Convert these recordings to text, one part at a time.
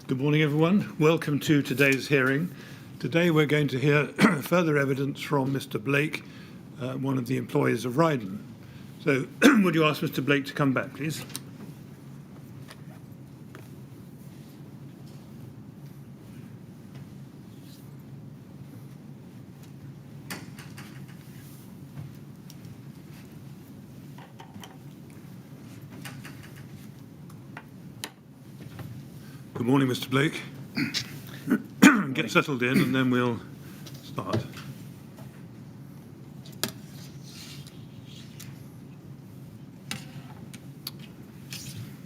Good morning, everyone. Welcome to today's hearing. Today we're going to hear further evidence from Mr. Blake, one of the employees of Rydon. So would you ask Mr. Blake to come back, please? Good morning, Mr. Blake. Get settled in and then we'll start.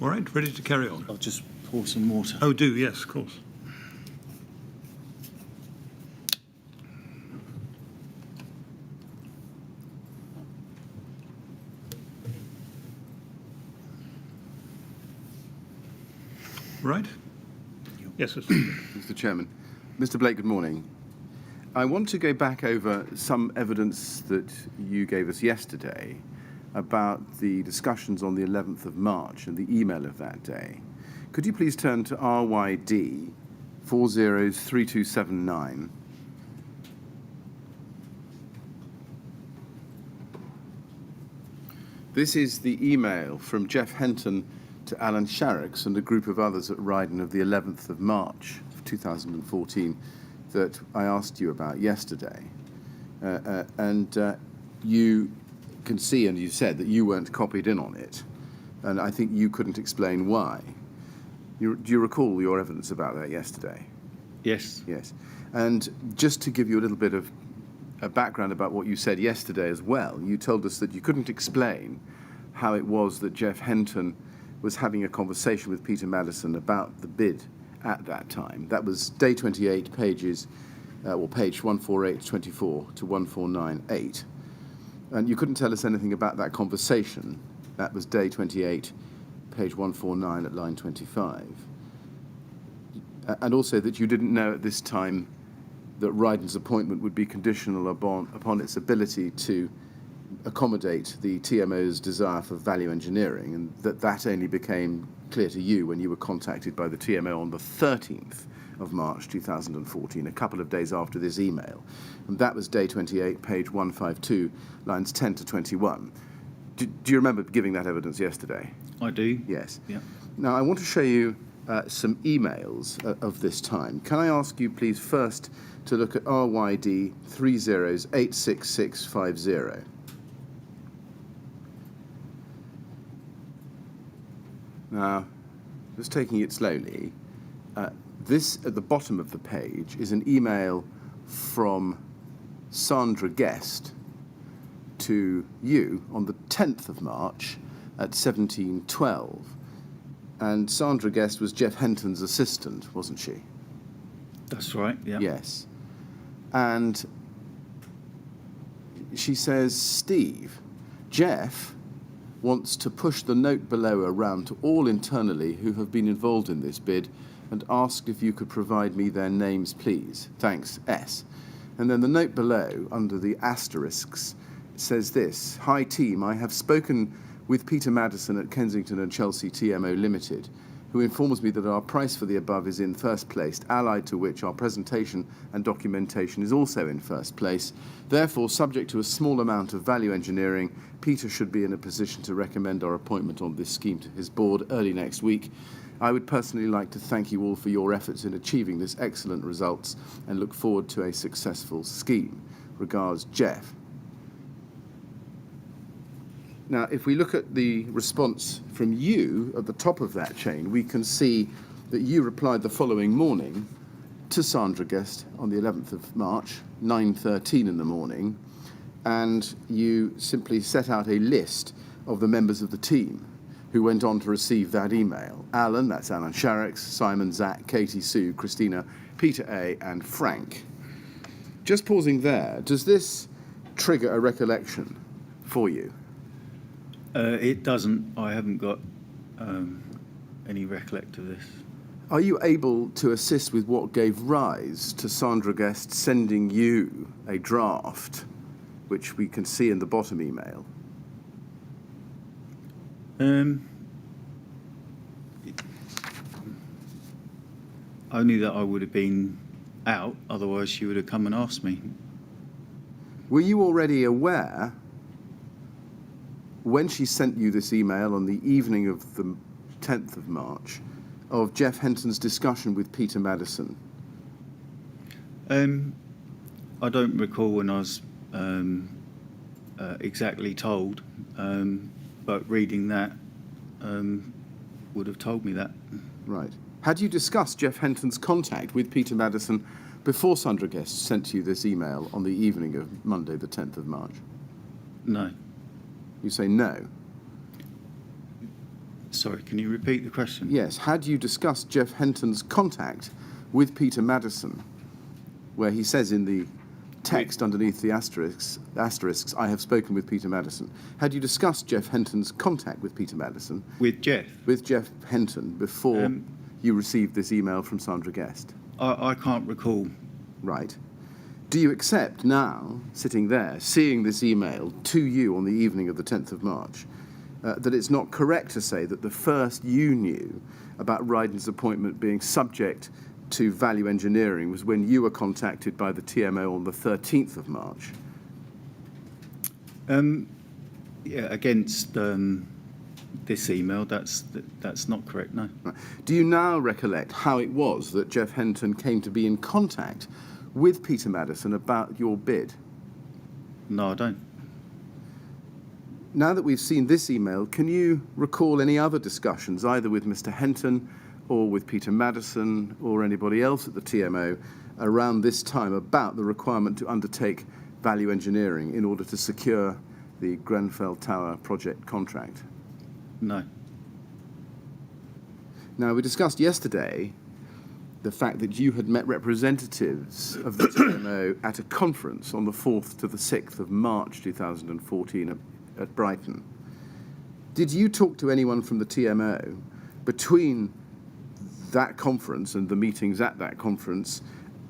All right, ready to carry on? I'll just pour some water. Oh, do, yes, of course. Right? Yes, Mr. Chairman. Mr. Blake, good morning. I want to go back over some evidence that you gave us yesterday about the discussions on the 11th of March and the email of that day. Could you please turn to RYD 403279? This is the email from Jeff Henton to Alan Sharrick and a group of others at Rydon of the 11th of March of 2014 that I asked you about yesterday. You can see, and you said that you weren't copied in on it, and I think you couldn't explain why. Do you recall your evidence about that yesterday? Yes. Yes. And just to give you a little bit of a background about what you said yesterday as well, you told us that you couldn't explain how it was that Jeff Henton was having a conversation with Peter Madison about the bid at that time. That was day 28, page 14824 to 1498. And you couldn't tell us anything about that conversation. That was day 28, page 149 at line 25. And also that you didn't know at this time that Rydon's appointment would be conditional upon its ability to accommodate the TMO's desire for value engineering, and that only became clear to you when you were contacted by the TMO on the 13th of March 2014, a couple of days after this email. And that was day 28, page 152, lines 10 to 21. Do you remember giving that evidence yesterday? I do. Yes. Yeah. Now, I want to show you some emails of this time. Can I ask you, please, first to look at RYD 30086650. Now, just taking it slowly, this at the bottom of the page is an email from Sandra Guest to you on the 10th of March at 1712. And Sandra Guest was Jeff Henton's assistant, wasn't she? That's right, yeah. Yes. And she says, Steve, Jeff wants to push the note below around to all internally who have been involved in this bid and ask if you could provide me their names, please. Thanks, S. And then the note below, under the asterisks, says this: Hi team, I have spoken with Peter Madison at Kensington and Chelsea TMO Limited, who informs me that our price for the above is in first place, allied to which our presentation and documentation is also in first place. Therefore, subject to a small amount of value engineering, Peter should be in a position to recommend our appointment on this scheme to his board early next week. I would personally like to thank you all for your efforts in achieving this excellent results and look forward to a successful scheme. Regards, Jeff. Now, if we look at the response from you at the top of that chain, we can see that you replied the following morning to Sandra Guest on the 11th of March, 9:13 in the morning, and you simply set out a list of the members of the team who went on to receive that email. Alan, that's Alan Sharrick, Simon, Zach, Katie, Sue, Christina, Peter A, and Frank. Just pausing there, does this trigger a recollection for you? It doesn't. I haven't got any recollect of this. Are you able to assist with what gave rise to Sandra Guest sending you a draft, which we can see in the bottom email? Only that I would have been out, otherwise she would have come and asked me. Were you already aware, when she sent you this email on the evening of the 10th of March, of Jeff Henton's discussion with Peter Madison? I don't recall when I was exactly told, but reading that would have told me that. Right. Had you discussed Jeff Henton's contact with Peter Madison before Sandra Guest sent you this email on the evening of Monday, the 10th of March? No. You say no. Sorry, can you repeat the question? Yes. Had you discussed Jeff Henton's contact with Peter Madison, where he says in the text underneath the asterisks, I have spoken with Peter Madison. Had you discussed Jeff Henton's contact with Peter Madison? With Jeff? With Jeff Henton before you received this email from Sandra Guest? I can't recall. Right. Do you accept now, sitting there, seeing this email to you on the evening of the 10th of March, that it's not correct to say that the first you knew about Rydon's appointment being subject to value engineering was when you were contacted by the TMO on the 13th of March? Yeah, against this email, that's not correct, no. Right. Do you now recollect how it was that Jeff Henton came to be in contact with Peter Madison about your bid? No, I don't. Now that we've seen this email, can you recall any other discussions, either with Mr. Henton or with Peter Madison or anybody else at the TMO around this time about the requirement to undertake value engineering in order to secure the Grenfell Tower project contract? No. Now, we discussed yesterday the fact that you had met representatives of the TMO at a conference on the 4th to the 6th of March 2014 at Brighton. Did you talk to anyone from the TMO between that conference and the meetings at that conference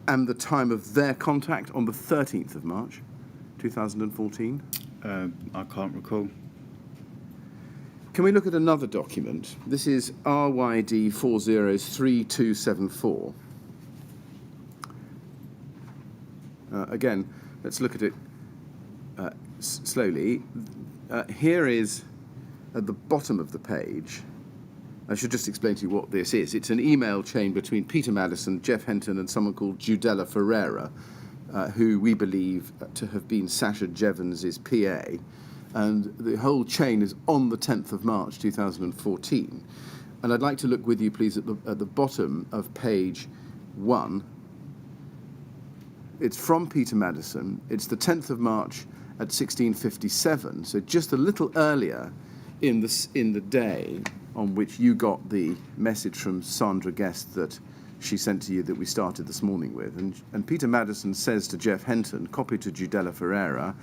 and the time of their contact on the 13th of March 2014? I can't recall. Can we look at another document? This is RYD 403274. Again, let's look at it slowly. Here is, at the bottom of the page, I should just explain to you what this is. It's an email chain between Peter Madison, Jeff Henton, and someone called Judella Ferreira, who we believe to have been Sasha Jevons' PA. And the whole chain is on the 10th of March 2014. And I'd like to look with you, please, at the bottom of page 1. It's from Peter Madison. It's the 10th of March at 16:57, so just a little earlier in the day on which you got the message from Sandra Guest that she sent to you that we started this morning with. And Peter Madison says to Jeff Henton, copy to Judella Ferreira,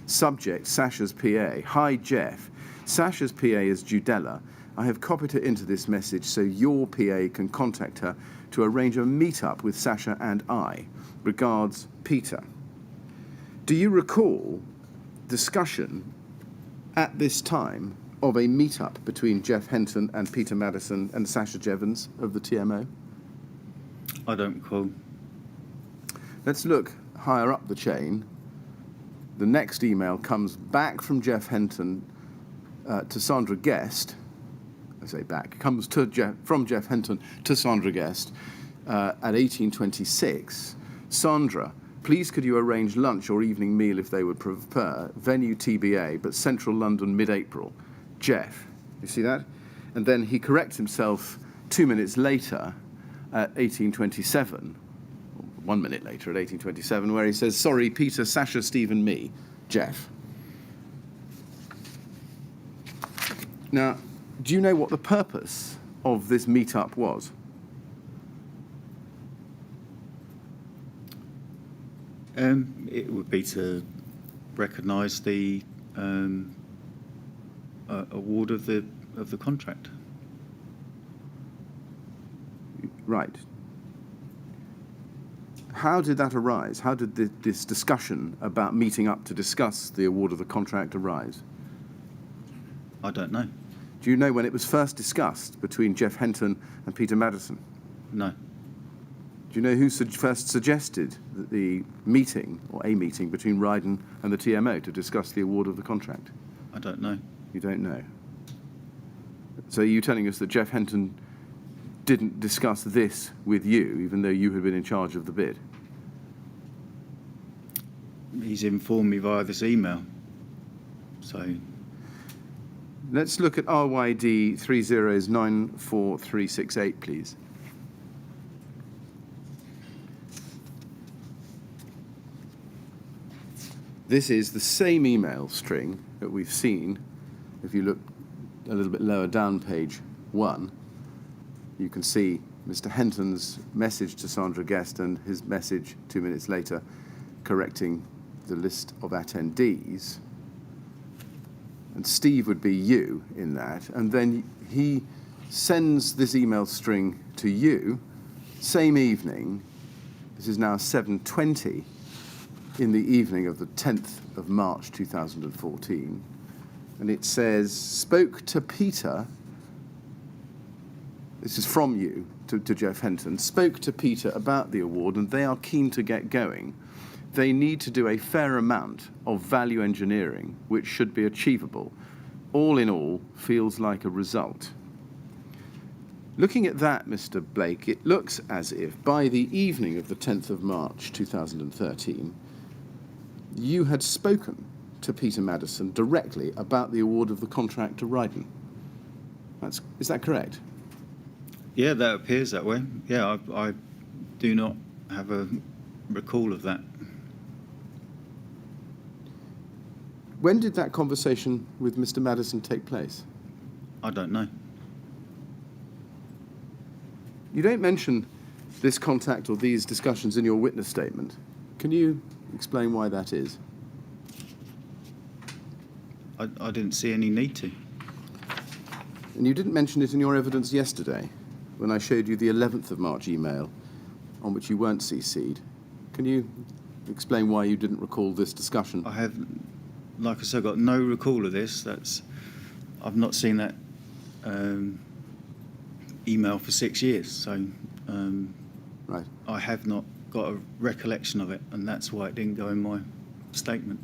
subject, Sasha's PA. Hi, Jeff. Sasha's PA is Judella. I have copied her into this message so your PA can contact her to arrange a meet-up with Sasha and I. Regards, Peter. Do you recall discussion at this time of a meet-up between Jeff Henton and Peter Madison and Sasha Jevons of the TMO? I don't recall. Let's look higher up the chain. The next email comes back from Jeff Henton to Sandra Guest. I say back. Comes from Jeff Henton to Sandra Guest at 18:26. Sandra, please could you arrange lunch or evening meal if they would prefer. Venue TBA, but central London mid-April. Jeff. You see that? And then he corrects himself 2 minutes later at 18:27. 1 minute later at 18:27, where he says, sorry, Peter, Sasha, Stephen, me, Jeff. Now, do you know what the purpose of this meet-up was? It would be to recognise the award of the contract. Right. How did that arise? How did this discussion about meeting up to discuss the award of the contract arise? I don't know. Do you know when it was first discussed between Jeff Henton and Peter Madison? No. Do you know who first suggested that the meeting, or a meeting, between Rydon and the TMO to discuss the award of the contract? I don't know. You don't know. So are you telling us that Jeff Henton didn't discuss this with you, even though you had been in charge of the bid? He's informed me via this email. So Let's look at RYD 30s94368, please. This is the same email string that we've seen. If you look a little bit lower down page 1, you can see Mr. Henton's message to Sandra Guest and his message 2 minutes later correcting the list of attendees. And Steve would be you in that. And then he sends this email string to you, same evening. This is now 7:20 in the evening of the 10th of March 2014. And it says, spoke to Peter, this is from you to Jeff Henton, spoke to Peter about the award and they are keen to get going. They need to do a fair amount of value engineering, which should be achievable. All in all, feels like a result. Looking at that, Mr. Blake, it looks as if by the evening of the 10th of March 2013, you had spoken to Peter Madison directly about the award of the contract to Rydon. Is that correct? yeah, that appears that way. Yeah, I do not have a recall of that. When did that conversation with Mr. Madison take place? I don't know. You don't mention this contact or these discussions in your witness statement. Can you explain why that is? I didn't see any need to. And you didn't mention it in your evidence yesterday when I showed you the 11th of March email on which you weren't CC'd. Can you explain why you didn't recall this discussion? I have, like I said, got no recall of this. I've not seen that email for 6 years, so Right. I have not got a recollection of it, and that's why it didn't go in my statement.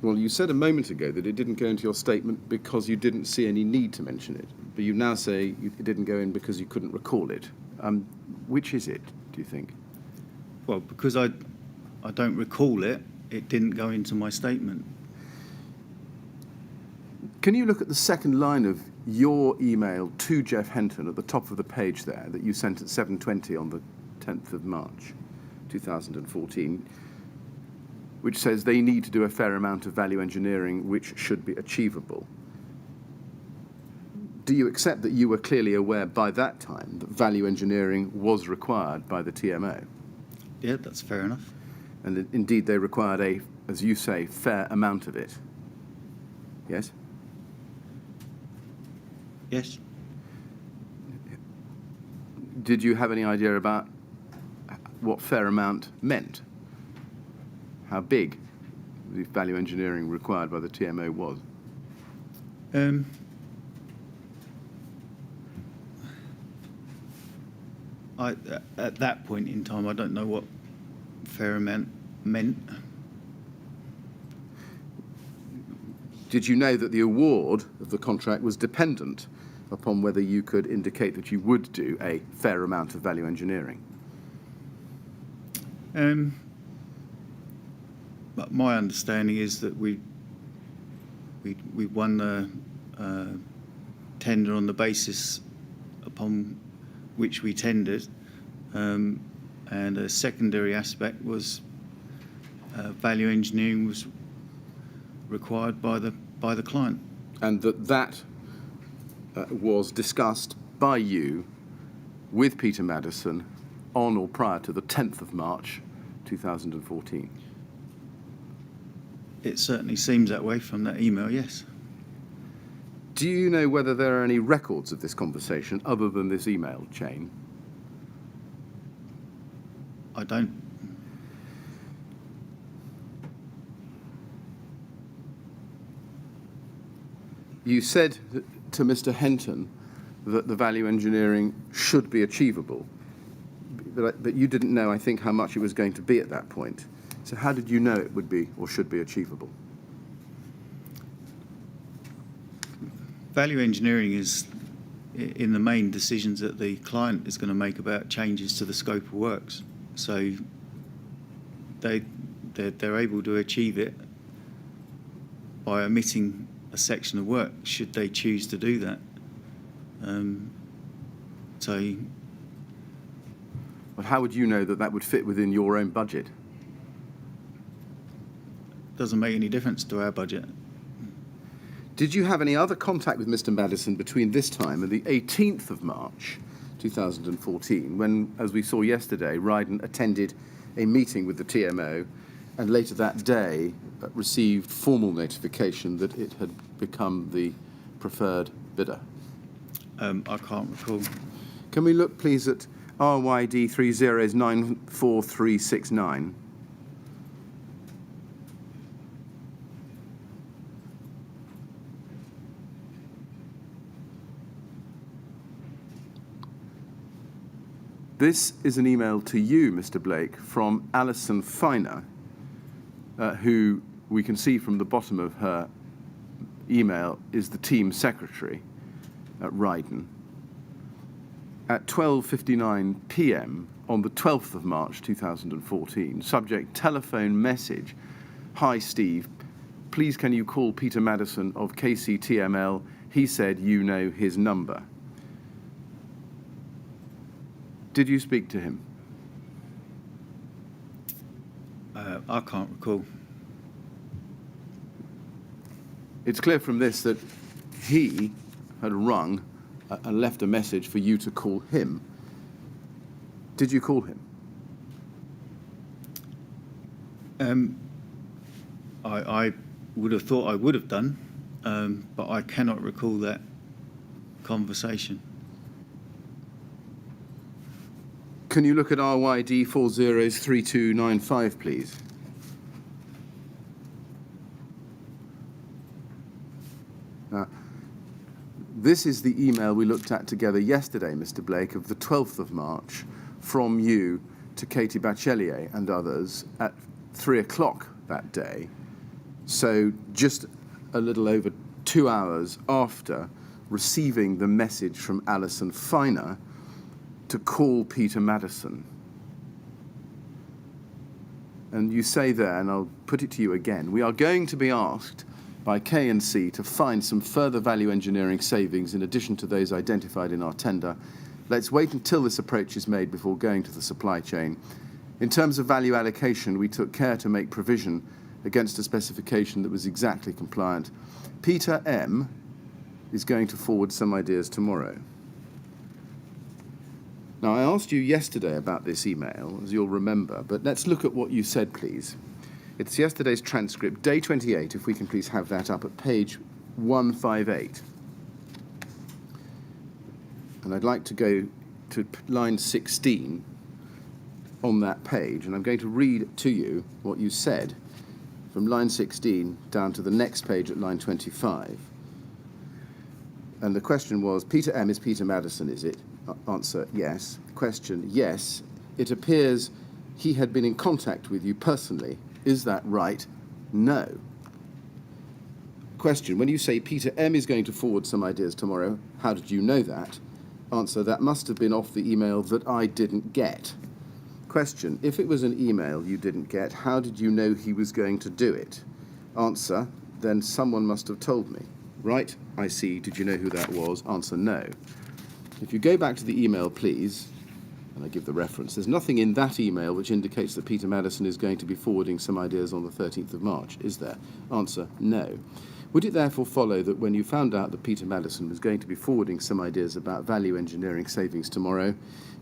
Well, you said a moment ago that it didn't go into your statement because you didn't see any need to mention it. But you now say it didn't go in because you couldn't recall it. Which is it, do you think? Well, because I don't recall it, it didn't go into my statement. Can you look at the second line of your email to Jeff Henton at the top of the page there that you sent at 7:20 on the 10th of March 2014, which says they need to do a fair amount of value engineering which should be achievable? Do you accept that you were clearly aware by that time that value engineering was required by the TMO? Yeah, that's fair enough. And indeed they required a, as you say, fair amount of it? Yes? Yes. Did you have any idea about what fair amount meant? How big the value engineering required by the TMO was? At that point in time, I don't know what fair amount meant. Did you know that the award of the contract was dependent upon whether you could indicate that you would do a fair amount of value engineering? But my understanding is that we won the tender on the basis upon which we tendered, and a secondary aspect was value engineering was required by the client. And that was discussed by you with Peter Madison on or prior to the 10th of March 2014? It certainly seems that way from that email, yes. Do you know whether there are any records of this conversation other than this email chain? I don't. You said to Mr. Henton that the value engineering should be achievable. But you didn't know, I think, how much it was going to be at that point. So how did you know it would be or should be achievable? Value engineering is, in the main, decisions that the client is going to make about changes to the scope of works. So they're able to achieve it by omitting a section of work, should they choose to do that. But how would you know that that would fit within your own budget? Doesn't make any difference to our budget. Did you have any other contact with Mr. Madison between this time and the 18th of March 2014, when, as we saw yesterday, Rydon attended a meeting with the TMO and later that day received formal notification that it had become the preferred bidder? I can't recall. Can we look, please, at RYD 30s94369? This is an email to you, Mr. Blake, from Alison Finer, who we can see from the bottom of her email is the team secretary at Rydon. At 12:59 p.m. on the 12th of March 2014, subject telephone message, "Hi Steve, please can you call Peter Madison of KCTML? He said you know his number." Did you speak to him? I can't recall. It's clear from this that he had rung and left a message for you to call him. Did you call him? I would have thought I would have done, but I cannot recall that conversation. Can you look at RYD 403295, please? Now, this is the email we looked at together yesterday, Mr. Blake, of the 12th of March, from you to Katie Bachelier and others at 3 o'clock that day. So just a little over 2 hours after receiving the message from Alison Finer to call Peter Madison. And you say there, and I'll put it to you again, we are going to be asked by K&C to find some further value engineering savings in addition to those identified in our tender. Let's wait until this approach is made before going to the supply chain. In terms of value allocation, we took care to make provision against a specification that was exactly compliant. Peter M. is going to forward some ideas tomorrow. Now, I asked you yesterday about this email, as you'll remember, but let's look at what you said, please. It's yesterday's transcript, day 28, if we can please have that up at page 158. And I'd like to go to line 16 on that page, and I'm going to read to you what you said from line 16 down to the next page at line 25. And the question was, Peter M. is Peter Madison, is it? Answer, yes. Question, yes. It appears he had been in contact with you personally. Is that right? No. Question, when you say Peter M. is going to forward some ideas tomorrow, how did you know that? Answer, that must have been off the email that I didn't get. Question, if it was an email you didn't get, how did you know he was going to do it? Answer, then someone must have told me. Right, I see. Did you know who that was? Answer, no. If you go back to the email, please, and I give the reference, there's nothing in that email which indicates that Peter Madison is going to be forwarding some ideas on the 13th of March, is there? Answer, no. Would it therefore follow that when you found out that Peter Madison was going to be forwarding some ideas about value engineering savings tomorrow,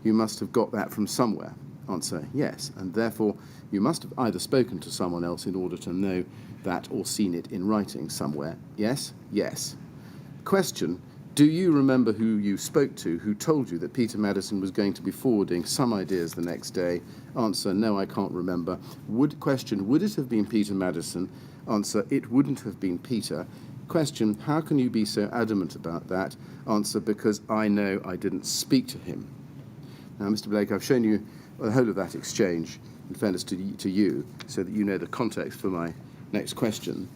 you must have got that from somewhere? Answer, yes, and therefore you must have either spoken to someone else in order to know that or seen it in writing somewhere. Yes? Yes. Question, do you remember who you spoke to who told you that Peter Madison was going to be forwarding some ideas the next day? Answer, no, I can't remember. Question, would it have been Peter Madison? Answer, it wouldn't have been Peter. Question, how can you be so adamant about that? Answer, because I know I didn't speak to him. Now, Mr. Blake, I've shown you the whole of that exchange, in fairness to you, so that you know the context for my next question.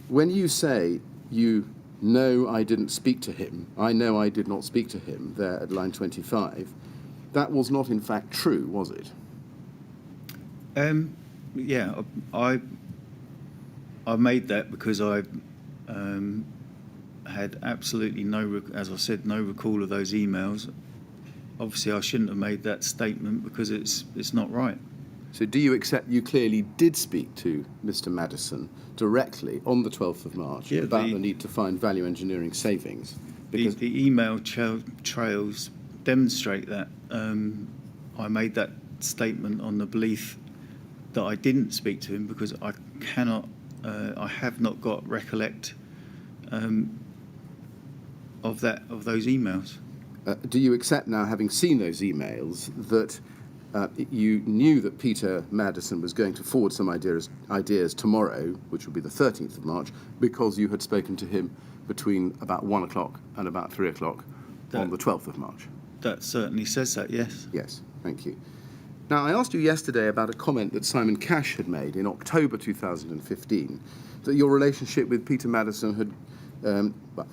When you say you know I didn't speak to him, I know I did not speak to him, there at line 25, that was not in fact true, was it? Yeah, I made that because I had absolutely as I said, no recall of those emails. Obviously, I shouldn't have made that statement because it's not right. So do you accept you clearly did speak to Mr. Madison directly on the 12th of March about the need to find value engineering savings? Because the email trails demonstrate that. I made that statement on the belief that I didn't speak to him because I have not got recollect of those emails. do you accept now, having seen those emails, that you knew that Peter Madison was going to forward some ideas tomorrow, which would be the 13th of March, because you had spoken to him between about 1 o'clock and about 3 o'clock on the 12th of March? That certainly says that, yes. Yes, thank you. Now, I asked you yesterday about a comment that Simon Cash had made in October 2015, that your relationship with Peter Madison had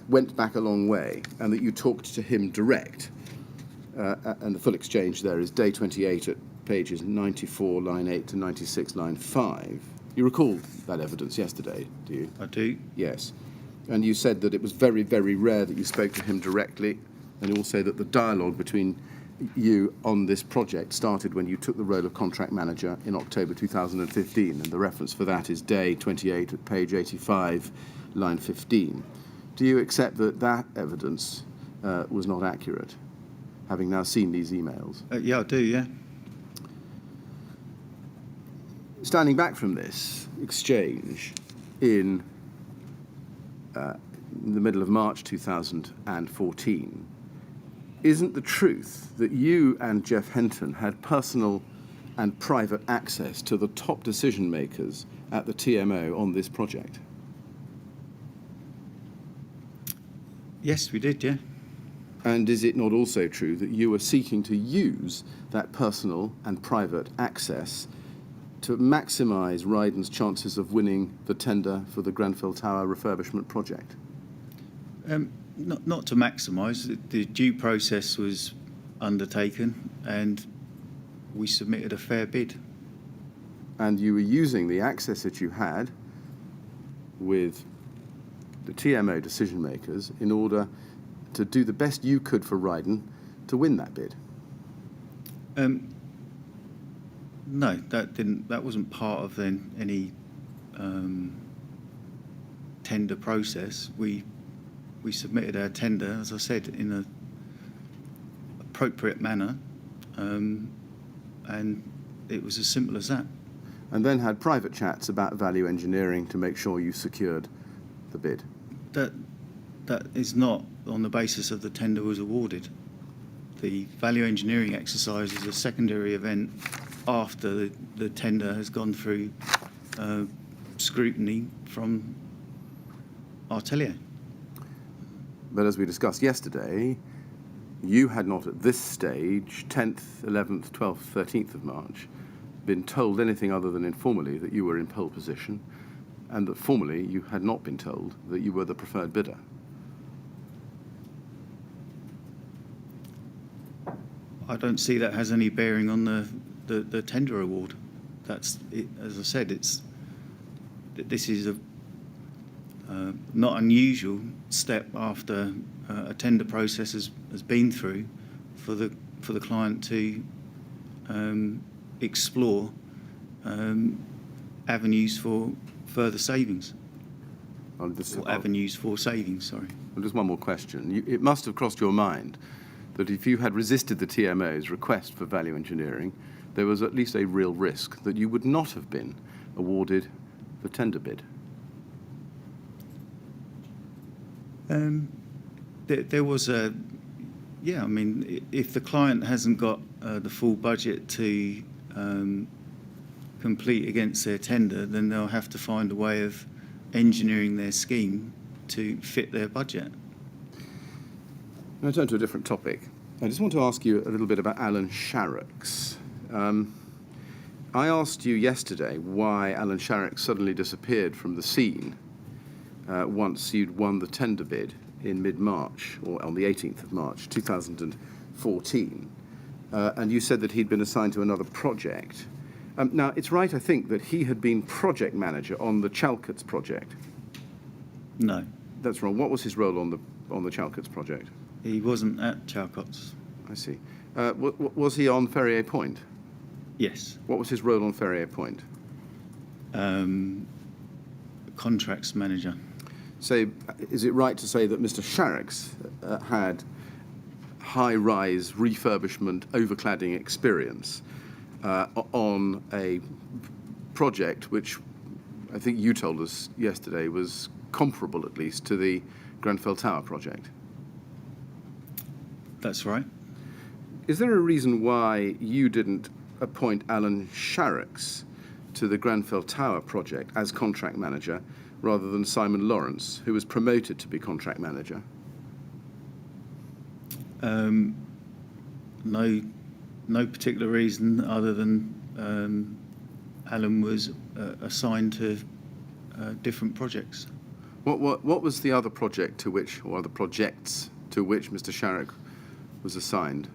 went back a long way, and that you talked to him direct. And the full exchange there is day 28 at pages 94, line 8 to 96, line 5. You recall that evidence yesterday, do you? I do. Yes. And you said that it was very, very rare that you spoke to him directly, and also that the dialogue between you on this project started when you took the role of contract manager in October 2015, and the reference for that is day 28 at page 85, line 15. Do you accept that that evidence was not accurate, having now seen these emails? Yeah, I do, yeah. Standing back from this exchange in the middle of March 2014, isn't the truth that you and Jeff Henton had personal and private access to the top decision makers at the TMO on this project? Yes, we did, yeah. And is it not also true that you were seeking to use that personal and private access to maximise Rydon's chances of winning the tender for the Grenfell Tower refurbishment project? Not to maximise. The due process was undertaken and we submitted a fair bid. And you were using the access that you had with the TMO decision makers in order to do the best you could for Rydon to win that bid? No, that wasn't part of any tender process. We submitted our tender, as I said, in an appropriate manner, and it was as simple as that. And then had private chats about value engineering to make sure you secured the bid? That is not on the basis of the tender was awarded. The value engineering exercise is a secondary event after the tender has gone through scrutiny from Artelier. But as we discussed yesterday, you had not at this stage, 10th, 11th, 12th, 13th of March, been told anything other than informally that you were in pole position, and that formally you had not been told that you were the preferred bidder. I don't see that has any bearing on the tender award. That's it, as I said, this is a not unusual step after a tender process has been through for the client to explore avenues for further savings. Avenues for savings, sorry. Well, just one more question. It must have crossed your mind that if you had resisted the TMO's request for value engineering, there was at least a real risk that you would not have been awarded the tender bid. There was I mean, if the client hasn't got the full budget to complete against their tender, then they'll have to find a way of engineering their scheme to fit their budget. Now, turn to a different topic. I just want to ask you a little bit about Alan Sharrick's. I asked you yesterday why Alan Sharrick suddenly disappeared from the scene once you'd won the tender bid in mid-March, or on the 18th of March 2014. And you said that he'd been assigned to another project. Now, it's right, I think, that he had been project manager on the Chalcots project. No, That's wrong. What was his role on the Chalcots project? he wasn't at Chalcots. I see. Was he on Ferrier Point? Yes. What was his role on Ferrier Point? Contracts manager. So, is it right to say that Mr. Sharrick had high-rise refurbishment overcladding experience on a project which I think you told us yesterday was comparable, at least, to the Grenfell Tower project? That's right. Is there a reason why you didn't appoint Alan Sharrick to the Grenfell Tower project as contract manager rather than Simon Lawrence, who was promoted to be contract manager? No particular reason other than Alan was assigned to different projects. What was the other project to which, or other projects to which Mr. Sharrick was assigned?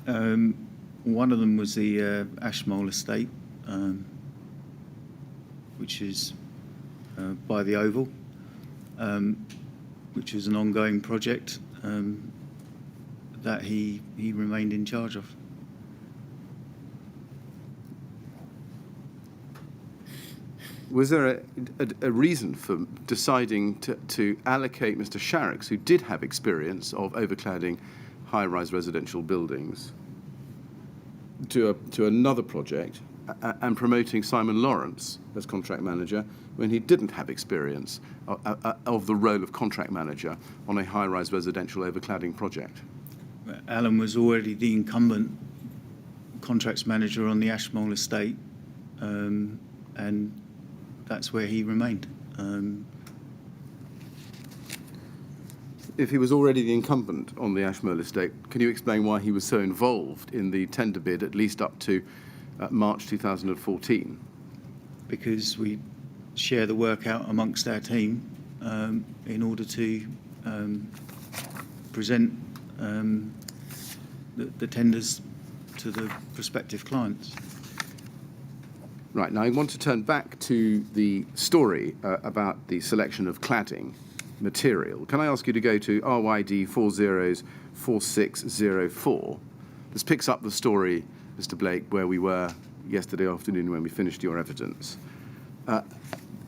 One of them was the Ashmole estate, which is by the Oval, which is an ongoing project that he remained in charge of. Was there a reason for deciding to allocate Mr. Sharrick, who did have experience of overcladding high-rise residential buildings, to another project and promoting Simon Lawrence as contract manager when he didn't have experience of the role of contract manager on a high-rise residential overcladding project? Alan was already the incumbent contracts manager on the Ashmole estate, and that's where he remained. If he was already the incumbent on the Ashmole estate, can you explain why he was so involved in the tender bid, at least up to March 2014? Because we share the work out amongst our team in order to present the tenders to the prospective clients. Right, now I want to turn back to the story about the selection of cladding material. Can I ask you to go to RYD 404604? This picks up the story, Mr. Blake, where we were yesterday afternoon when we finished your evidence.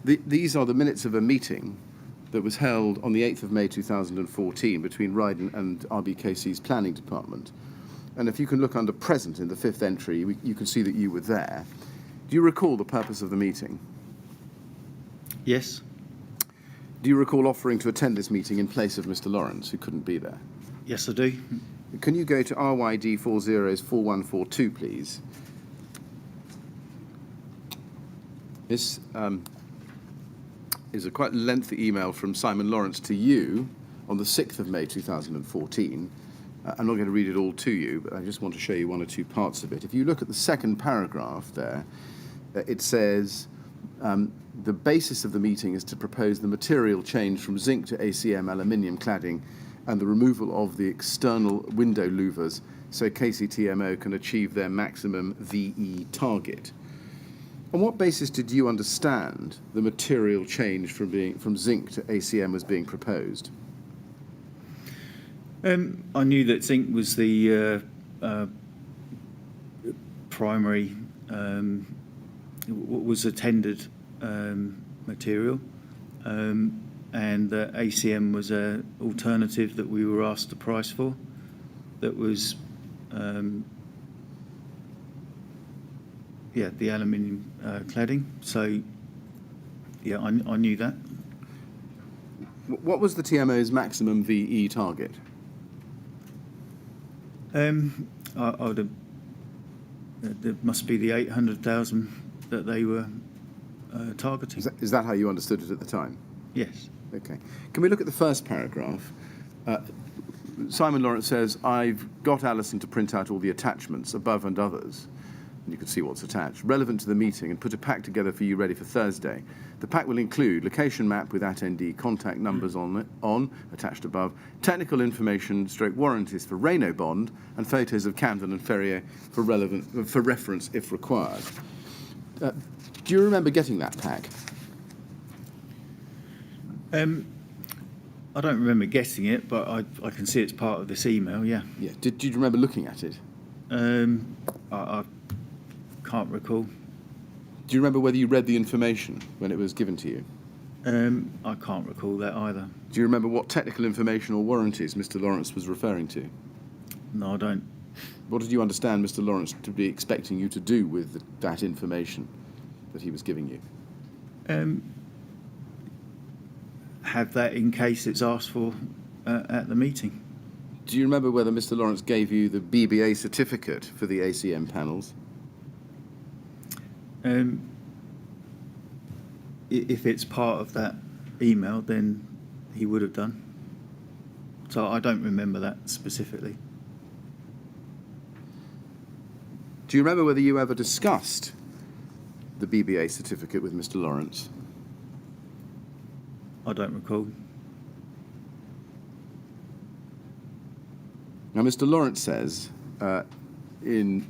These are the minutes of a meeting that was held on the 8th of May 2014 between Rydon and RBKC's planning department. And if you can look under present in the fifth entry, you can see that you were there. Do you recall the purpose of the meeting? Yes. Do you recall offering to attend this meeting in place of Mr. Lawrence, who couldn't be there? Yes, I do. Can you go to RYD 404142, please? This is a quite lengthy email from Simon Lawrence to you on the 6th of May 2014. I'm not going to read it all to you, but I just want to show you one or two parts of it. If you look at the second paragraph there, it says, the basis of the meeting is to propose the material change from zinc to ACM aluminium cladding and the removal of the external window louvers so KCTMO can achieve their maximum VE target. On what basis did you understand the material change from zinc to ACM was being proposed? I knew that zinc was the primary, was a tendered material, and that ACM was an alternative that we were asked the price for. That was, the aluminium cladding. So, yeah, I knew that. What was the TMO's maximum VE target? I would have, there must be the 800,000 that they were targeting. Is that how you understood it at the time? Yes. Okay. Can we look at the first paragraph? Simon Lawrence says, I've got Alison to print out all the attachments, above and others, and you can see what's attached, relevant to the meeting, and put a pack together for you ready for Thursday. The pack will include location map with attendee contact numbers on attached above, technical information, warranties for Reno Bond, and photos of Camden and Ferrier for reference if required. Do you remember getting that pack? I don't remember getting it, but I can see it's part of this email, yeah. Yeah. Did you remember looking at it? I can't recall. Do you remember whether you read the information when it was given to you? I can't recall that either. Do you remember what technical information or warranties Mr. Lawrence was referring to? No, I don't. What did you understand Mr. Lawrence to be expecting you to do with that information that he was giving you? Have that in case it's asked for at the meeting. Do you remember whether Mr. Lawrence gave you the BBA certificate for the ACM panels? If it's part of that email, then he would have done. So I don't remember that specifically. Do you remember whether you ever discussed the BBA certificate with Mr. Lawrence? I don't recall. Now, Mr. Lawrence says in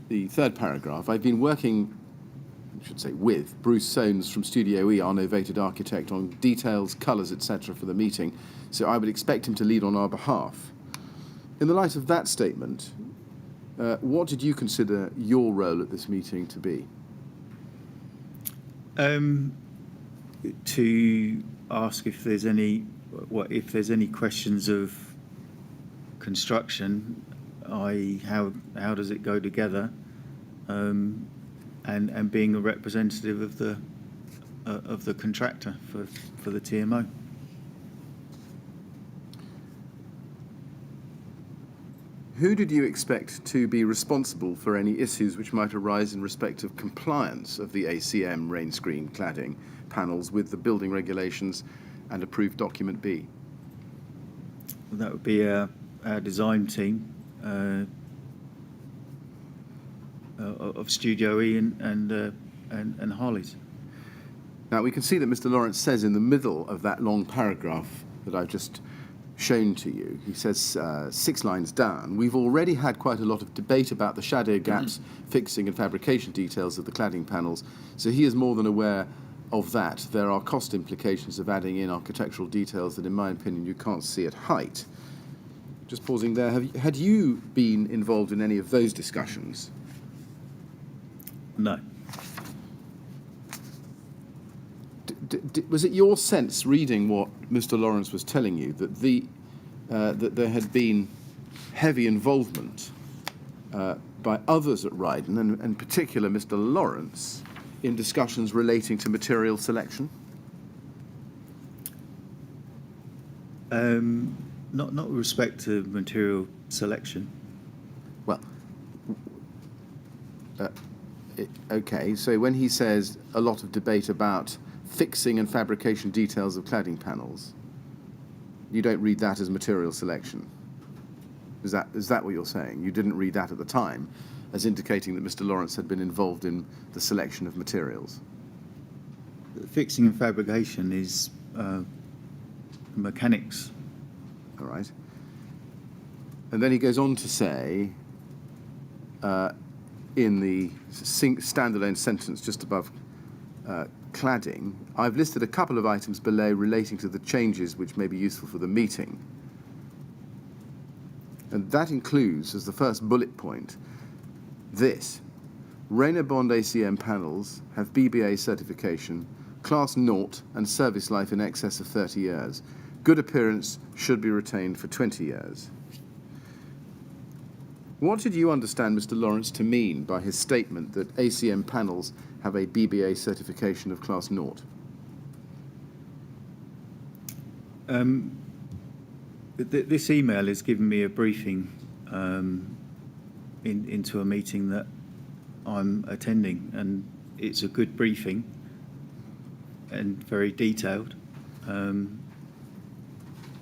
the third paragraph, I've been working, I should say with, Bruce Soanes from Studio E, our novated architect, on details, colours, etc. for the meeting, so I would expect him to lead on our behalf. In the light of that statement, what did you consider your role at this meeting to be? To ask if there's any questions of construction, i.e. how does it go together, and being a representative of the contractor for the TMO. Who did you expect to be responsible for any issues which might arise in respect of compliance of the ACM rain screen cladding panels with the building regulations and approved document B? That would be our design team of Studio E and Harley's. Now, we can see that Mr. Lawrence says in the middle of that long paragraph that I've just shown to you, he says 6 lines down, we've already had quite a lot of debate about the shadow gaps, fixing and fabrication details of the cladding panels, so he is more than aware of that. There are cost implications of adding in architectural details that, in my opinion, you can't see at height. Just pausing there, had you been involved in any of those discussions? No. Was it your sense, reading what Mr. Lawrence was telling you, that that there had been heavy involvement by others at Rydon, and in particular Mr. Lawrence, in discussions relating to material selection? Not with respect to material selection. Well, okay, so when he says a lot of debate about fixing and fabrication details of cladding panels, you don't read that as material selection? Is that what you're saying? You didn't read that at the time as indicating that Mr. Lawrence had been involved in the selection of materials? Fixing and fabrication is mechanics. All right. And then he goes on to say, in the standalone sentence just above cladding, I've listed a couple of items below relating to the changes which may be useful for the meeting. And that includes, as the first bullet point, this. Rayner Bond ACM panels have BBA certification, Class 0 and service life in excess of 30 years. Good appearance should be retained for 20 years. What did you understand Mr. Lawrence to mean by his statement that ACM panels have a BBA certification of Class 0? This email has given me a briefing into a meeting that I'm attending, and it's a good briefing. and very detailed.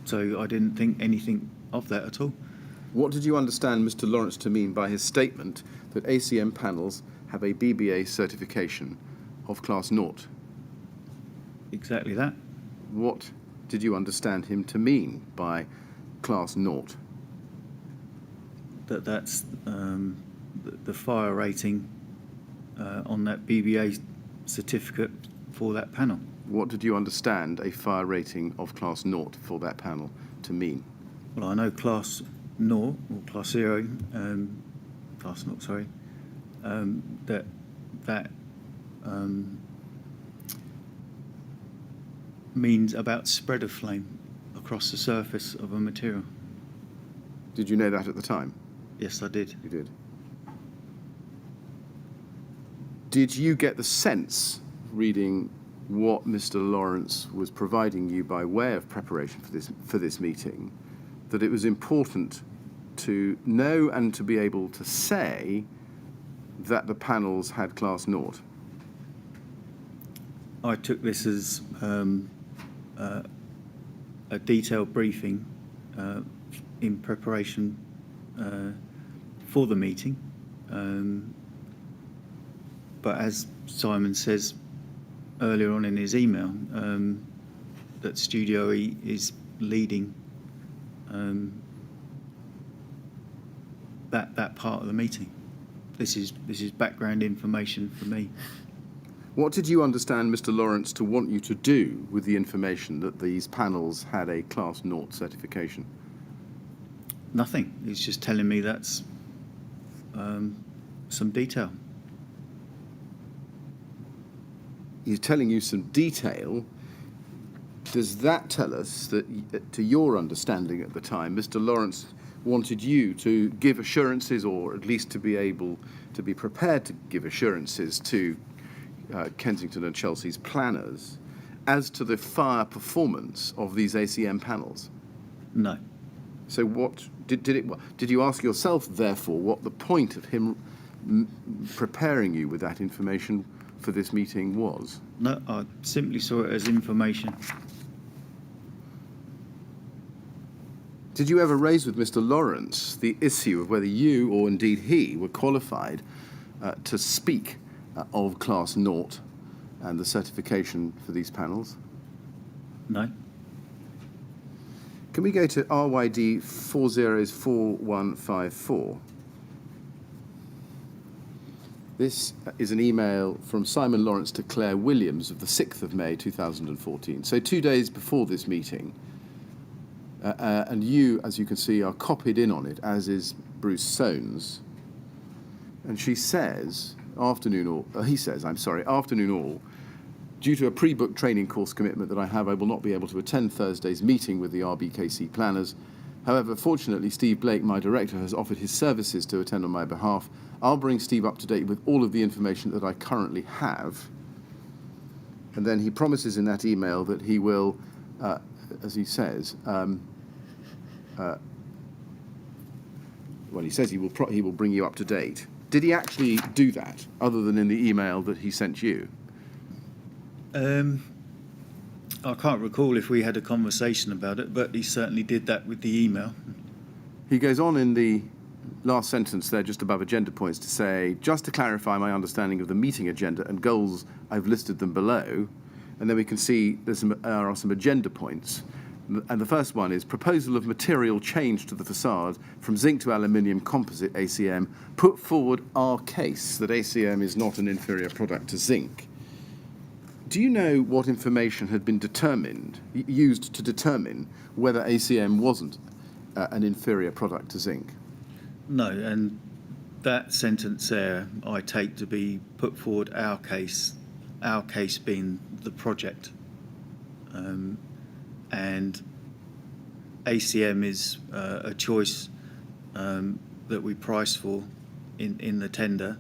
So I didn't think anything of that at all. What did you understand Mr. Lawrence to mean by his statement that ACM panels have a BBA certification of Class 0? Exactly that. What did you understand him to mean by Class 0? That's the fire rating on that BBA certificate for that panel. What did you understand a fire rating of Class 0 for that panel to mean? Well, I know Class 0 or Class 0, Class 0, sorry, that means about spread of flame across the surface of a material. Did you know that at the time? Yes, I did. You did. Did you get the sense, reading what Mr. Lawrence was providing you by way of preparation for this meeting, that it was important to know and to be able to say that the panels had Class 0? I took this as a detailed briefing in preparation for the meeting. But as Simon says earlier on in his email, that Studio E is leading that part of the meeting. This is background information for me. What did you understand Mr. Lawrence to want you to do with the information that these panels had a Class 0 certification? Nothing. He's just telling me that's some detail. He's telling you some detail. Does that tell us that, to your understanding at the time, Mr. Lawrence wanted you to give assurances, or at least to be able to be prepared to give assurances to Kensington and Chelsea's planners as to the fire performance of these ACM panels? No. So what did you ask yourself, therefore, what the point of him preparing you with that information for this meeting was? No, I simply saw it as information. Did you ever raise with Mr. Lawrence the issue of whether you, or indeed he, were qualified to speak of Class 0 and the certification for these panels? No. Can we go to RYD 404154? This is an email from Simon Lawrence to Claire Williams of the 6th of May 2014, so 2 days before this meeting. And you, as you can see, are copied in on it, as is Bruce Soanes. And she says, afternoon all, due to a pre-booked training course commitment that I have, I will not be able to attend Thursday's meeting with the RBKC planners. However, fortunately, Steve Blake, my director, has offered his services to attend on my behalf. I'll bring Steve up to date with all of the information that I currently have. And then he promises in that email that he will, as he says, he says he will bring you up to date. Did he actually do that, other than in the email that he sent you? I can't recall if we had a conversation about it, but he certainly did that with the email. He goes on in the last sentence there, just above agenda points, to say, just to clarify my understanding of the meeting agenda and goals, I've listed them below. And then we can see there are some agenda points. And the first one is proposal of material change to the facade from zinc to aluminium composite ACM. Put forward our case that ACM is not an inferior product to zinc. Do you know what information had been used to determine whether ACM wasn't an inferior product to zinc? No, and that sentence there I take to be put forward our case being the project. And ACM is a choice that we priced for in the tender,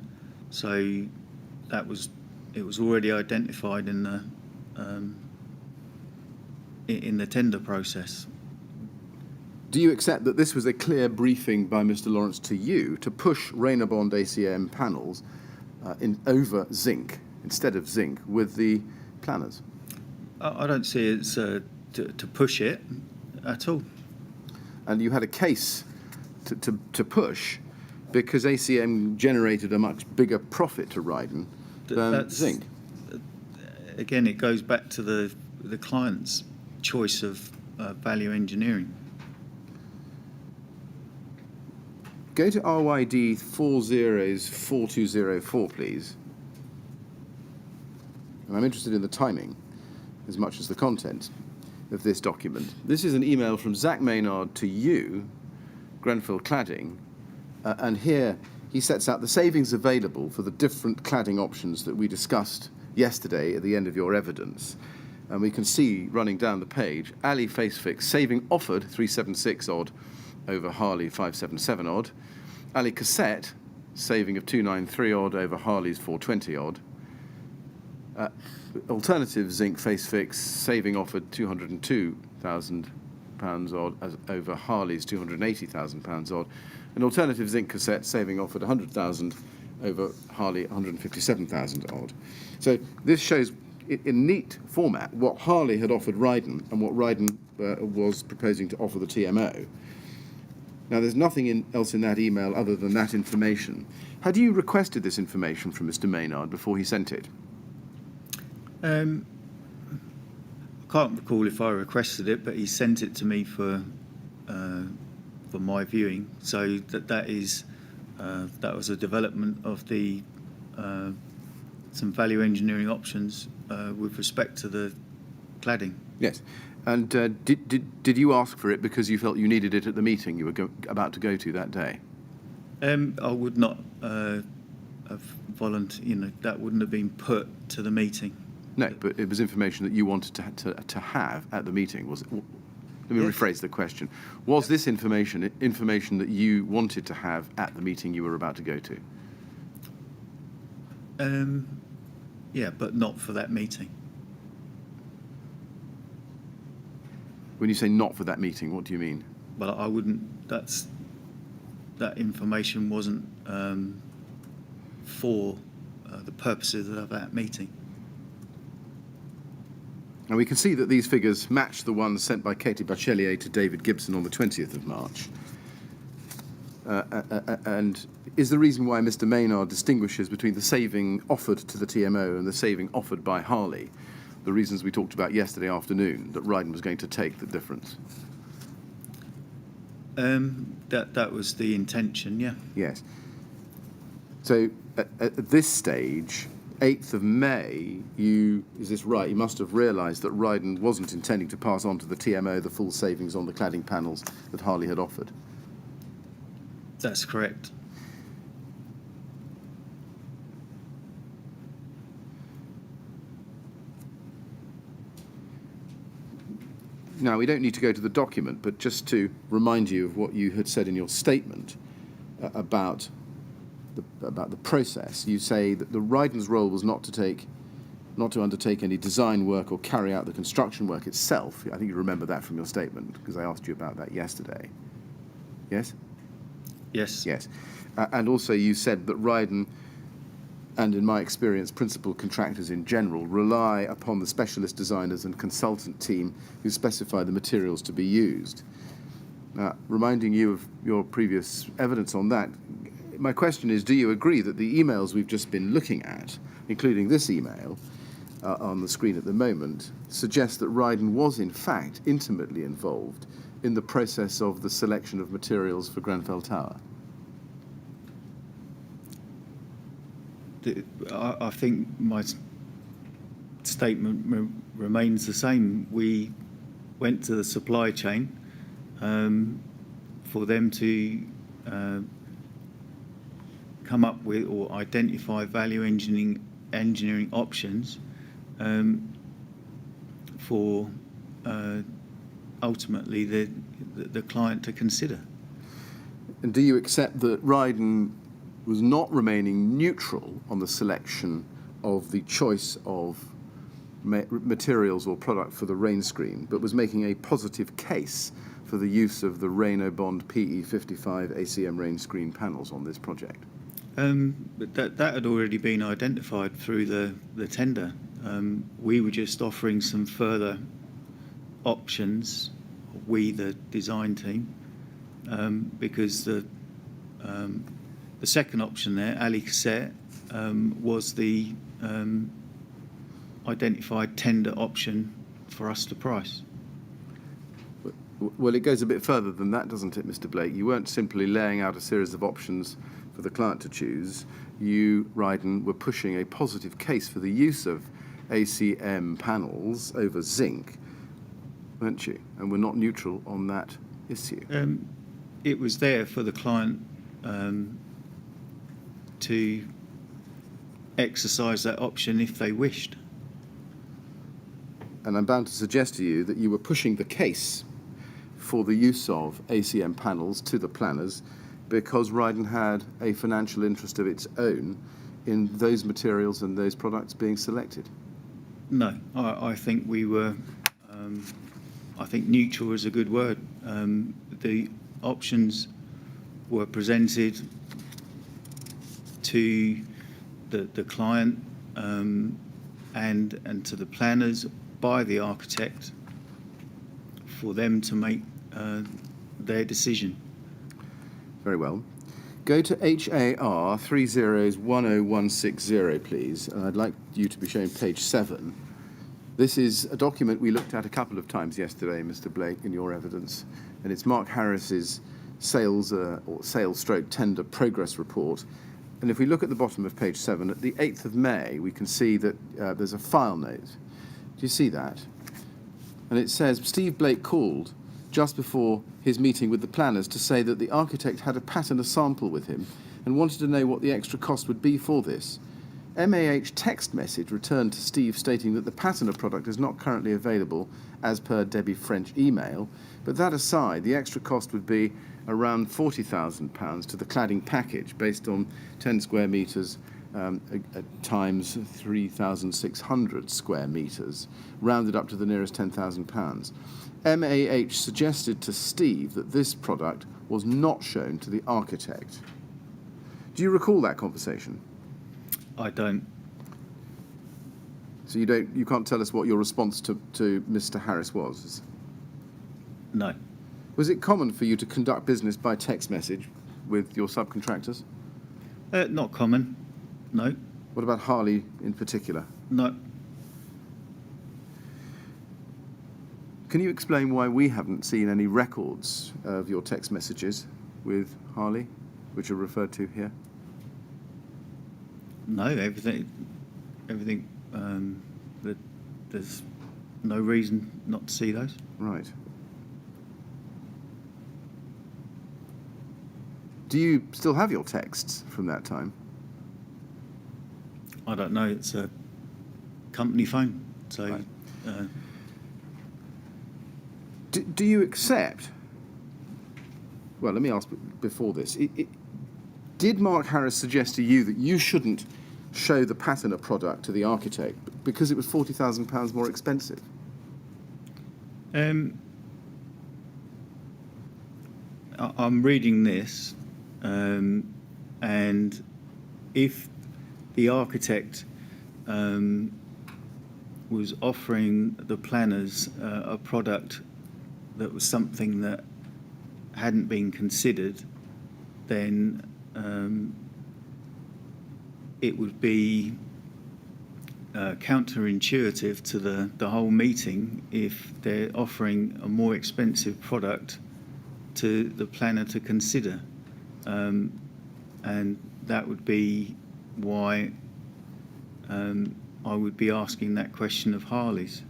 so it was already identified in the tender process. Do you accept that this was a clear briefing by Mr. Lawrence to you to push Raynabond ACM panels over zinc, instead of zinc, with the planners? I don't see it as to push it at all. And you had a case to push because ACM generated a much bigger profit to Rydon than zinc. Again, it goes back to the client's choice of value engineering. Go to RYD 404204, please. And I'm interested in the timing as much as the content of this document. This is an email from Zach Maynard to you, Grenfell Cladding, and here he sets out the savings available for the different cladding options that we discussed yesterday at the end of your evidence. And we can see, running down the page, Ali Face Fix saving offered 376 odd over Harley 577 odd. Ali Cassette saving of 293 odd over Harley's 420 odd. Alternative zinc face fix saving offered £202,000 odd over Harley's £280,000 odd. An alternative zinc cassette saving offered £100,000 over Harley £157,000 odd. So this shows in neat format what Harley had offered Rydon and what Rydon was proposing to offer the TMO. Now, there's nothing else in that email other than that information. Had you requested this information from Mr. Maynard before he sent it? I can't recall if I requested it, but he sent it to me for my viewing. So that was a development of the some value engineering options with respect to the cladding. Yes. And did you ask for it because you felt you needed it at the meeting you were about to go to that day? I would not have volunteered. That wouldn't have been put to the meeting. No, but it was information that you wanted to have at the meeting, was it? Let me rephrase the question. Was this information that you wanted to have at the meeting you were about to go to? Yeah, but not for that meeting. When you say not for that meeting, what do you mean? Well, I wouldn't. That information wasn't for the purposes of that meeting. And we can see that these figures match the ones sent by Katie Bachelier to David Gibson on the 20th of March. And is the reason why Mr. Maynard distinguishes between the saving offered to the TMO and the saving offered by Harley the reasons we talked about yesterday afternoon, that Rydon was going to take the difference? That was the intention, yeah. Yes. So at this stage, 8th of May, is this right? You must have realised that Rydon wasn't intending to pass on to the TMO the full savings on the cladding panels that Harley had offered. That's correct. Now, we don't need to go to the document, but just to remind you of what you had said in your statement about the process, you say that the Rydon's role was not to undertake any design work or carry out the construction work itself. I think you remember that from your statement, because I asked you about that yesterday. Yes? Yes. Yes. And also you said that Rydon, and in my experience, principal contractors in general, rely upon the specialist designers and consultant team who specify the materials to be used. Reminding you of your previous evidence on that, my question is, do you agree that the emails we've just been looking at, including this email on the screen at the moment, suggest that Rydon was in fact intimately involved in the process of the selection of materials for Grenfell Tower? I think my statement remains the same. We went to the supply chain for them to come up with or identify value engineering options for ultimately the client to consider. And do you accept that Rydon was not remaining neutral on the selection of the choice of materials or product for the rain screen, but was making a positive case for the use of the Rain-O-Bond PE55 ACM rain screen panels on this project? But that had already been identified through the tender. We were just offering some further options, we, the design team, because the second option there, Ali Cassette, was the identified tender option for us to price. Well, it goes a bit further than that, doesn't it, Mr. Blake? You weren't simply laying out a series of options for the client to choose. You, Rydon, were pushing a positive case for the use of ACM panels over zinc, weren't you? And were not neutral on that issue. It was there for the client to exercise that option if they wished. And I'm bound to suggest to you that you were pushing the case for the use of ACM panels to the planners because Rydon had a financial interest of its own in those materials and those products being selected. No, I think we were, I think neutral is a good word. The options were presented to the client and to the planners by the architect for them to make their decision. Very well. Go to HAR 301060, please. And I'd like you to be showing page 7. This is a document we looked at a couple of times yesterday, Mr. Blake, in your evidence. And it's Mark Harris's sales or sales / tender progress report. And if we look at the bottom of page 7, at the 8th of May, we can see that there's a file note. Do you see that? And it says, Steve Blake called just before his meeting with the planners to say that the architect had a pattern sample with him and wanted to know what the extra cost would be for this. MAH text message returned to Steve stating that the pattern product is not currently available as per Debbie French email, but that aside, the extra cost would be around £40,000 to the cladding package based on 10 square metres times 3,600 square metres, rounded up to the nearest £10,000. MAH suggested to Steve that this product was not shown to the architect. Do you recall that conversation? I don't. So you can't tell us what your response to Mr. Harris was? No. Was it common for you to conduct business by text message with your subcontractors? Not common, no. What about Harley in particular? No. Can you explain why we haven't seen any records of your text messages with Harley, which are referred to here? No, everything. There's no reason not to see those. Right. Do you still have your texts from that time? I don't know. It's a company phone, so. Right. Do you accept? Well, let me ask before this. Did Mark Harris suggest to you that you shouldn't show the pattern product to the architect because it was £40,000 more expensive? I'm reading this, and if the architect was offering the planners a product that was something that hadn't been considered, then it would be counterintuitive to the whole meeting if they're offering a more expensive product to the planner to consider. And that would be why I would be asking that question of Harley's.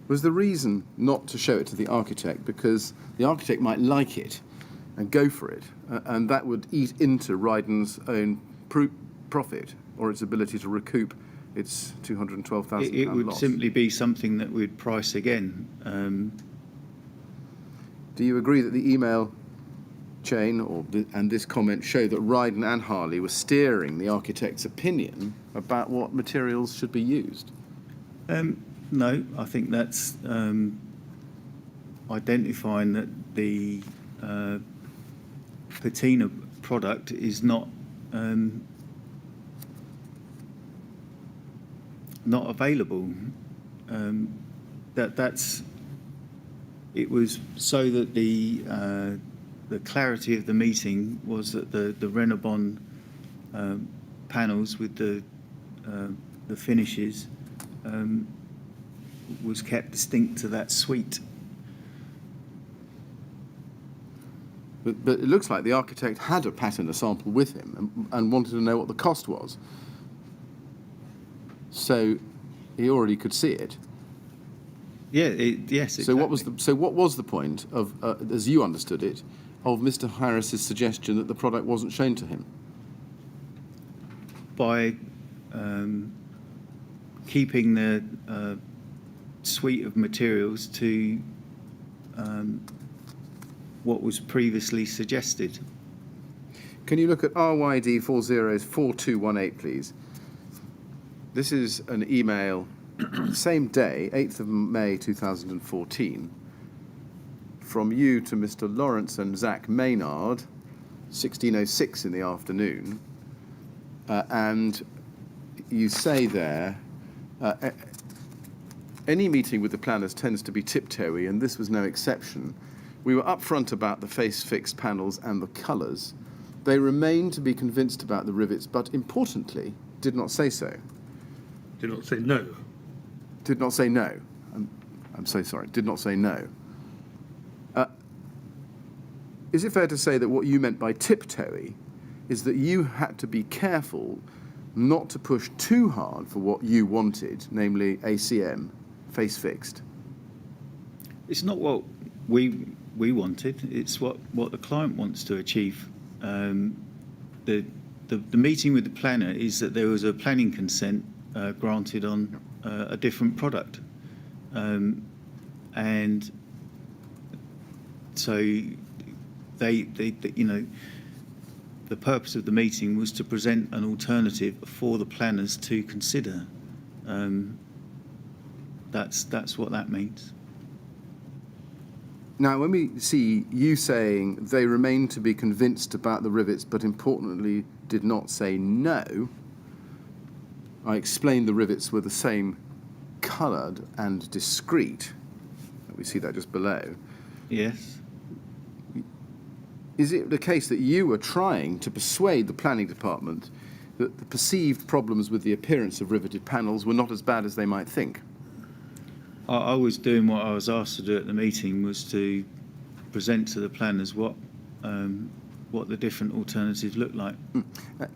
Was the reason not to show it to the architect because the architect might like it and go for it, and that would eat into Rydon's own profit or its ability to recoup its £212,000 loss? It would simply be something that we'd price again. Do you agree that the email chain and this comment show that Rydon and Harley were steering the architect's opinion about what materials should be used? No, I think that's identifying that the patina product is not not available. It was so that the clarity of the meeting was that the Renobon panels with the finishes was kept distinct to that suite. But it looks like the architect had a pattern, a sample with him, and wanted to know what the cost was. So he already could see it. Yeah, yes, exactly. So what was the point of, as you understood it, of Mr. Harris's suggestion that the product wasn't shown to him? By keeping the suite of materials to what was previously suggested. Can you look at RYD 404218, please? This is an email, same day, 8th of May 2014, from you to Mr. Lawrence and Zach Maynard, 16:06 in the afternoon, and you say there, any meeting with the planners tends to be tiptoey, and this was no exception. We were upfront about the face-fixed panels and the colours. They remained to be convinced about the rivets, but importantly, did not say so. Did not say no. Did not say no. I'm so sorry. Did not say no. Is it fair to say that what you meant by tiptoey is that you had to be careful not to push too hard for what you wanted, namely ACM, face-fixed? It's not what we wanted. It's what the client wants to achieve. The meeting with the planner is that there was a planning consent granted on a different product, and so they you know, the purpose of the meeting was to present an alternative for the planners to consider. That's what that means. Now, when we see you saying they remain to be convinced about the rivets, but importantly did not say no, I explained the rivets were the same coloured and discrete. We see that just below. Yes. Is it the case that you were trying to persuade the planning department that the perceived problems with the appearance of riveted panels were not as bad as they might think? I was doing what I was asked to do at the meeting, was to present to the planners what the different alternatives look like.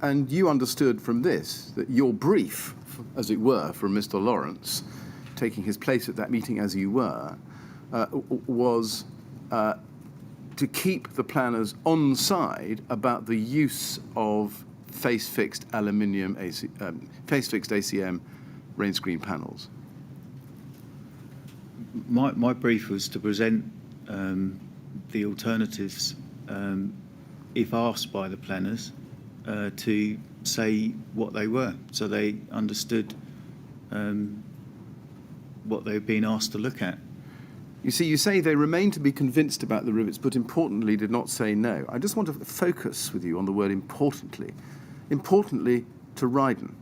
And you understood from this that your brief, as it were, from Mr. Lawrence, taking his place at that meeting as you were, was to keep the planners on side about the use of face-fixed aluminium, face-fixed ACM rain screen panels. My brief was to present the alternatives, if asked by the planners, to say what they were, so they understood what they were being asked to look at. You see, you say they remain to be convinced about the rivets, but importantly did not say no. I just want to focus with you on the word importantly. Importantly to Rydon.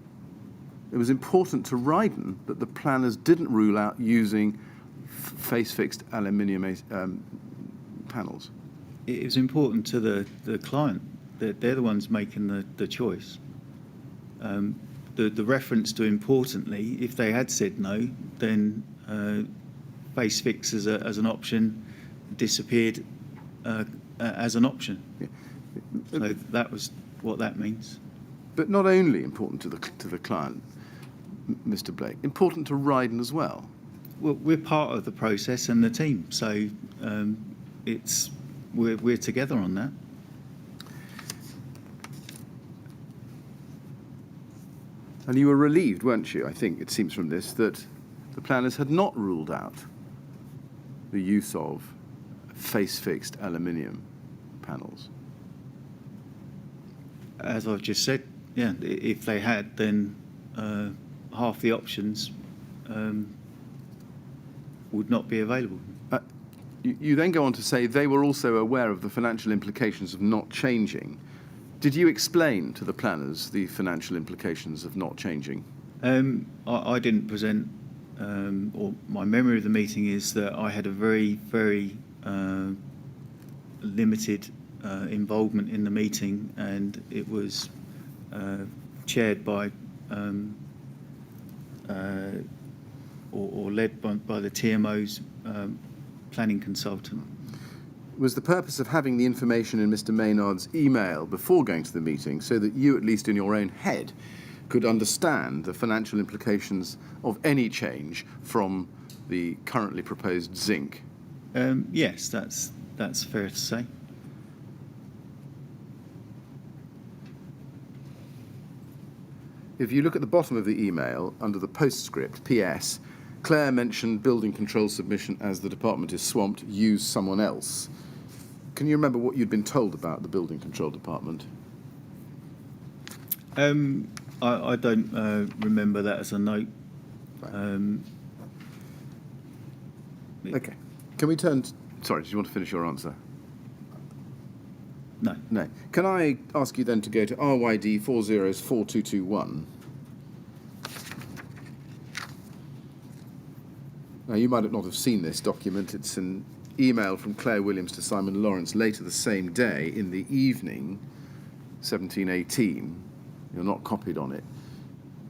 It was important to Rydon that the planners didn't rule out using face-fixed aluminium panels. It was important to the client. They're the ones making the choice. The reference to importantly, if they had said no, then face fix as an option disappeared as an option. Yeah. So that was what that means. But not only important to the client, Mr. Blake, important to Rydon as well. Well, we're part of the process and the team, so we're together on that. And you were relieved, weren't you, I think it seems from this, that the planners had not ruled out the use of face-fixed aluminium panels? As I've just said, yeah, if they had, then half the options would not be available. You then go on to say they were also aware of the financial implications of not changing. Did you explain to the planners the financial implications of not changing? I didn't present, or my memory of the meeting is that I had a very, very limited involvement in the meeting, and it was chaired by or led by the TMO's planning consultant. Was the purpose of having the information in Mr. Maynard's email before going to the meeting so that you, at least in your own head, could understand the financial implications of any change from the currently proposed zinc? Yes, that's fair to say. If you look at the bottom of the email, under the postscript, PS, Claire mentioned building control submission as the department is swamped, use someone else. Can you remember what you'd been told about the building control department? I don't remember that as a note. Right. Okay. Can we turn... Sorry, did you want to finish your answer? No. No. Can I ask you then to go to RYD 404221? Now, you might not have seen this document. It's an email from Claire Williams to Simon Lawrence later the same day in the evening, 1718. You're not copied on it.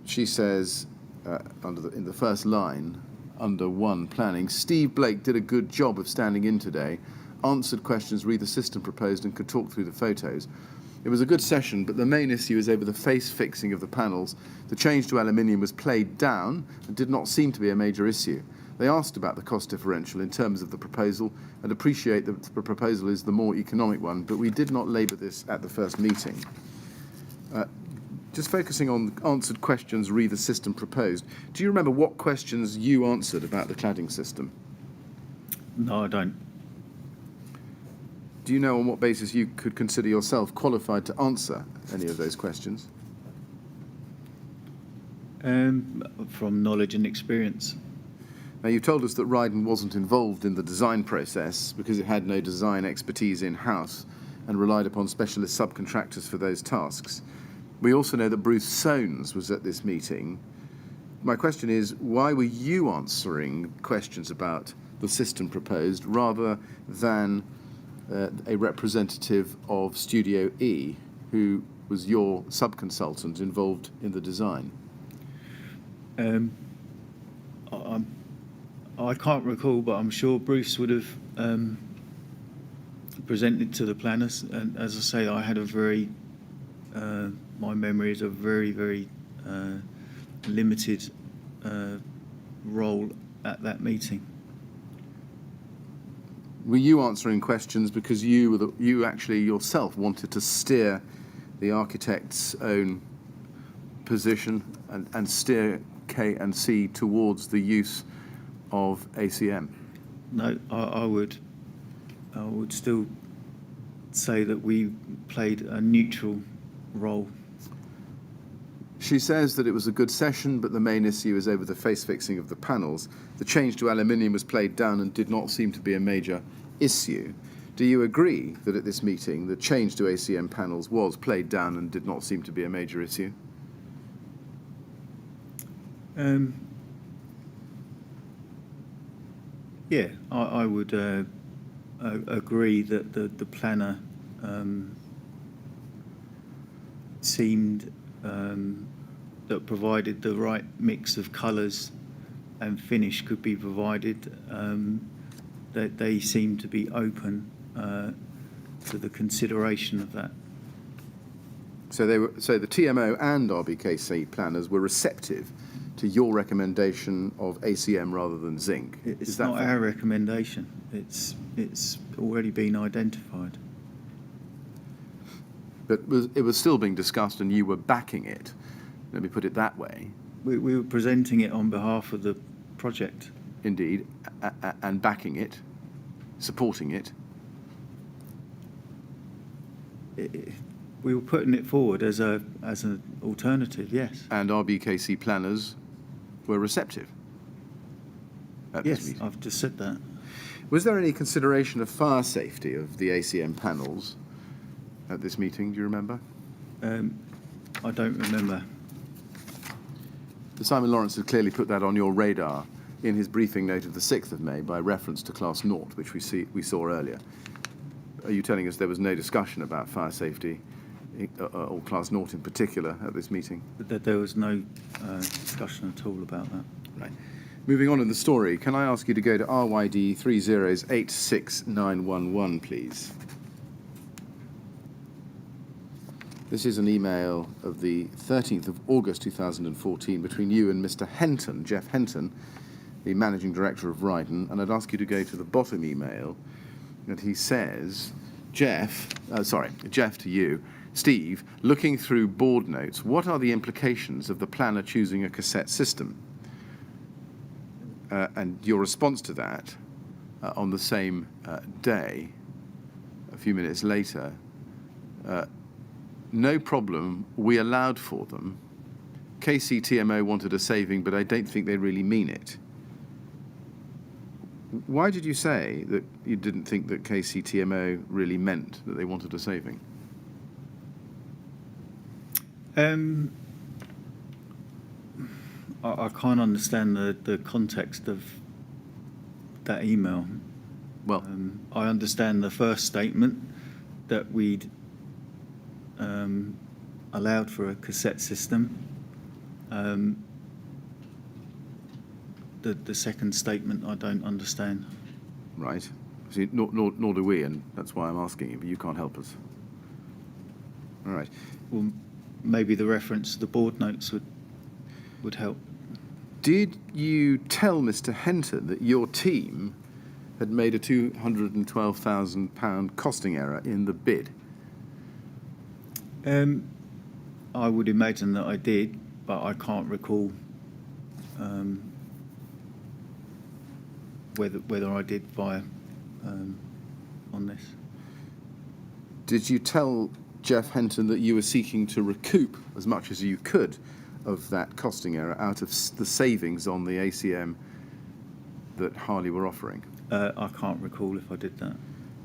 She says, in the first line, under 1, planning, Steve Blake did a good job of standing in today, answered questions re the system proposed and could talk through the photos. It was a good session, but the main issue is over the face fixing of the panels. The change to aluminium was played down and did not seem to be a major issue. They asked about the cost differential in terms of the proposal and appreciate that the proposal is the more economic one, but we did not labour this at the first meeting. Just focusing on answered questions re the system proposed, do you remember what questions you answered about the cladding system? No, I don't. Do you know on what basis you could consider yourself qualified to answer any of those questions? From knowledge and experience. Now, you told us that Rydon wasn't involved in the design process because it had no design expertise in-house and relied upon specialist subcontractors for those tasks. We also know that Bruce Soanes was at this meeting. My question is, why were you answering questions about the system proposed rather than a representative of Studio E, who was your subconsultant involved in the design? I can't recall, but I'm sure Bruce would have presented to the planners. And as I say, I had a very, my memory is a very, very limited role at that meeting. Were you answering questions because you actually yourself wanted to steer the architect's own position and steer K&C towards the use of ACM? No, I would still say that we played a neutral role. She says that it was a good session, but the main issue is over the face fixing of the panels. The change to aluminium was played down and did not seem to be a major issue. Do you agree that at this meeting the change to ACM panels was played down and did not seem to be a major issue? Yeah, I would agree that the planner seemed that provided the right mix of colours and finish could be provided, that they seemed to be open to the consideration of that. So the TMO and RBKC planners were receptive to your recommendation of ACM rather than zinc. It's not our recommendation. It's already been identified. But it was still being discussed and you were backing it. Let me put it that way. We were presenting it on behalf of the project. Indeed, and backing it, supporting it. We were putting it forward as an alternative, yes. And RBKC planners were receptive at this meeting. Yes, I've just said that. Was there any consideration of fire safety of the ACM panels at this meeting, do you remember? I don't remember. Simon Lawrence had clearly put that on your radar in his briefing note of the 6th of May by reference to Class 0, which we saw earlier. Are you telling us there was no discussion about fire safety, or Class 0 in particular, at this meeting? That there was no discussion at all about that. Right. Moving on in the story, can I ask you to go to RYD 3086911, please? This is an email of the 13th of August 2014 between you and Mr. Henton, Jeff Henton, the Managing Director of Rydon, and I'd ask you to go to the bottom email, and he says, Jeff to you, Steve, looking through board notes, what are the implications of the planner choosing a cassette system? And your response to that on the same day, a few minutes later, no problem, we allowed for them. KCTMO wanted a saving, but I don't think they really mean it. Why did you say that you didn't think that KCTMO really meant that they wanted a saving? I can't understand the context of that email. Well, I understand the first statement that we'd allowed for a cassette system. The second statement I don't understand. right. See, nor do we, and that's why I'm asking you, but you can't help us. All right. Well, maybe the reference to the board notes would help. Did you tell Mr. Henton that your team had made a £212,000 costing error in the bid? I would imagine that I did, but I can't recall whether I did via on this. Did you tell Jeff Henton that you were seeking to recoup as much as you could of that costing error out of the savings on the ACM that Harley were offering? I can't recall if I did that.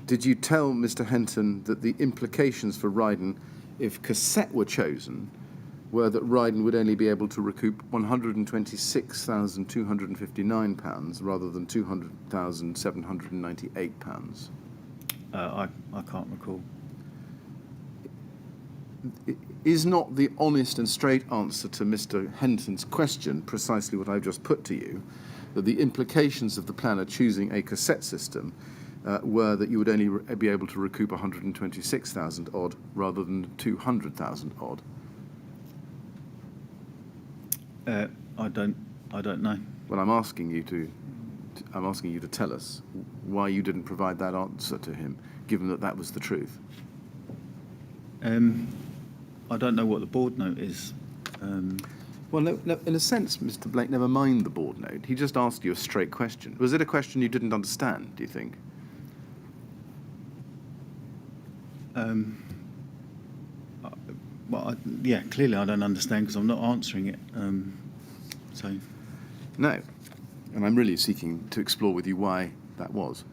Did you tell Mr. Henton that the implications for Rydon, if cassette were chosen, were that Rydon would only be able to recoup £126,259 rather than £200,798? I can't recall. Is not the honest and straight answer to Mr. Henton's question precisely what I've just put to you, that the implications of the planner choosing a cassette system were that you would only be able to recoup 126,000 odd rather than 200,000 odd? I don't know. Well, I'm asking you to tell us why you didn't provide that answer to him, given that that was the truth. I don't know what the board note is. Well, no, in a sense, Mr. Blake, never mind the board note. He just asked you a straight question. Was it a question you didn't understand, do you think? Yeah, clearly I don't understand because I'm not answering it. So. No. And I'm really seeking to explore with you why that was.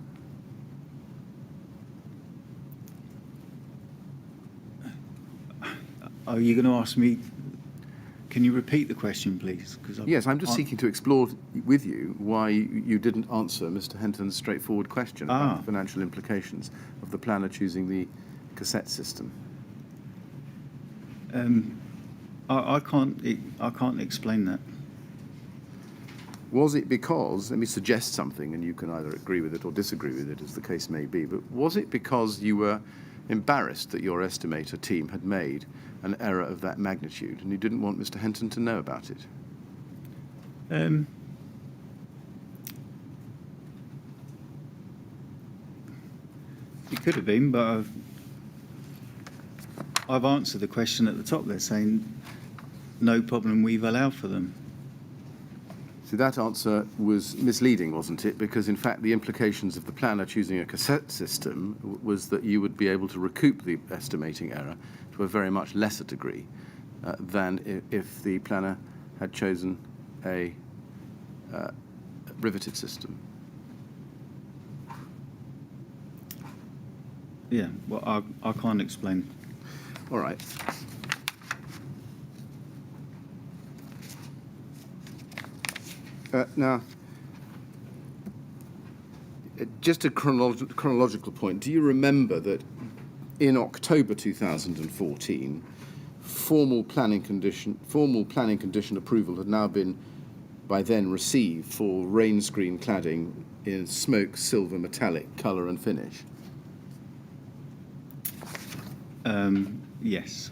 Are you going to ask me? Can you repeat the question, please? Yes, I'm just seeking to explore with you why you didn't answer Mr. Henton's straightforward question about the financial implications of the planner choosing the cassette system. I can't explain that. Was it because, let me suggest something, and you can either agree with it or disagree with it, as the case may be, but was it because you were embarrassed that your estimator team had made an error of that magnitude, and you didn't want Mr. Henton to know about it? It could have been, but I've answered the question at the top there, saying no problem, we've allowed for them. So that answer was misleading, wasn't it? Because, in fact, the implications of the planner choosing a cassette system was that you would be able to recoup the estimating error to a very much lesser degree than if the planner had chosen a riveted system. Yeah, well, I can't explain. All right. Now, just a chronological point, do you remember that in October 2014, formal planning condition approval had now been by then received for rain screen cladding in smoke silver metallic colour and finish? Yes.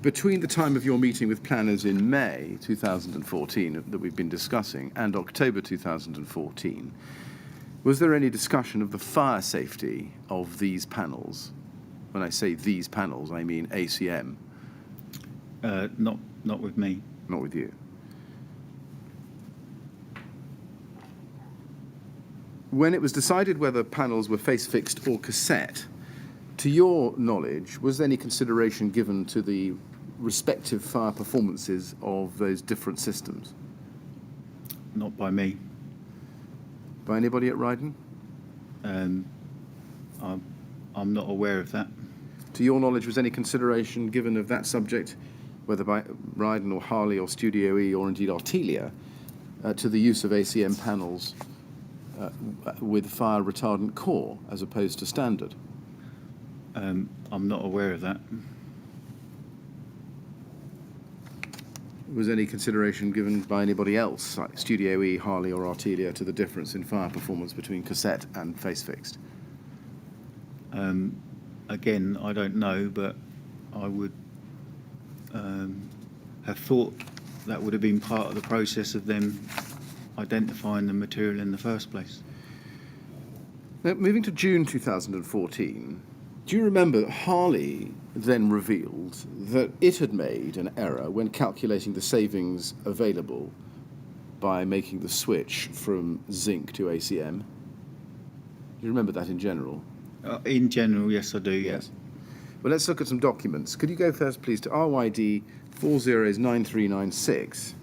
Between the time of your meeting with planners in May 2014 that we've been discussing and October 2014, was there any discussion of the fire safety of these panels? When I say these panels, I mean ACM. Not with me. Not with you. When it was decided whether panels were face-fixed or cassette, to your knowledge, was there any consideration given to the respective fire performances of those different systems? Not by me. By anybody at Rydon? I'm not aware of that. To your knowledge, was any consideration given of that subject, whether by Rydon or Harley or Studio E or indeed Artelia, to the use of ACM panels with fire retardant core as opposed to standard? I'm not aware of that. Was any consideration given by anybody else, like Studio E, Harley or Artelia, to the difference in fire performance between cassette and face-fixed? Again, I don't know, but I would have thought that would have been part of the process of them identifying the material in the first place. Now, moving to June 2014, do you remember that Harley then revealed that it had made an error when calculating the savings available by making the switch from zinc to ACM? Do you remember that in general? In general, yes, I do, yes. Well, let's look at some documents. Could you go first, please, to RYD 409396?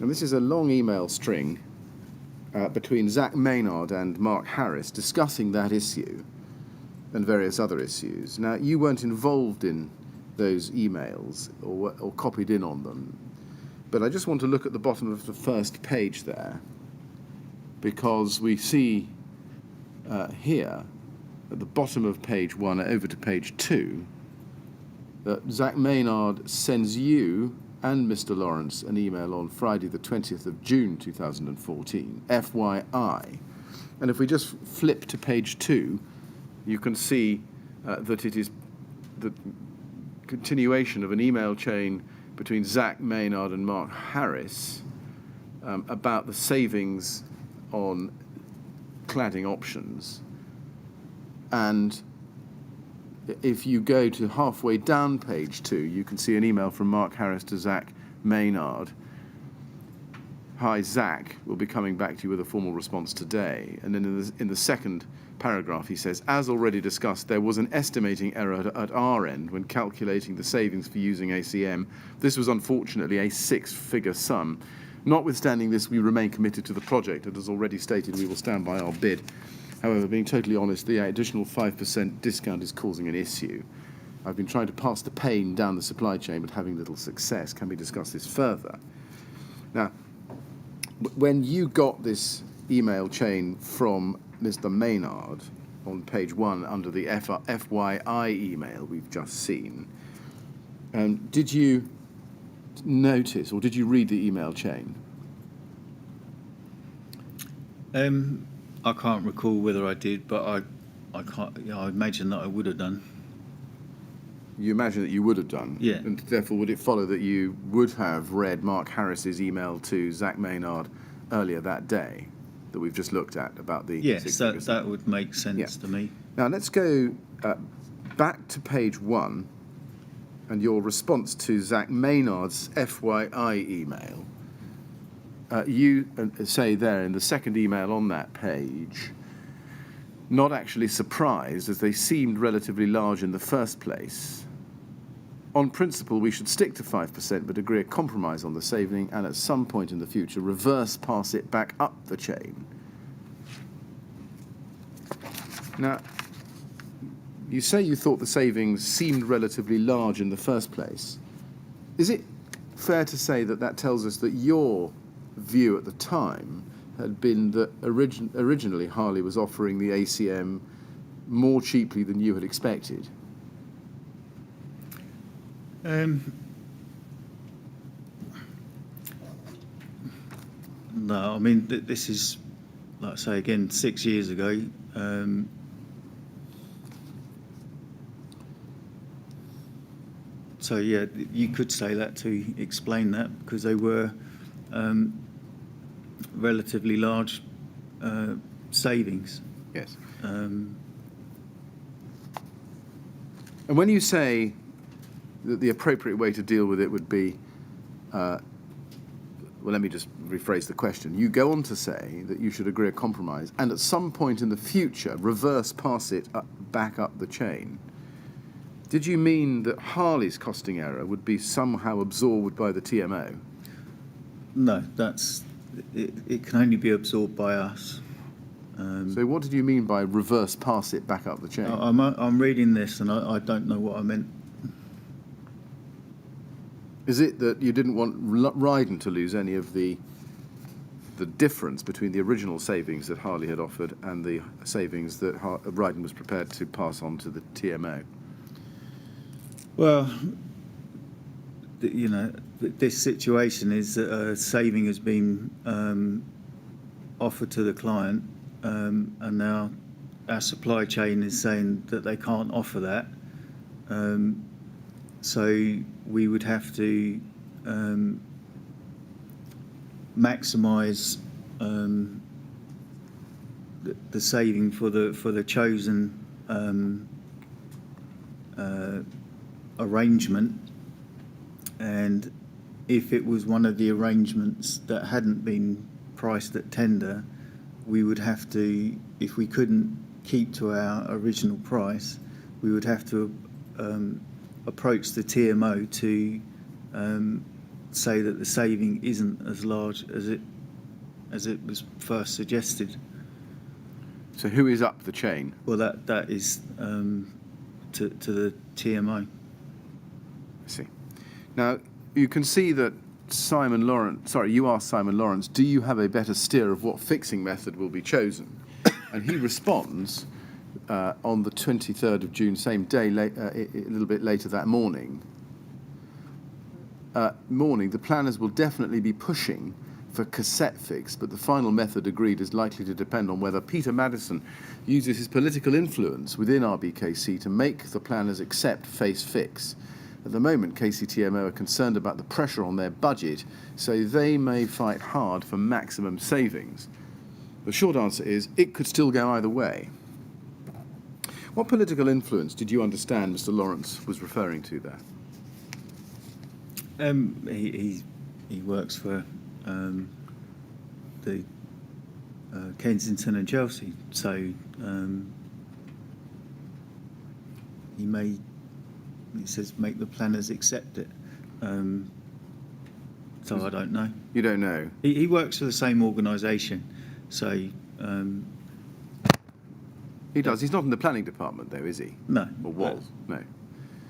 And this is a long email string between Zach Maynard and Mark Harris discussing that issue and various other issues. Now, you weren't involved in those emails or copied in on them, but I just want to look at the bottom of the first page there, because we see here, at the bottom of page 1 over to page 2, that Zach Maynard sends you and Mr. Lawrence an email on Friday the 20th of June 2014, FYI. And if we just flip to page 2, you can see that it is the continuation of an email chain between Zach Maynard and Mark Harris about the savings on cladding options. And if you go to halfway down page 2, you can see an email from Mark Harris to Zach Maynard. Hi, Zach. We'll be coming back to you with a formal response today. And then in the second paragraph, he says, as already discussed, there was an estimating error at our end when calculating the savings for using ACM. This was unfortunately a 6-figure sum. Notwithstanding this, we remain committed to the project, and as already stated, we will stand by our bid. However, being totally honest, the additional 5% discount is causing an issue. I've been trying to pass the pain down the supply chain, but having little success. Can we discuss this further? Now, when you got this email chain from Mr. Maynard on page 1 under the FYI email we've just seen, did you notice or did you read the email chain? I can't recall whether I did, but I can't. I imagine that I would have done. You imagine that you would have done? Yeah. And therefore, would it follow that you would have read Mark Harris's email to Zach Maynard earlier that day that we've just looked at about the... Yes, that would make sense to me. Now, let's go back to page 1 and your response to Zach Maynard's FYI email. You say there in the second email on that page, not actually surprised as they seemed relatively large in the first place. On principle, we should stick to 5% but agree a compromise on the saving and at some point in the future reverse pass it back up the chain. Now, you say you thought the savings seemed relatively large in the first place. Is it fair to say that that tells us that your view at the time had been that originally Harley was offering the ACM more cheaply than you had expected. No, I mean, this is, like I say again, 6 years ago. So yeah, you could say that to explain that, because they were relatively large savings. Yes. And when you say that the appropriate way to deal with it would be, well, let me just rephrase the question. You go on to say that you should agree a compromise and at some point in the future reverse pass it back up the chain. Did you mean that Harley's costing error would be somehow absorbed by the TMO? No, it can only be absorbed by us. So what did you mean by reverse pass it back up the chain? I'm reading this and I don't know what I meant. Is it that you didn't want Rydon to lose any of the difference between the original savings that Harley had offered and the savings that Rydon was prepared to pass on to the TMO? Well, this situation is that a saving has been offered to the client, and now our supply chain is saying that they can't offer that. So we would have to maximise the saving for the chosen arrangement, and if it was one of the arrangements that hadn't been priced at tender, we would have to, if we couldn't keep to our original price, we would have to approach the TMO to say that the saving isn't as large as it was first suggested. So who is up the chain? Well, that is to the TMO. I see. Now, you can see that you asked Simon Lawrence, do you have a better steer of what fixing method will be chosen? And he responds on the 23rd of June, same day, a little bit later that morning. The planners will definitely be pushing for cassette fix, but the final method agreed is likely to depend on whether Peter Madison uses his political influence within RBKC to make the planners accept face fix. At the moment, KCTMO are concerned about the pressure on their budget, so they may fight hard for maximum savings. The short answer is, it could still go either way. What political influence did you understand Mr. Lawrence was referring to there? He works for the Kensington and Chelsea, so he says make the planners accept it. So I don't know. You don't know? He works for the same organisation, so... He does. He's not in the planning department, though, is he? No. Or was? No.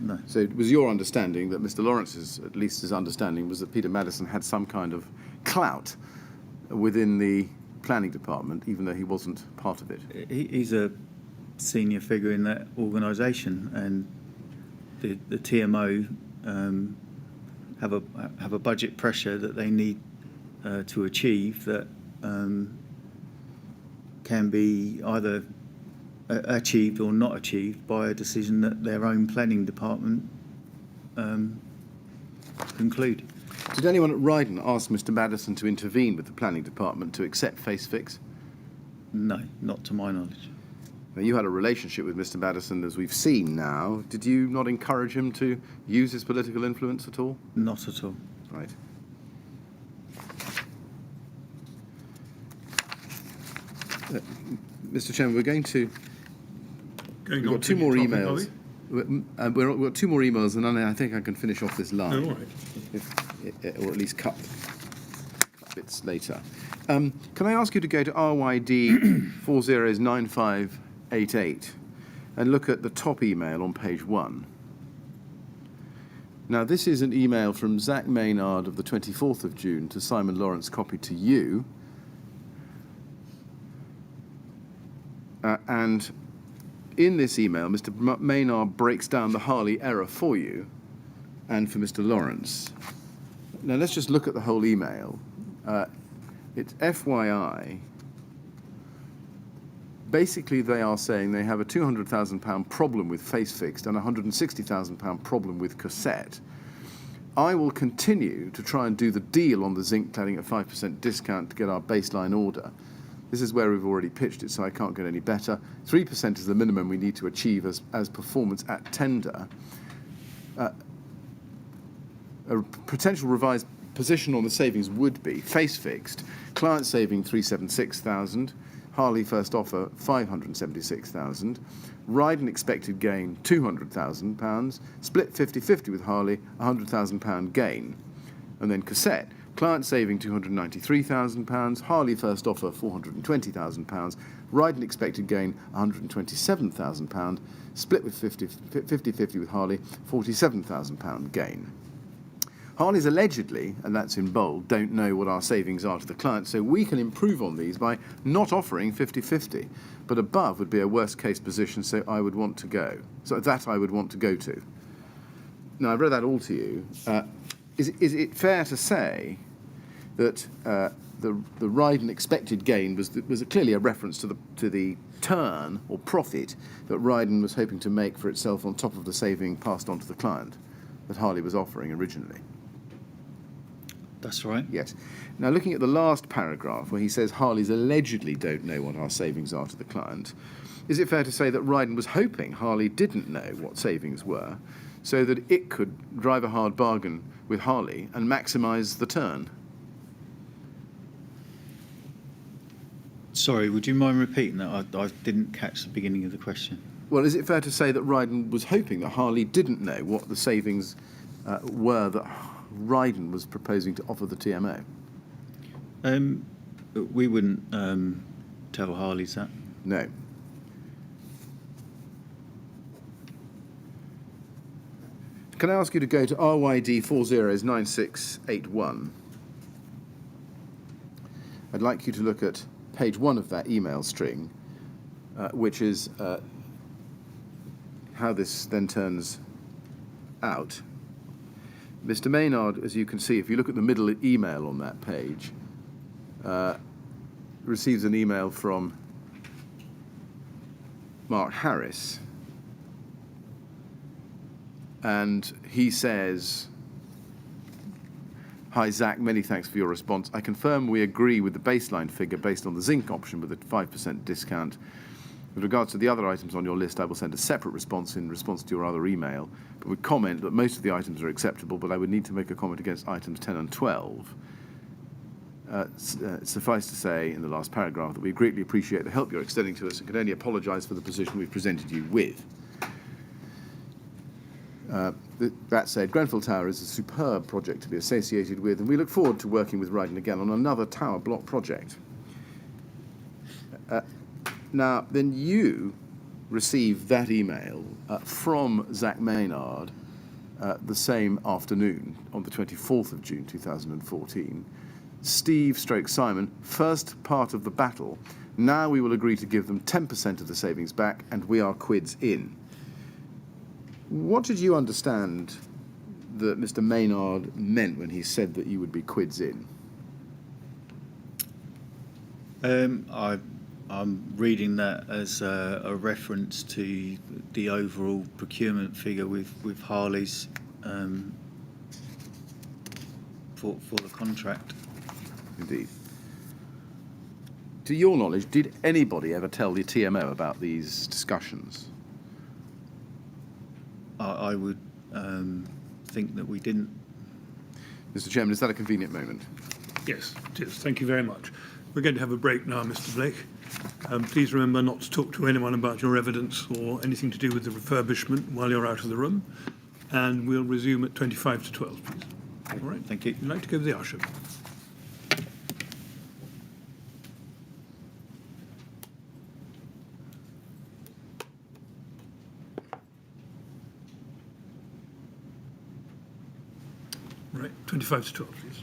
No. So it was your understanding that Mr. Lawrence's, at least his understanding, was that Peter Madison had some kind of clout within the planning department, even though he wasn't part of it. He's a senior figure in that organisation, and the TMO have a budget pressure that they need to achieve that can be either achieved or not achieved by a decision that their own planning department conclude. Did anyone at Rydon ask Mr. Madison to intervene with the planning department to accept face fix? No, not to my knowledge. Now, you had a relationship with Mr. Madison, as we've seen now. Did you not encourage him to use his political influence at all? Not at all. Right. Mr. Chairman, we're going to... We've got two more emails. We've got two more emails, and I think I can finish off this line. Oh, all right. Or at least cut bits later. Can I ask you to go to RYD 409588 and look at the top email on page 1? Now, this is an email from Zach Maynard of the 24th of June to Simon Lawrence, copied to you. And in this email, Mr. Maynard breaks down the Harley error for you and for Mr. Lawrence. Now, let's just look at the whole email. It's FYI. Basically, they are saying they have a £200,000 problem with face fixed and a £160,000 problem with cassette. I will continue to try and do the deal on the zinc cladding at 5% discount to get our baseline order. This is where we've already pitched it, so I can't get any better. 3% is the minimum we need to achieve as performance at tender. A potential revised position on the savings would be face fixed, client saving 376,000, Harley first offer 576,000, Rydon expected gain £200,000, split 50-50 with Harley, £100,000 gain, and then cassette, client saving £293,000, Harley first offer £420,000, Rydon expected gain £127,000, split with 50-50 with Harley, £47,000 gain. Harley's allegedly, and that's in bold, don't know what our savings are to the client, so we can improve on these by not offering 50-50. But above would be a worst-case position, so I would want to go. So that I would want to go to. Now, I've read that all to you. Is it fair to say that the Rydon expected gain was clearly a reference to the turn or profit that Rydon was hoping to make for itself on top of the saving passed on to the client that Harley was offering originally? That's right. Yes. Now, looking at the last paragraph where he says Harley's allegedly don't know what our savings are to the client, is it fair to say that Rydon was hoping Harley didn't know what savings were so that it could drive a hard bargain with Harley and maximise the turn? Sorry, would you mind repeating that? I didn't catch the beginning of the question. Well, is it fair to say that Rydon was hoping that Harley didn't know what the savings were that Rydon was proposing to offer the TMO? We wouldn't tell Harleys that. No. Can I ask you to go to RYD 409681? I'd like you to look at page 1 of that email string, which is how this then turns out. Mr. Maynard, as you can see, if you look at the middle email on that page, receives an email from Mark Harris, and he says, "Hi Zach, many thanks for your response. I confirm we agree with the baseline figure based on the zinc option with a 5% discount. With regards to the other items on your list, I will send a separate response in response to your other email, but would comment that most of the items are acceptable, but I would need to make a comment against items 10 and 12. Suffice to say, in the last paragraph, that we greatly appreciate the help you're extending to us and can only apologise for the position we've presented you with. That said, Grenfell Tower is a superb project to be associated with, and we look forward to working with Rydon again on another tower block project." Now, then you received that email from Zach Maynard the same afternoon, on the 24th of June 2014. Steve / Simon, first part of the battle. Now we will agree to give them 10% of the savings back, and we are quids in. What did you understand that Mr. Maynard meant when he said that you would be quids in? I'm reading that as a reference to the overall procurement figure with Harley's for the contract. Indeed. To your knowledge, did anybody ever tell the TMO about these discussions? I would think that we didn't. Mr. Chairman, is that a convenient moment? Yes, it is. Thank you very much. We're going to have a break now, Mr. Blake. Please remember not to talk to anyone about your evidence or anything to do with the refurbishment while you're out of the room. And we'll resume at 25 to 12, please. All right. Thank you. You'd like to go to the usher? All right, 25 to 12, please.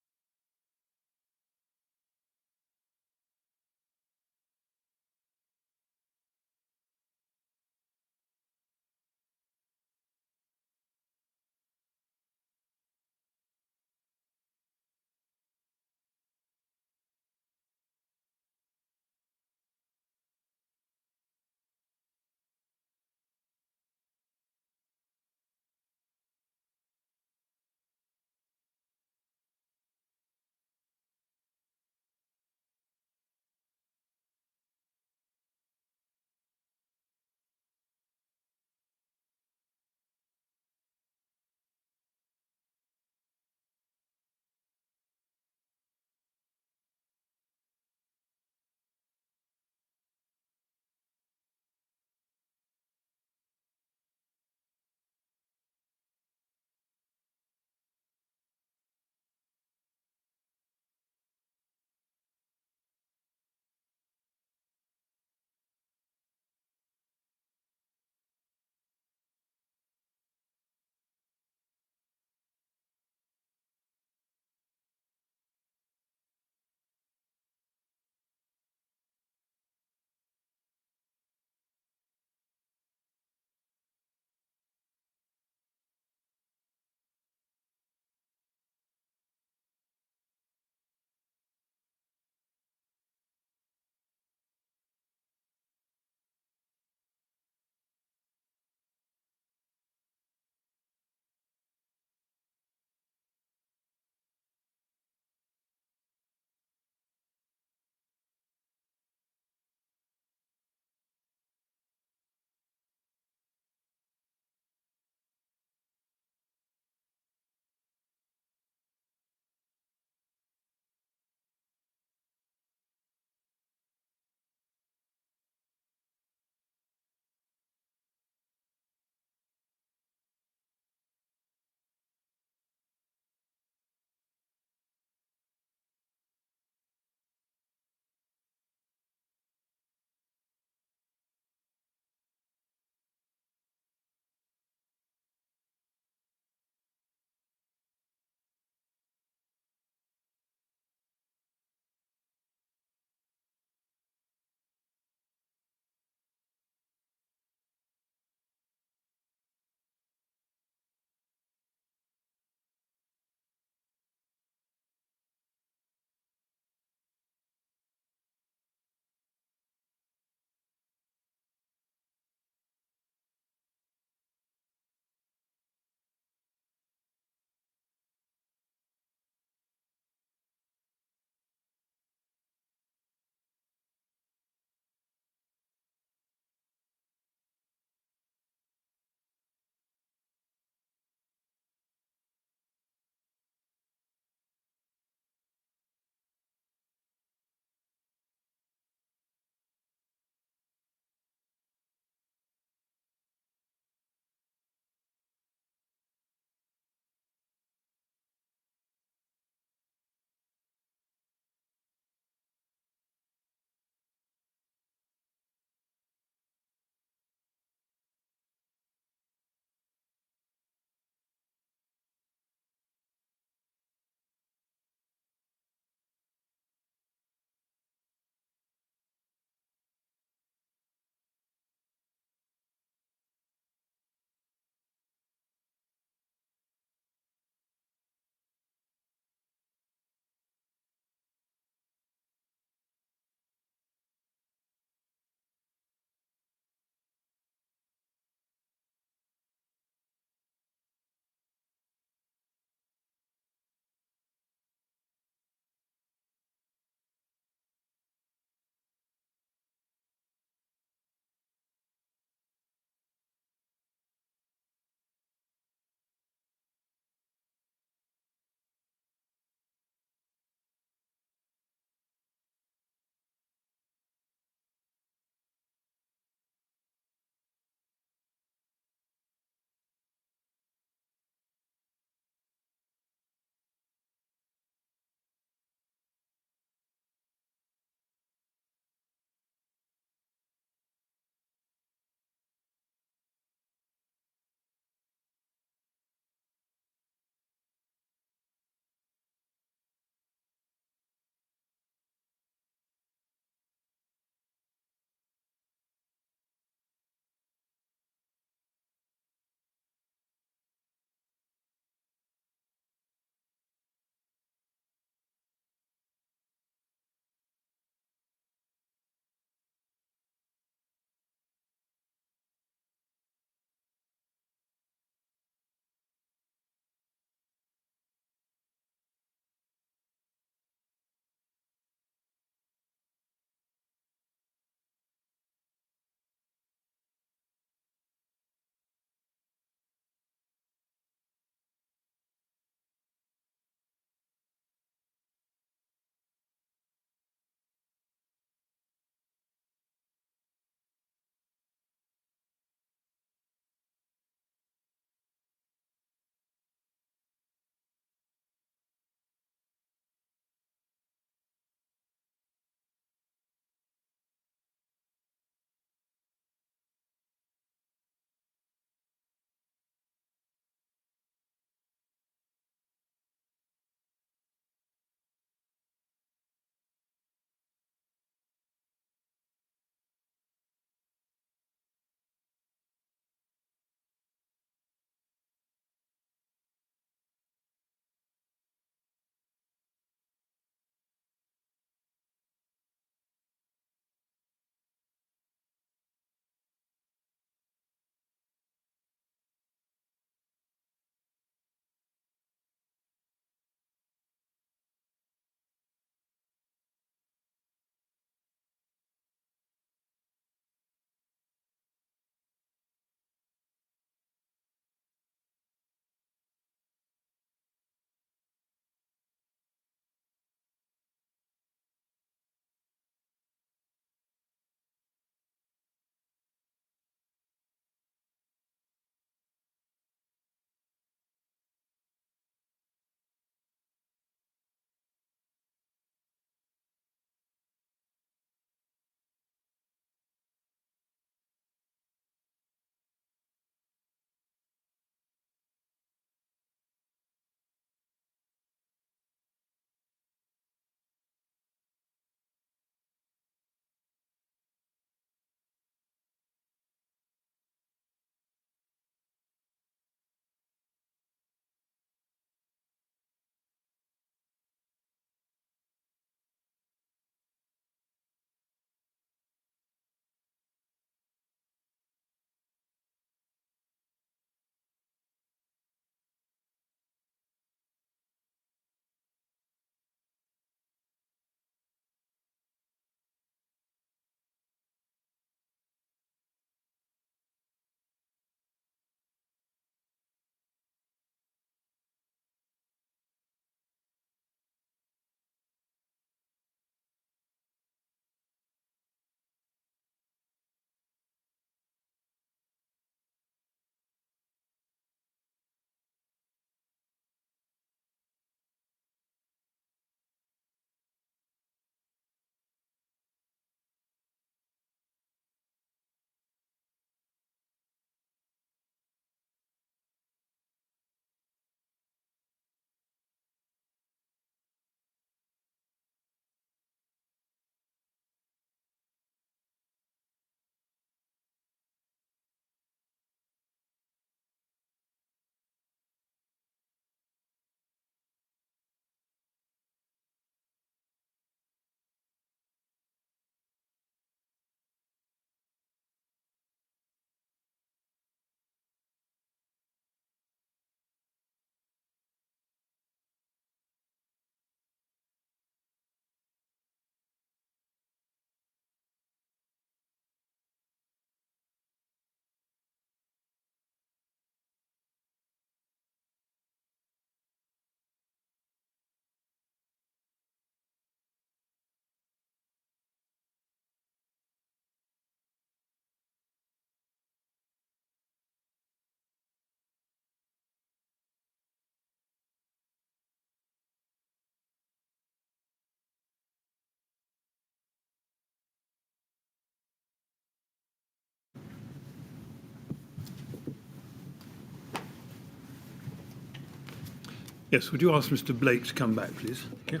Yes, would you ask Mr. Blake to come back, please? Thank you.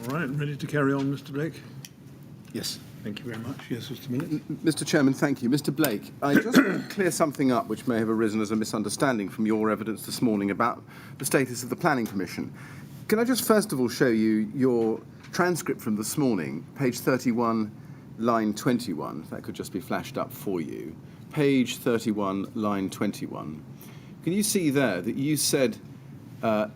All right, ready to carry on, Mr. Blake? Yes. Thank you very much. Yes, Mr. Millett. Mr. Chairman, thank you. Mr. Blake, I just want to clear something up which may have arisen as a misunderstanding from your evidence this morning about the status of the Planning Commission. Can I just first of all show you your transcript from this morning, page 31, line 21. If that could just be flashed up for you. Page 31, line 21. Can you see there that you said that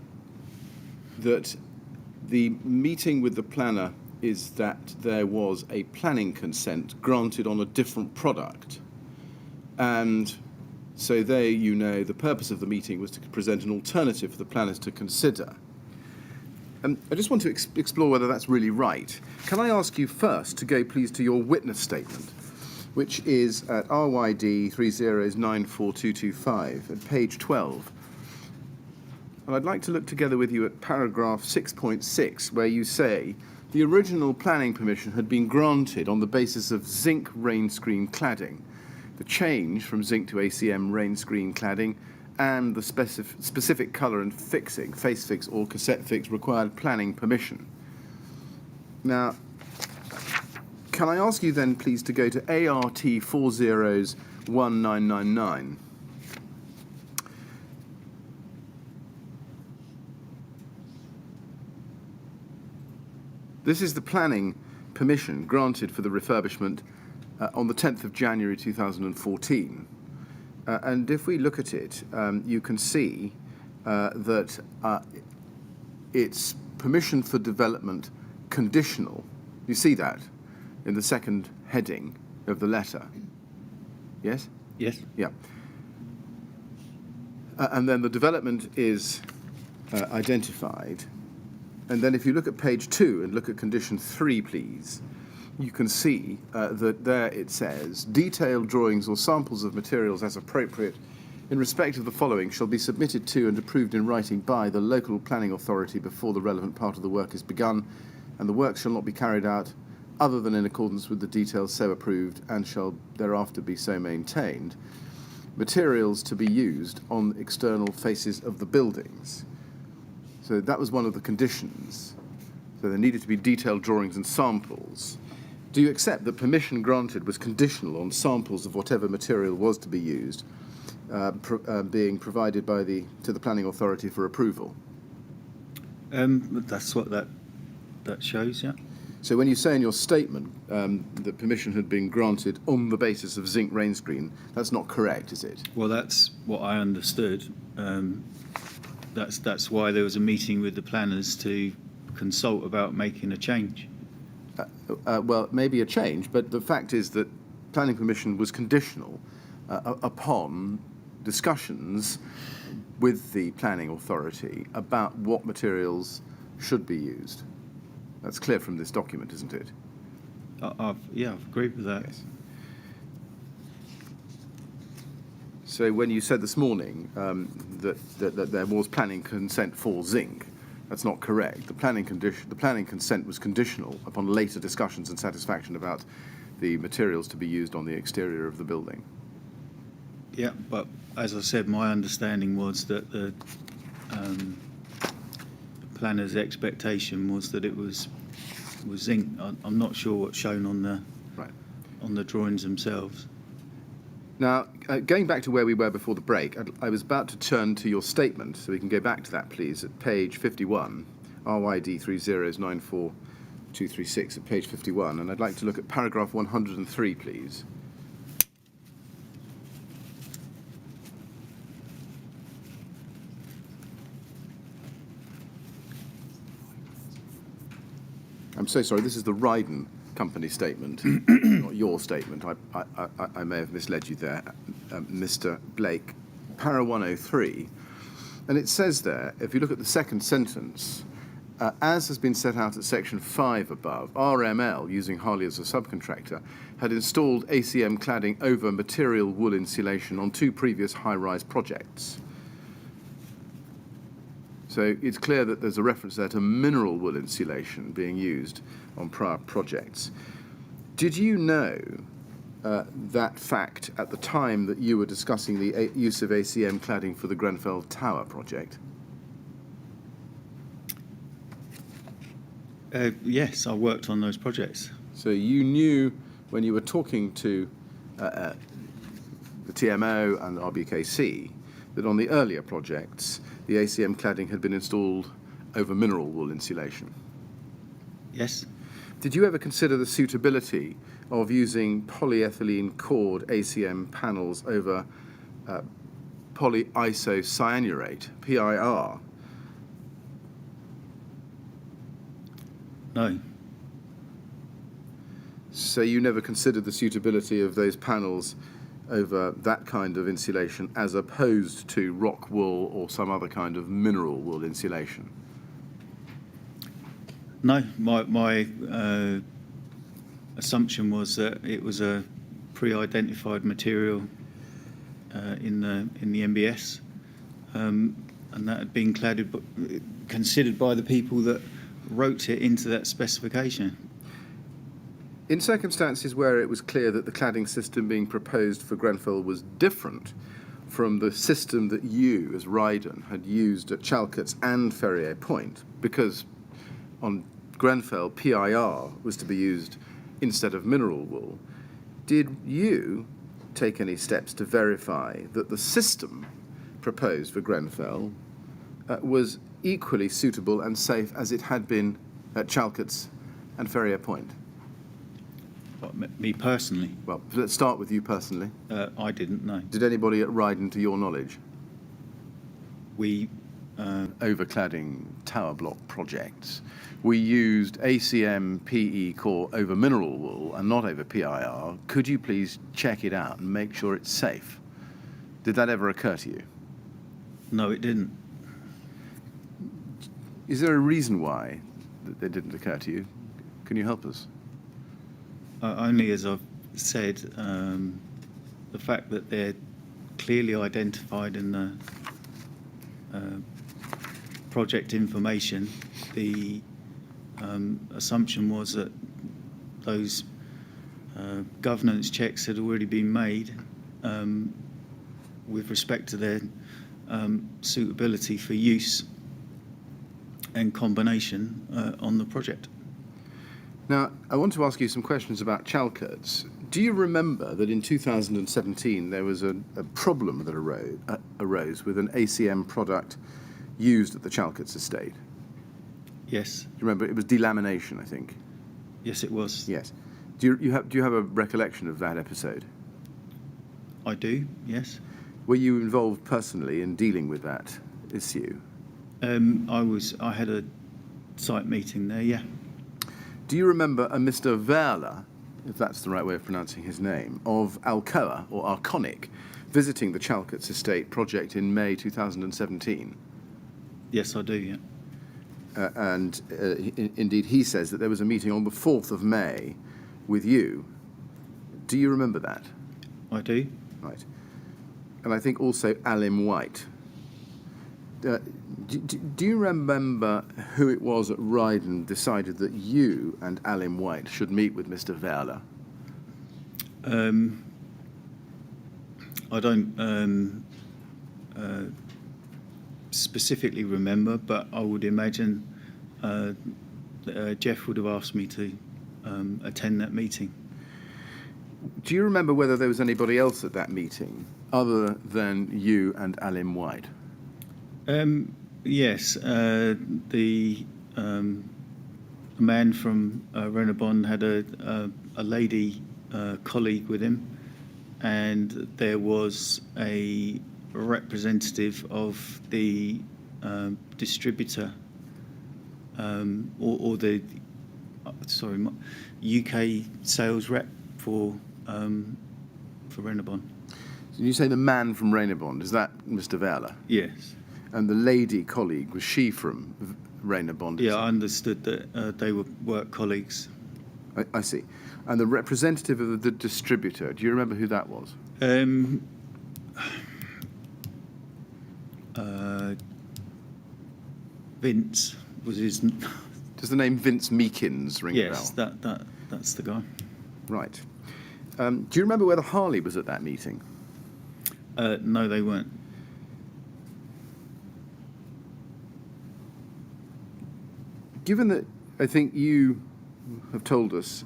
the meeting with the planner is that there was a planning consent granted on a different product. And so there, you know, the purpose of the meeting was to present an alternative for the planners to consider. I just want to explore whether that's really right. Can I ask you first to go, please, to your witness statement, which is at RYD 3094225 at page 12. And I'd like to look together with you at paragraph 6.6, where you say, the original planning permission had been granted on the basis of zinc rain screen cladding. The change from zinc to ACM rain screen cladding and the specific colour and fixing, face fix or cassette fix, required planning permission. Now, can I ask you then, please, to go to ART 401999? This is the planning permission granted for the refurbishment on the 10th of January 2014. And if we look at it, you can see that it's permission for development conditional. You see that in the second heading of the letter? Yes? Yes. Yeah. And then the development is identified. And then if you look at page 2 and look at condition 3, please, you can see that there it says, detailed drawings or samples of materials as appropriate in respect of the following shall be submitted to and approved in writing by the local planning authority before the relevant part of the work is begun, and the work shall not be carried out other than in accordance with the details so approved and shall thereafter be so maintained. Materials to be used on external faces of the buildings. So that was one of the conditions. So there needed to be detailed drawings and samples. Do you accept that permission granted was conditional on samples of whatever material was to be used being provided by to the planning authority for approval? That's what that shows, yeah. So when you say in your statement that permission had been granted on the basis of zinc rain screen, that's not correct, is it? Well, that's what I understood. That's why there was a meeting with the planners to consult about making a change. Well, maybe a change, but the fact is that planning permission was conditional upon discussions with the planning authority about what materials should be used. That's clear from this document, isn't it? I've agreed with that. Yes. So when you said this morning that there was planning consent for zinc, that's not correct. The planning consent was conditional upon later discussions and satisfaction about the materials to be used on the exterior of the building. Yeah, but as I said, my understanding was that the planner's expectation was that it was zinc. I'm not sure what's shown on the drawings themselves. Now, going back to where we were before the break, I was about to turn to your statement, so we can go back to that, please, at page 51, RYD 3094236 at page 51, and I'd like to look at paragraph 103, please. I'm so sorry, this is the Rydon company statement, not your statement. I may have misled you there, Mr. Blake. Para 103, and it says there, if you look at the second sentence, as has been set out at section 5 above, RML, using Harley as a subcontractor, had installed ACM cladding over material wool insulation on 2 previous high-rise projects. So it's clear that there's a reference there to mineral wool insulation being used on prior projects. Did you know that fact at the time that you were discussing the use of ACM cladding for the Grenfell Tower project? Yes, I worked on those projects. So you knew when you were talking to the TMO and RBKC that on the earlier projects the ACM cladding had been installed over mineral wool insulation? Yes. Did you ever consider the suitability of using polyethylene cord ACM panels over polyisocyanurate, PIR? No. So you never considered the suitability of those panels over that kind of insulation as opposed to rock wool or some other kind of mineral wool insulation? No, my assumption was that it was a pre-identified material in the MBS, and that had been considered by the people that wrote it into that specification. In circumstances where it was clear that the cladding system being proposed for Grenfell was different from the system that you, as Rydon, had used at Chalcots and Ferrier Point, because on Grenfell, PIR was to be used instead of mineral wool, did you take any steps to verify that the system proposed for Grenfell was equally suitable and safe as it had been at Chalcots and Ferrier Point? Me personally? Well, let's start with you personally. I didn't know. Did anybody at Rydon, to your knowledge? We Overcladding tower block projects. We used ACM PE core over mineral wool and not over PIR. Could you please check it out and make sure it's safe? Did that ever occur to you? No, it didn't. Is there a reason why that didn't occur to you? Can you help us? Only, as I've said, the fact that they're clearly identified in the project information. The assumption was that those governance checks had already been made with respect to their suitability for use and combination on the project. Now, I want to ask you some questions about Chalcots. Do you remember that in 2017 there was a problem that arose with an ACM product used at the Chalcots estate? Yes. Do you remember? It was delamination, I think. Yes, it was. Yes. Do you have a recollection of that episode? I do, yes. Were you involved personally in dealing with that issue? I had a site meeting there, yeah. Do you remember a Mr. Verla, if that's the right way of pronouncing his name, of Alcoa or Arconic, visiting the Chalcots estate project in May 2017? Yes, I do, yeah. Indeed, he says that there was a meeting on the 4th of May with you. Do you remember that? I do. Right. And I think also Alim White. Do you remember who it was at Rydon decided that you and Alim White should meet with Mr. Verla? I don't specifically remember, but I would imagine Jeff would have asked me to attend that meeting. Do you remember whether there was anybody else at that meeting other than you and Alim White? Yes, the man from Renabon had a lady colleague with him, and there was a representative of the distributor or the UK sales rep for Renabon. So you say the man from Renabon, is that Mr. Verla? Yes. And the lady colleague, was she from Renabon? Yeah, I understood that they were work colleagues. I see. And the representative of the distributor, do you remember who that was? Vince was his. Does the name Vince Meekins ring a bell? Yes, that's the guy. Right. Do you remember whether Harley was at that meeting? No, they weren't. Given that I think you have told us,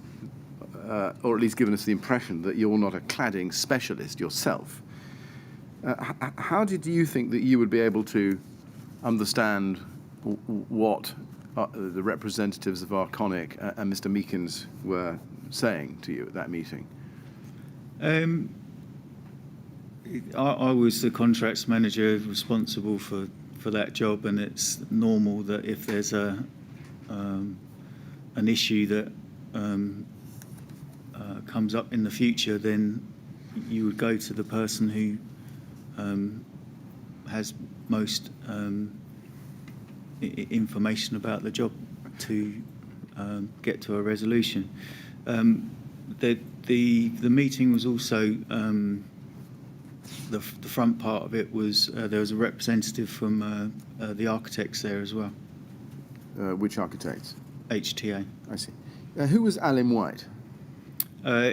or at least given us the impression that you're not a cladding specialist yourself, how did you think that you would be able to understand what the representatives of Arconic and Mr. Meekins were saying to you at that meeting? I was the contracts manager responsible for that job, and it's normal that if there's an issue that comes up in the future, then you would go to the person who has most information about the job to get to a resolution. The meeting was also the front part of it was there was a representative from the architects there as well. Which architects? HTA. I see. Who was Alan White?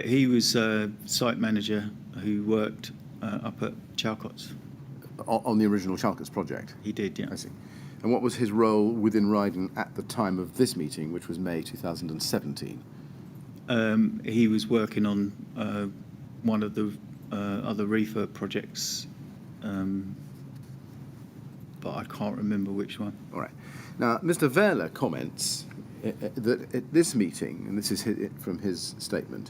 He was a site manager who worked up at Chalcott's. On the original Chalcott's project? He did, yeah. I see. And what was his role within Rydon at the time of this meeting, which was May 2017? He was working on one of the other refurb projects, but I can't remember which one. All right. Now, Mr. Wehrle comments that at this meeting, and this is from his statement,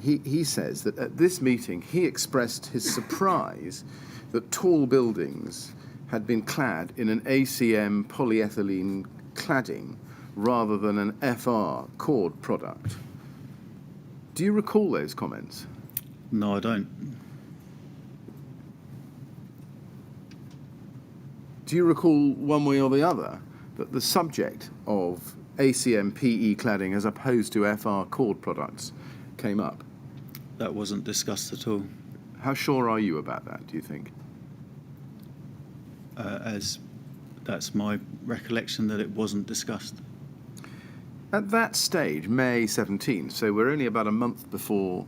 he says that at this meeting he expressed his surprise that tall buildings had been clad in an ACM polyethylene cladding rather than an FR cord product. Do you recall those comments? No, I don't. Do you recall one way or the other that the subject of ACM PE cladding as opposed to FR cord products came up? That wasn't discussed at all. How sure are you about that, do you think? As that's my recollection that it wasn't discussed. At that stage, May 17, so we're only about a month before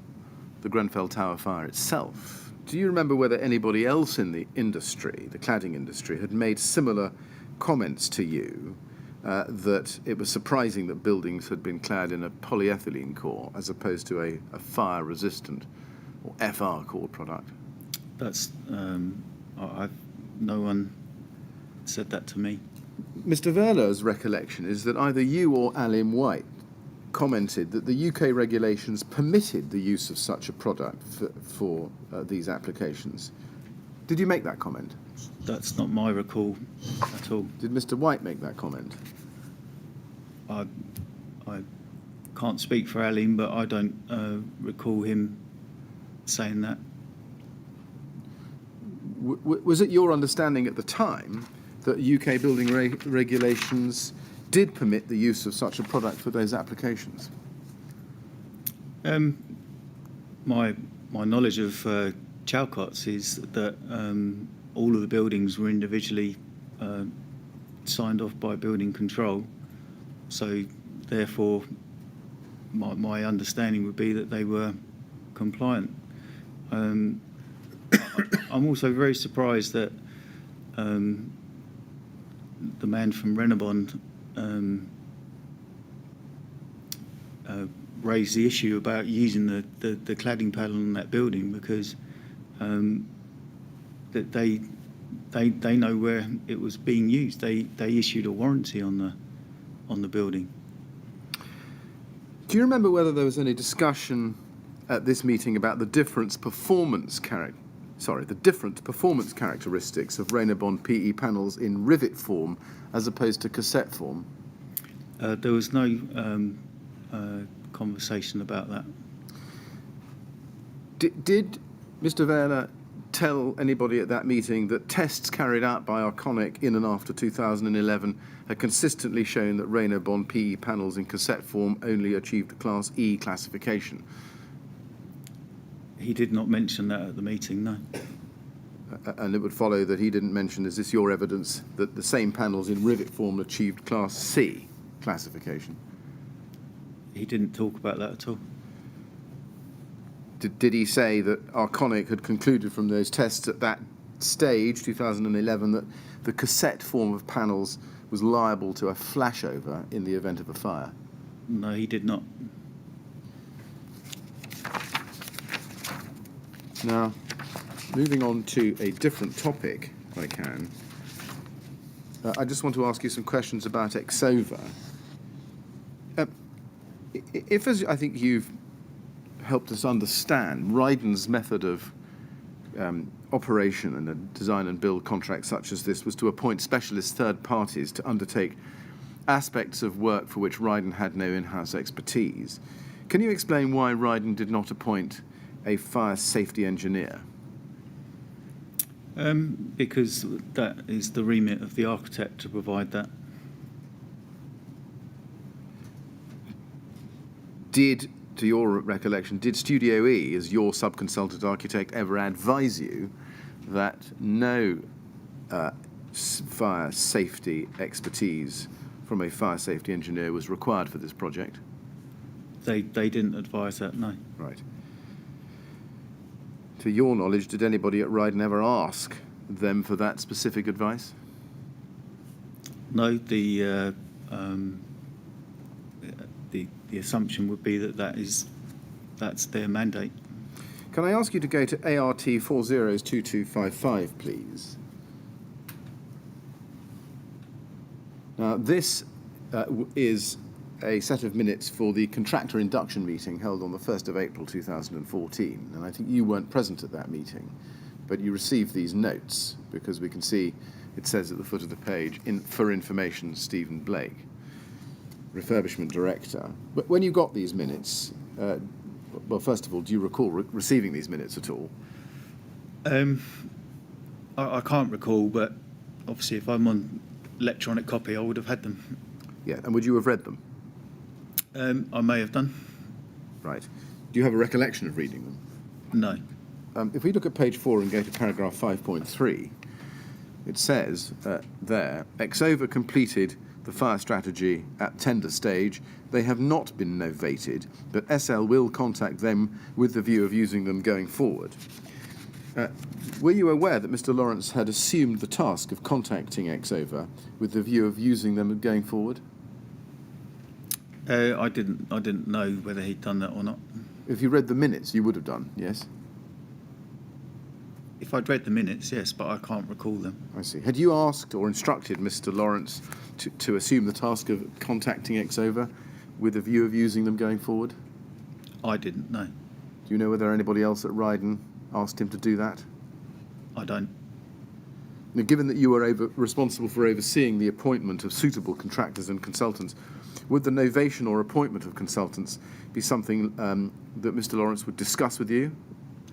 the Grenfell Tower fire itself, do you remember whether anybody else in the industry, the cladding industry, had made similar comments to you that it was surprising that buildings had been clad in a polyethylene core as opposed to a fire-resistant or FR cord product? That's no one said that to me. Mr. Wehrle's recollection is that either you or Alan White commented that the UK regulations permitted the use of such a product for these applications. Did you make that comment? That's not my recall at all. Did Mr. White make that comment? I can't speak for Aline, but I don't recall him saying that. Was it your understanding at the time that UK building regulations did permit the use of such a product for those applications? My knowledge of Chalcott's is that all of the buildings were individually signed off by building control, so therefore my understanding would be that they were compliant. I'm also very surprised that the man from Renabon raised the issue about using the cladding panel on that building, because that they know where it was being used. They issued a warranty on the building. Do you remember whether there was any discussion at this meeting about the different performance characteristics of Renabon PE panels in rivet form as opposed to cassette form? There was no conversation about that. Did Mr. Wehrle tell anybody at that meeting that tests carried out by Arconic in and after 2011 had consistently shown that Renabon PE panels in cassette form only achieved a Class E classification? He did not mention that at the meeting, no. And it would follow that he didn't mention, is this your evidence, that the same panels in rivet form achieved Class C classification? He didn't talk about that at all. Did he say that Arconic had concluded from those tests at that stage, 2011, that the cassette form of panels was liable to a flashover in the event of a fire? No, he did not. Now, moving on to a different topic, if I can, I just want to ask you some questions about Exova. If, as I think you've helped us understand, Rydon's method of operation and a design and build contract such as this was to appoint specialist third parties to undertake aspects of work for which Rydon had no in-house expertise, can you explain why Rydon did not appoint a fire safety engineer? Because that is the remit of the architect to provide that. To your recollection, did Studio E, as your subconsultant architect, ever advise you that no fire safety expertise from a fire safety engineer was required for this project? They didn't advise that, no. Right. To your knowledge, did anybody at Rydon ever ask them for that specific advice? No, the assumption would be that that's their mandate. Can I ask you to go to ART 402255, please? Now, this is a set of minutes for the contractor induction meeting held on the 1st of April 2014. And I think you weren't present at that meeting, but you received these notes because we can see it says at the foot of the page, for information, Stephen Blake, Refurbishment Director. But when you got these minutes, well, first of all, do you recall receiving these minutes at all? I can't recall, but obviously if I'm on electronic copy, I would have had them. Yeah, and would you have read them? I may have done. Right. Do you have a recollection of reading them? No. If we look at page 4 and go to paragraph 5.3, it says there, Exova completed the fire strategy at tender stage. They have not been novated, but SL will contact them with the view of using them going forward. Were you aware that Mr. Lawrence had assumed the task of contacting Exova with the view of using them going forward? I didn't know whether he'd done that or not. If you read the minutes, you would have done, yes? If I'd read the minutes, yes, but I can't recall them. I see. Had you asked or instructed Mr. Lawrence to assume the task of contacting Exova with a view of using them going forward? I didn't, no. Do you know whether anybody else at Rydon asked him to do that? I don't. Now, given that you were responsible for overseeing the appointment of suitable contractors and consultants, would the novation or appointment of consultants be something that Mr. Lawrence would discuss with you?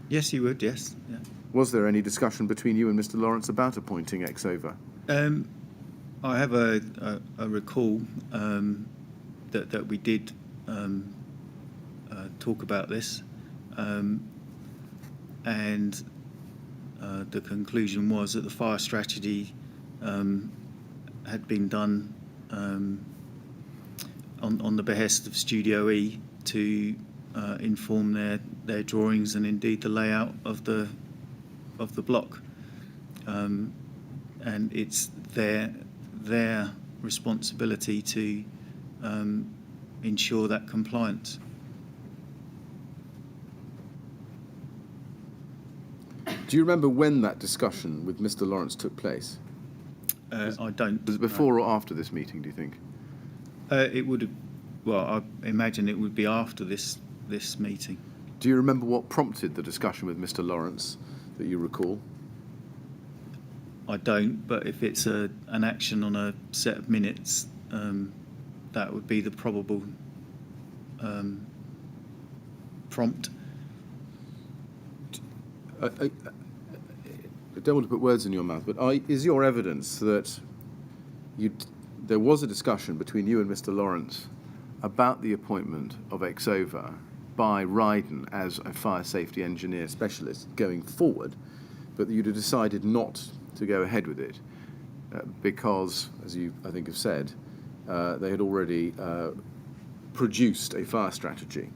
Yes, he would, yes. Yeah. Was there any discussion between you and Mr. Lawrence about appointing Exova? I have a recall that we did talk about this, and the conclusion was that the fire strategy had been done on the behest of Studio E to inform their drawings and indeed the layout of the block, and it's their responsibility to ensure that compliance. Do you remember when that discussion with Mr. Lawrence took place? I don't. Was it before or after this meeting, do you think? It would have. Well, I imagine it would be after this meeting. Do you remember what prompted the discussion with Mr. Lawrence that you recall? I don't, but if it's an action on a set of minutes, that would be the probable prompt. I don't want to put words in your mouth, but is your evidence that there was a discussion between you and Mr. Lawrence about the appointment of Exova by Rydon as a fire safety engineer specialist going forward, but that you'd have decided not to go ahead with it because, as you, I think, have said, they had already produced a fire strategy.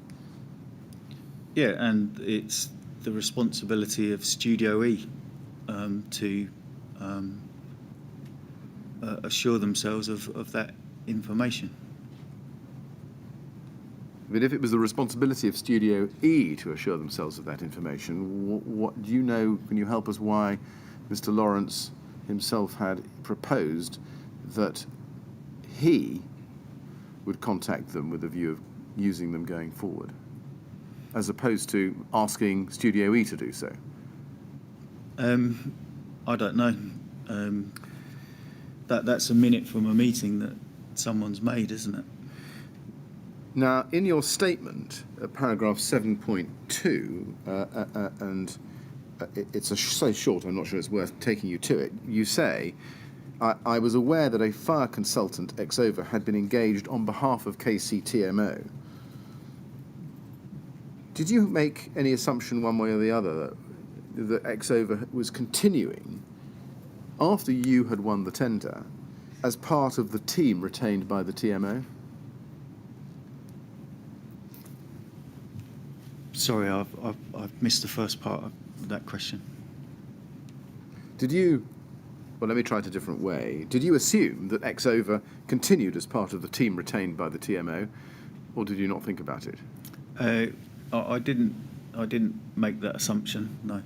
Yeah, and it's the responsibility of Studio E to assure themselves of that information. But if it was the responsibility of Studio E to assure themselves of that information, what do you know, can you help us why Mr. Lawrence himself had proposed that he would contact them with a view of using them going forward, as opposed to asking Studio E to do so? I don't know. That's a minute from a meeting that someone's made, isn't it? Now, in your statement, paragraph 7.2, and it's so short, I'm not sure it's worth taking you to it, you say, I was aware that a fire consultant, Exova, had been engaged on behalf of KCTMO. Did you make any assumption one way or the other that Exova was continuing, after you had won the tender, as part of the team retained by the TMO? Sorry, I've missed the first part of that question. Did you, well, let me try it a different way. Did you assume that Exova continued as part of the team retained by the TMO, or did you not think about it? I didn't make that assumption, no.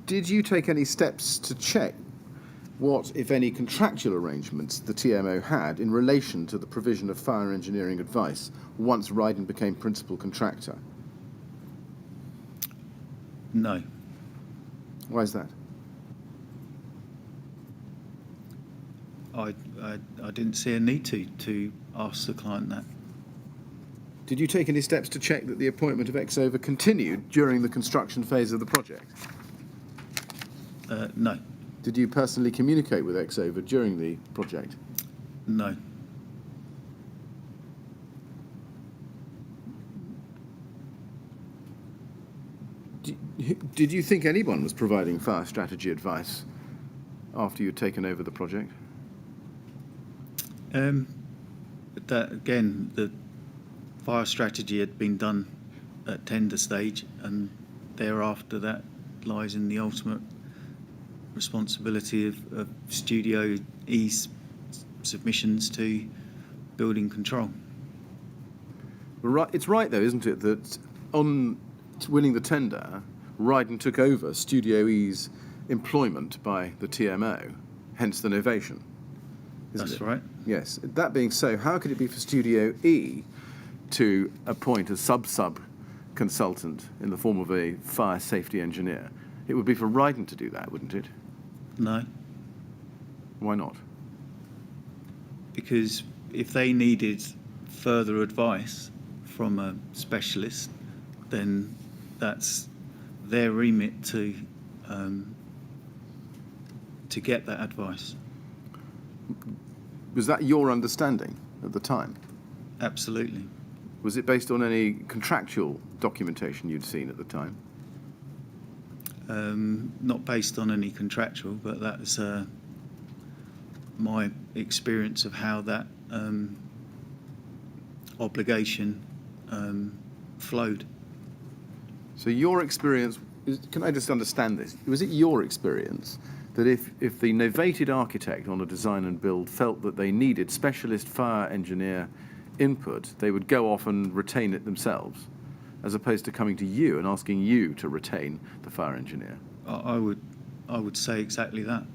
Did you take any steps to check what, if any, contractual arrangements the TMO had in relation to the provision of fire engineering advice once Rydon became principal contractor? No. Why is that? I didn't see a need to ask the client that. Did you take any steps to check that the appointment of Exova continued during the construction phase of the project? No. Did you personally communicate with Exova during the project? No. Did you think anyone was providing fire strategy advice after you'd taken over the project? That again, the fire strategy had been done at tender stage, and thereafter that lies in the ultimate responsibility of Studio E's submissions to building control. Right, it's right though, isn't it, that on winning the tender, Rydon took over Studio E's employment by the TMO, hence the novation. That's right. Yes. That being so, how could it be for Studio E to appoint a sub consultant in the form of a fire safety engineer? It would be for Rydon to do that, wouldn't it? No. Why not? Because if they needed further advice from a specialist, then that's their remit to get that advice. Was that your understanding at the time? Absolutely. Was it based on any contractual documentation you'd seen at the time? Not based on any contractual, but that's my experience of how that obligation flowed. So your experience, can I just understand this? Was it your experience that if the novated architect on a design and build felt that they needed specialist fire engineer input, they would go off and retain it themselves, as opposed to coming to you and asking you to retain the fire engineer? I would say exactly that.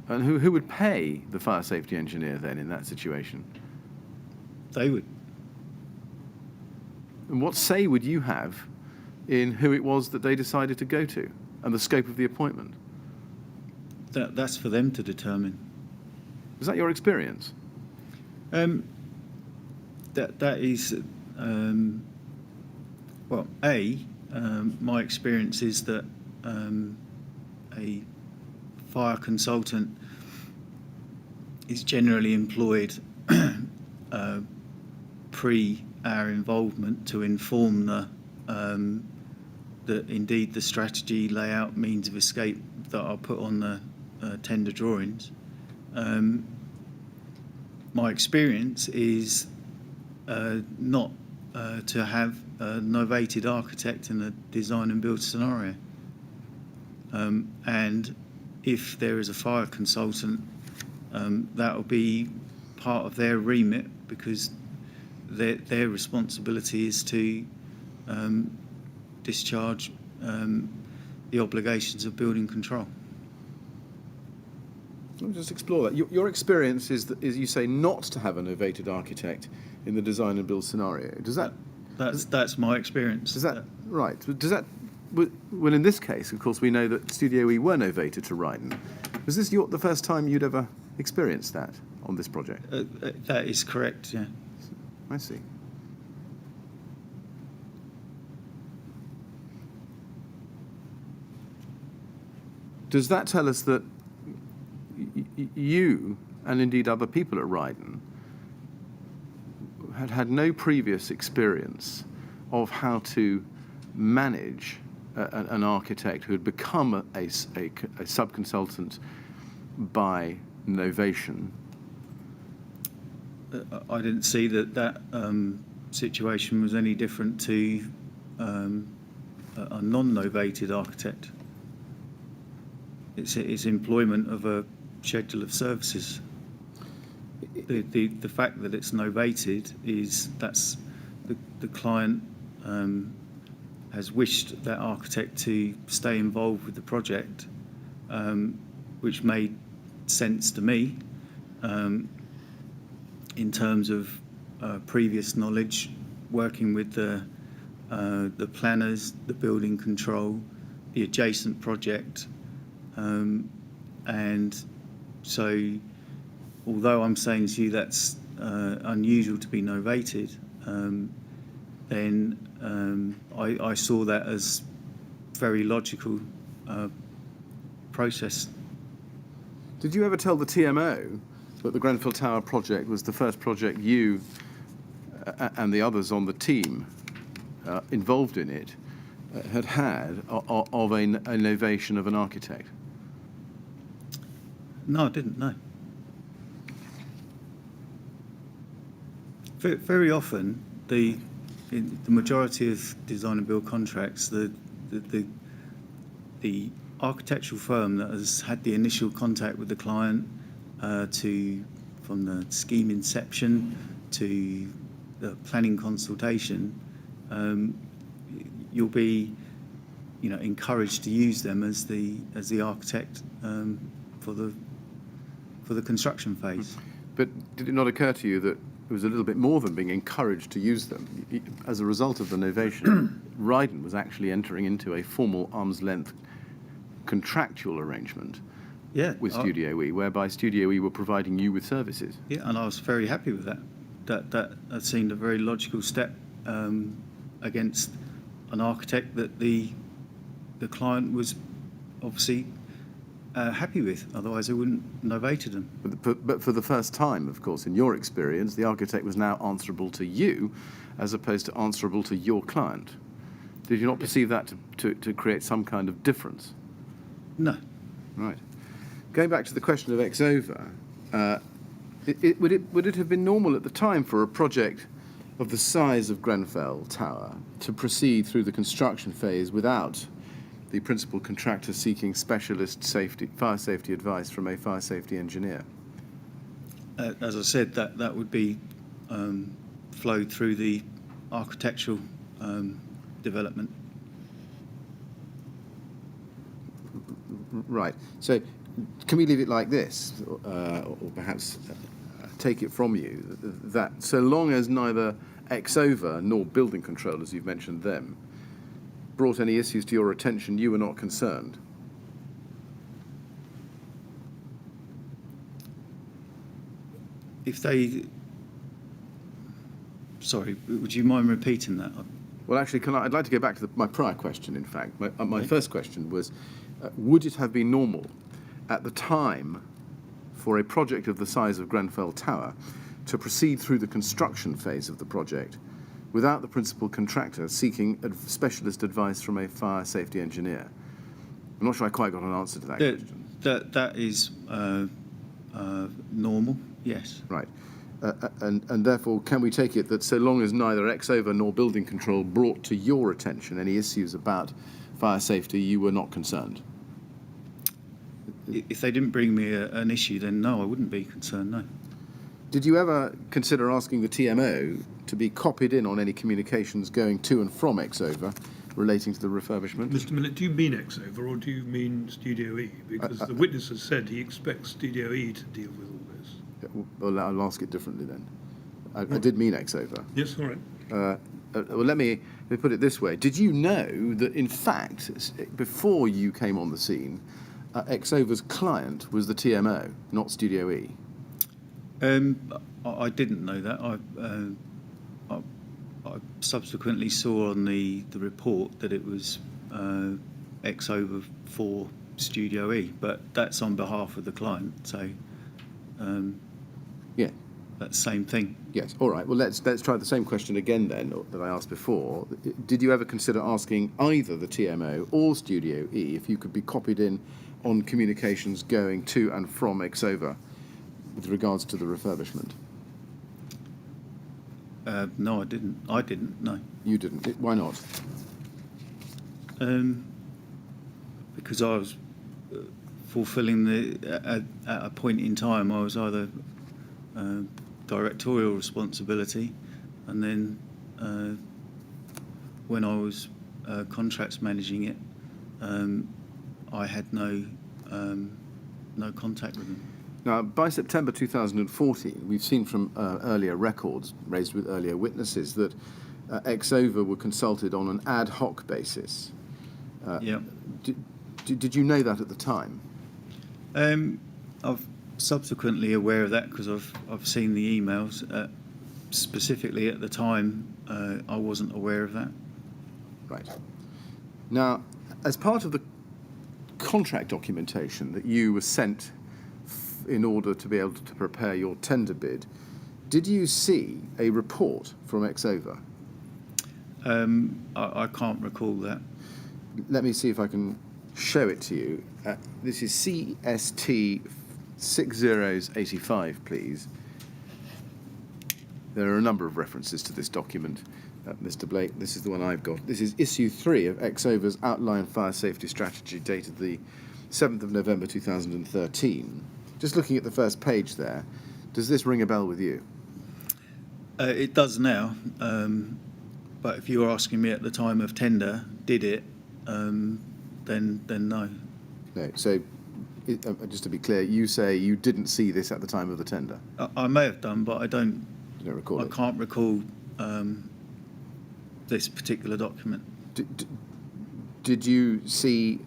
And who would pay the fire safety engineer then in that situation? They would. And what say would you have in who it was that they decided to go to and the scope of the appointment? That's for them to determine. Was that your experience? That is, well, my experience is that a fire consultant is generally employed pre our involvement to inform that indeed the strategy, layout, means of escape that are put on the tender drawings. My experience is not to have a novated architect in a design and build scenario. And if there is a fire consultant, that will be part of their remit, because their responsibility is to discharge the obligations of building control. Let me just explore that. Your experience is you say, not to have a novated architect in the design and build scenario. Does that? That's my experience. Is that right? Does that? Well, in this case, of course, we know that Studio E were novated to Rydon. Was this the first time you'd ever experienced that on this project? That is correct, yeah. I see. Does that tell us that you, and indeed other people at Rydon, had no previous experience of how to manage an architect who had become a subconsultant by novation? I didn't see that situation was any different to a non-novated architect. It's employment of a schedule of services. The fact that it's novated is that's the client has wished that architect to stay involved with the project, which made sense to me in terms of previous knowledge, working with the planners, the building control, the adjacent project, and so although I'm saying to you that's unusual to be novated, then I saw that as very logical process. Did you ever tell the TMO that the Grenfell Tower project was the first project you and the others on the team involved in it had of a novation of an architect? No, I didn't, no. Very often, in the majority of design and build contracts, the architectural firm that has had the initial contact with the client, from the scheme inception to the planning consultation, you'll be, encouraged to use them as the architect for the construction phase. But did it not occur to you that it was a little bit more than being encouraged to use them? As a result of the novation, Rydon was actually entering into a formal arm's length contractual arrangement with Studio E, whereby Studio E were providing you with services. Yeah, and I was very happy with that. That seemed a very logical step against an architect that the client was obviously happy with. Otherwise, they wouldn't have novated them. But for the first time, of course, in your experience, the architect was now answerable to you, as opposed to answerable to your client. Did you not perceive that to create some kind of difference? No. Right. Going back to the question of ex-over, would it have been normal at the time for a project of the size of Grenfell Tower to proceed through the construction phase without the principal contractor seeking specialist fire safety advice from a fire safety engineer? As I said, that would be flowed through the architectural development. Right. So can we leave it like this, or perhaps take it from you, that so long as neither ex-over nor building control, as you've mentioned them, brought any issues to your attention, you were not concerned? If they... Sorry, would you mind repeating that? Well, actually, I'd like to go back to my prior question, in fact. My first question was, would it have been normal at the time for a project of the size of Grenfell Tower to proceed through the construction phase of the project without the principal contractor seeking specialist advice from a fire safety engineer? I'm not sure I quite got an answer to that question. That is normal, yes. Right. And therefore, can we take it that so long as neither Exover nor building control brought to your attention any issues about fire safety, you were not concerned? If they didn't bring me an issue, then no, I wouldn't be concerned, no. Did you ever consider asking the TMO to be copied in on any communications going to and from Exover relating to the refurbishment? Mr. Millett, do you mean Exover or do you mean Studio E? Because the witness has said he expects Studio E to deal with all this. Well, I'll ask it differently then. I did mean Exover. Yes, all right. Well, let me put it this way. Did you know that, in fact, before you came on the scene, Exover's client was the TMO, not Studio E? I didn't know that. I subsequently saw on the report that it was Exover for Studio E, but that's on behalf of the client, so Yeah. that's the same thing. Yes. All right. Well, let's try the same question again then that I asked before. Did you ever consider asking either the TMO or Studio E if you could be copied in on communications going to and from Exover with regards to the refurbishment? No, I didn't. No. You didn't. Why not? Because I was fulfilling at a point in time, I was either directorial responsibility, and then when I was contracts managing it, I had no contact with them. Now, by September 2014, we've seen from earlier records raised with earlier witnesses that Exover were consulted on an ad hoc basis. Yeah. Did you know that at the time? I've subsequently aware of that because I've seen the emails. Specifically at the time, I wasn't aware of that. Right. Now, as part of the contract documentation that you were sent in order to be able to prepare your tender bid, did you see a report from Exover? I can't recall that. Let me see if I can show it to you. This is CST 6085, please. There are a number of references to this document, Mr. Blake. This is the one I've got. This is issue 3 of Exover's outline fire safety strategy dated the 7th of November 2013. Just looking at the first page there, does this ring a bell with you? It does now, but if you were asking me at the time of tender, did it, then no. No. So, just to be clear, you say you didn't see this at the time of the tender? I may have done, but I don't. You don't recall it? I can't recall this particular document. Did you see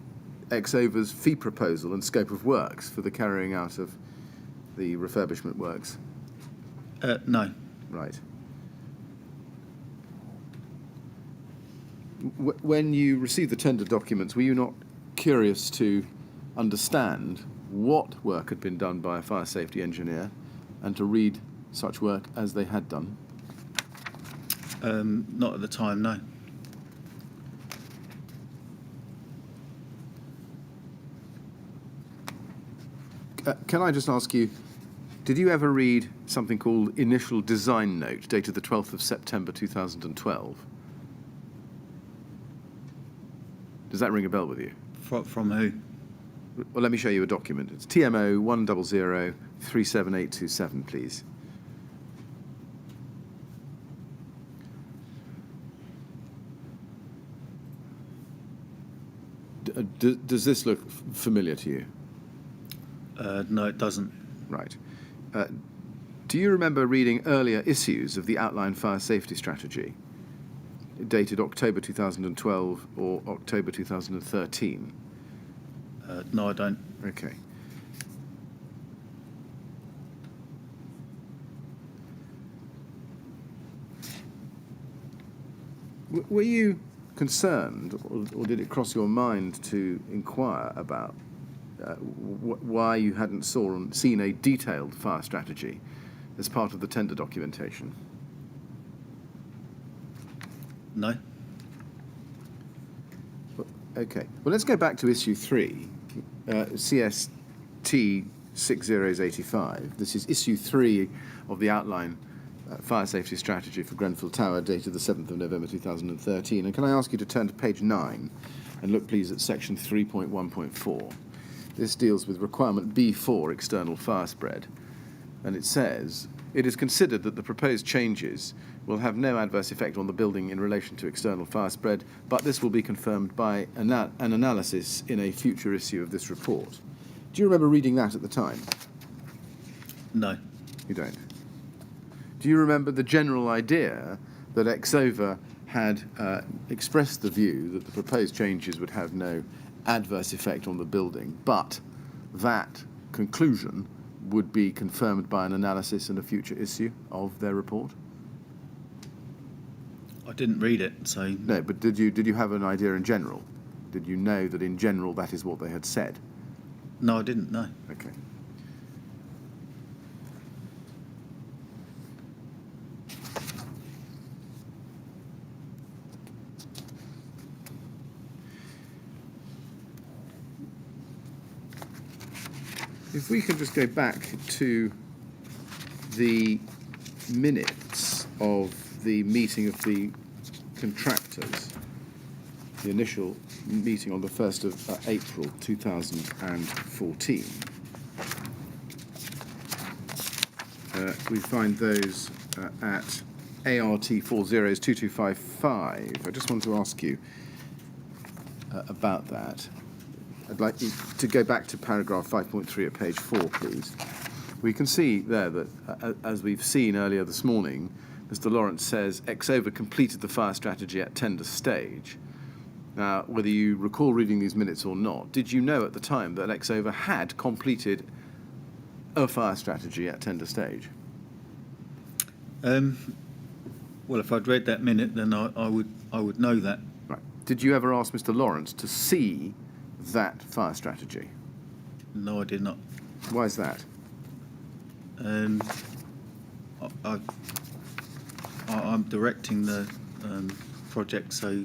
Exover's fee proposal and scope of works for the carrying out of the refurbishment works? No. Right. When you received the tender documents, were you not curious to understand what work had been done by a fire safety engineer and to read such work as they had done? Not at the time, no. Can I just ask you, did you ever read something called Initial Design Note, dated the 12th of September 2012? Does that ring a bell with you? From who? Well, let me show you a document. It's TMO 100-37827, please. Does this look familiar to you? No, it doesn't. Right. Do you remember reading earlier issues of the Outline Fire Safety Strategy, dated October 2012 or October 2013? No, I don't. Okay. Were you concerned, or did it cross your mind to inquire about why you hadn't seen a detailed fire strategy as part of the tender documentation? No. Okay. Well, let's go back to issue 3, CST 6085. This is issue 3 of the outline fire safety strategy for Grenfell Tower, dated the 7th of November 2013. And can I ask you to turn to page 9 and look, please, at section 3.1.4. This deals with requirement B4, external fire spread. And it says, it is considered that the proposed changes will have no adverse effect on the building in relation to external fire spread, but this will be confirmed by an analysis in a future issue of this report. Do you remember reading that at the time? No. You don't. Do you remember the general idea that Exova had expressed the view that the proposed changes would have no adverse effect on the building, but that conclusion would be confirmed by an analysis in a future issue of their report? I didn't read it, so... No, but did you have an idea in general? Did you know that in general that is what they had said? No, I didn't, no. Okay. If we can just go back to the minutes of the meeting of the contractors, the initial meeting on the 1st of April 2014. We find those at ART 402255. I just want to ask you about that. I'd like you to go back to paragraph 5.3 at page 4, please. We can see there that, as we've seen earlier this morning, Mr. Lawrence says Exova completed the fire strategy at tender stage. Now, whether you recall reading these minutes or not, did you know at the time that Exova had completed a fire strategy at tender stage? Well, if I'd read that minute, then I would know that. Right. Did you ever ask Mr. Lawrence to see that fire strategy? No, I did not. Why is that? I'm directing the project, so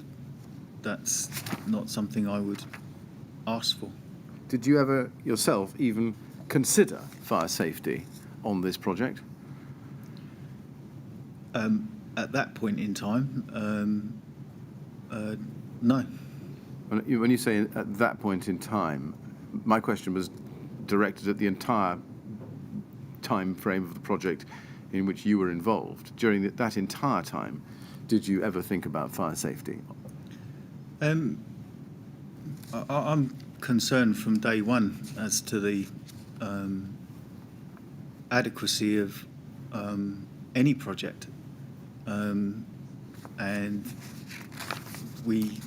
that's not something I would ask for. Did you ever yourself even consider fire safety on this project? At that point in time, no. When you say at that point in time, my question was directed at the entire time frame of the project in which you were involved. During that entire time, did you ever think about fire safety? I'm concerned from day one as to the adequacy of any project, and we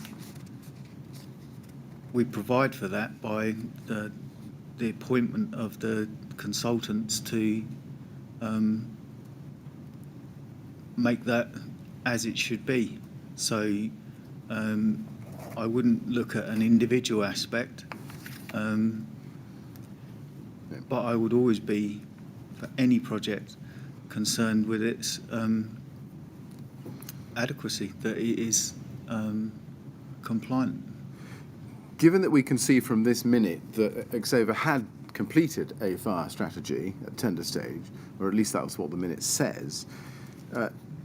provide for that by the appointment of the consultants to make that as it should be. So I wouldn't look at an individual aspect, but I would always be, for any project, concerned with its adequacy, that it is compliant. Given that we can see from this minute that Exova had completed a fire strategy at tender stage, or at least that was what the minute says,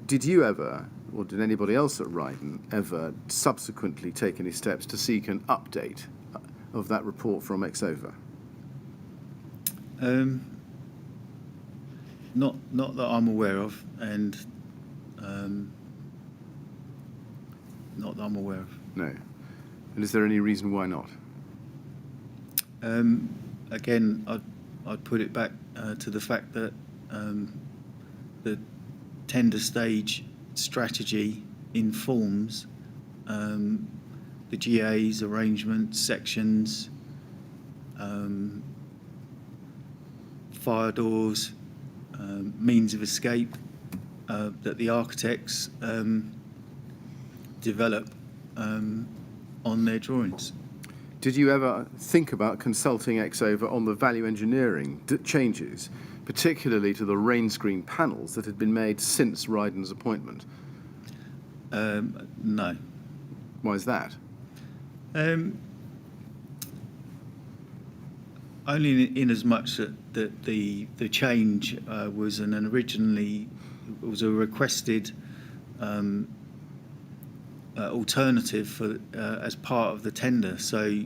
did you ever, or did anybody else at Rydon ever subsequently take any steps to seek an update of that report from Exova? Not that I'm aware of, and not that I'm aware of. No. And is there any reason why not? Again, I'd put it back to the fact that the tender stage strategy informs the GA's arrangements, sections, fire doors, means of escape that the architects develop on their drawings. did you ever think about consulting Exover on the value engineering changes, particularly to the rain screen panels that had been made since Rydon's appointment? No. Why is that? Only in as much that the change was originally was a requested alternative for as part of the tender. So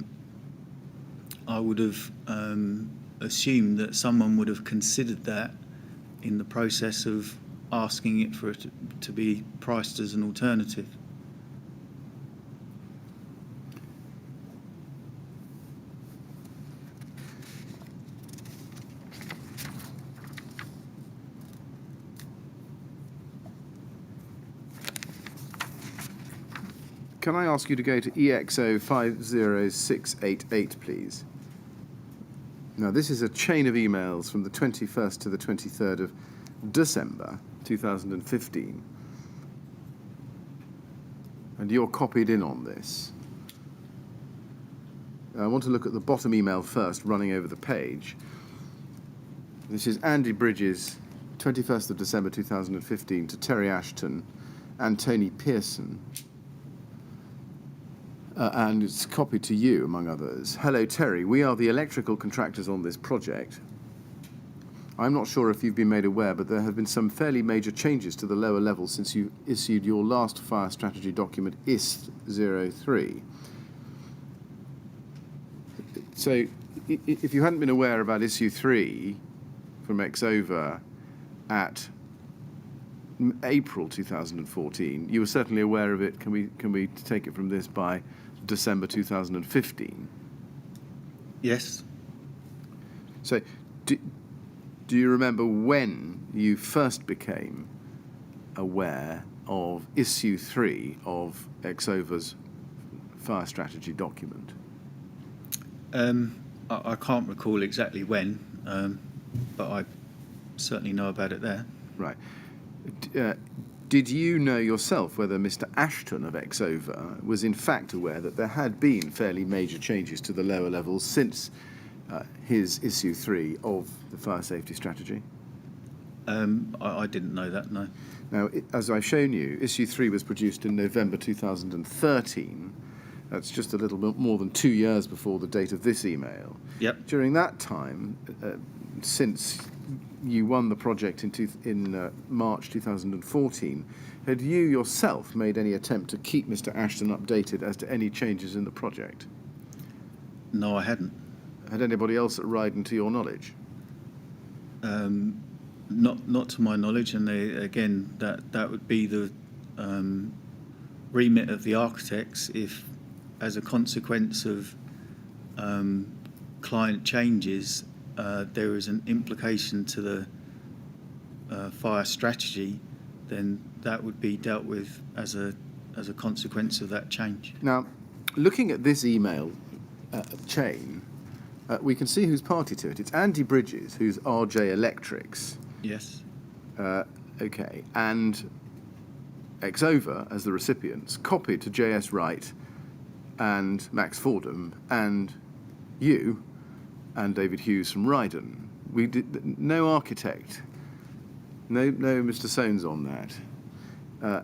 I would have assumed that someone would have considered that in the process of asking it for it to be priced as an alternative. Can I ask you to go to EXO 50688, please? Now, this is a chain of emails from the 21st to the 23rd of December 2015. And you're copied in on this. I want to look at the bottom email first, running over the page. This is Andy Bridges, 21st of December 2015, to Terry Ashton and Tony Pearson. And it's copied to you, among others. Hello, Terry. We are the electrical contractors on this project. I'm not sure if you've been made aware, but there have been some fairly major changes to the lower level since you issued your last fire strategy document, IS 03. So, if you hadn't been aware about issue 3 from Exover at April 2014, you were certainly aware of it. Can we take it from this by December 2015? Yes. So, do you remember when you first became aware of issue 3 of Exover's fire strategy document? I can't recall exactly when, but I certainly know about it there. Right. Did you know yourself whether Mr. Ashton of Exover was in fact aware that there had been fairly major changes to the lower levels since his issue 3 of the fire safety strategy? I didn't know that, no. Now, as I've shown you, issue 3 was produced in November 2013. That's just a little bit more than 2 years before the date of this email. Yep. During that time, since you won the project in March 2014, had you yourself made any attempt to keep Mr. Ashton updated as to any changes in the project? No, I hadn't. Had anybody else at Rydon, to your knowledge? Not to my knowledge, and again, that would be the remit of the architects if, as a consequence of client changes, there is an implication to the fire strategy, then that would be dealt with as a consequence of that change. Now, looking at this email chain, we can see who's party to it. It's Andy Bridges, who's RJ Electrics. Yes. Okay, and Exover, as the recipients, copied to J.S. Wright and Max Fordham and you and David Hughes from Rydon. We did no architect, no Mr. Soanes on that,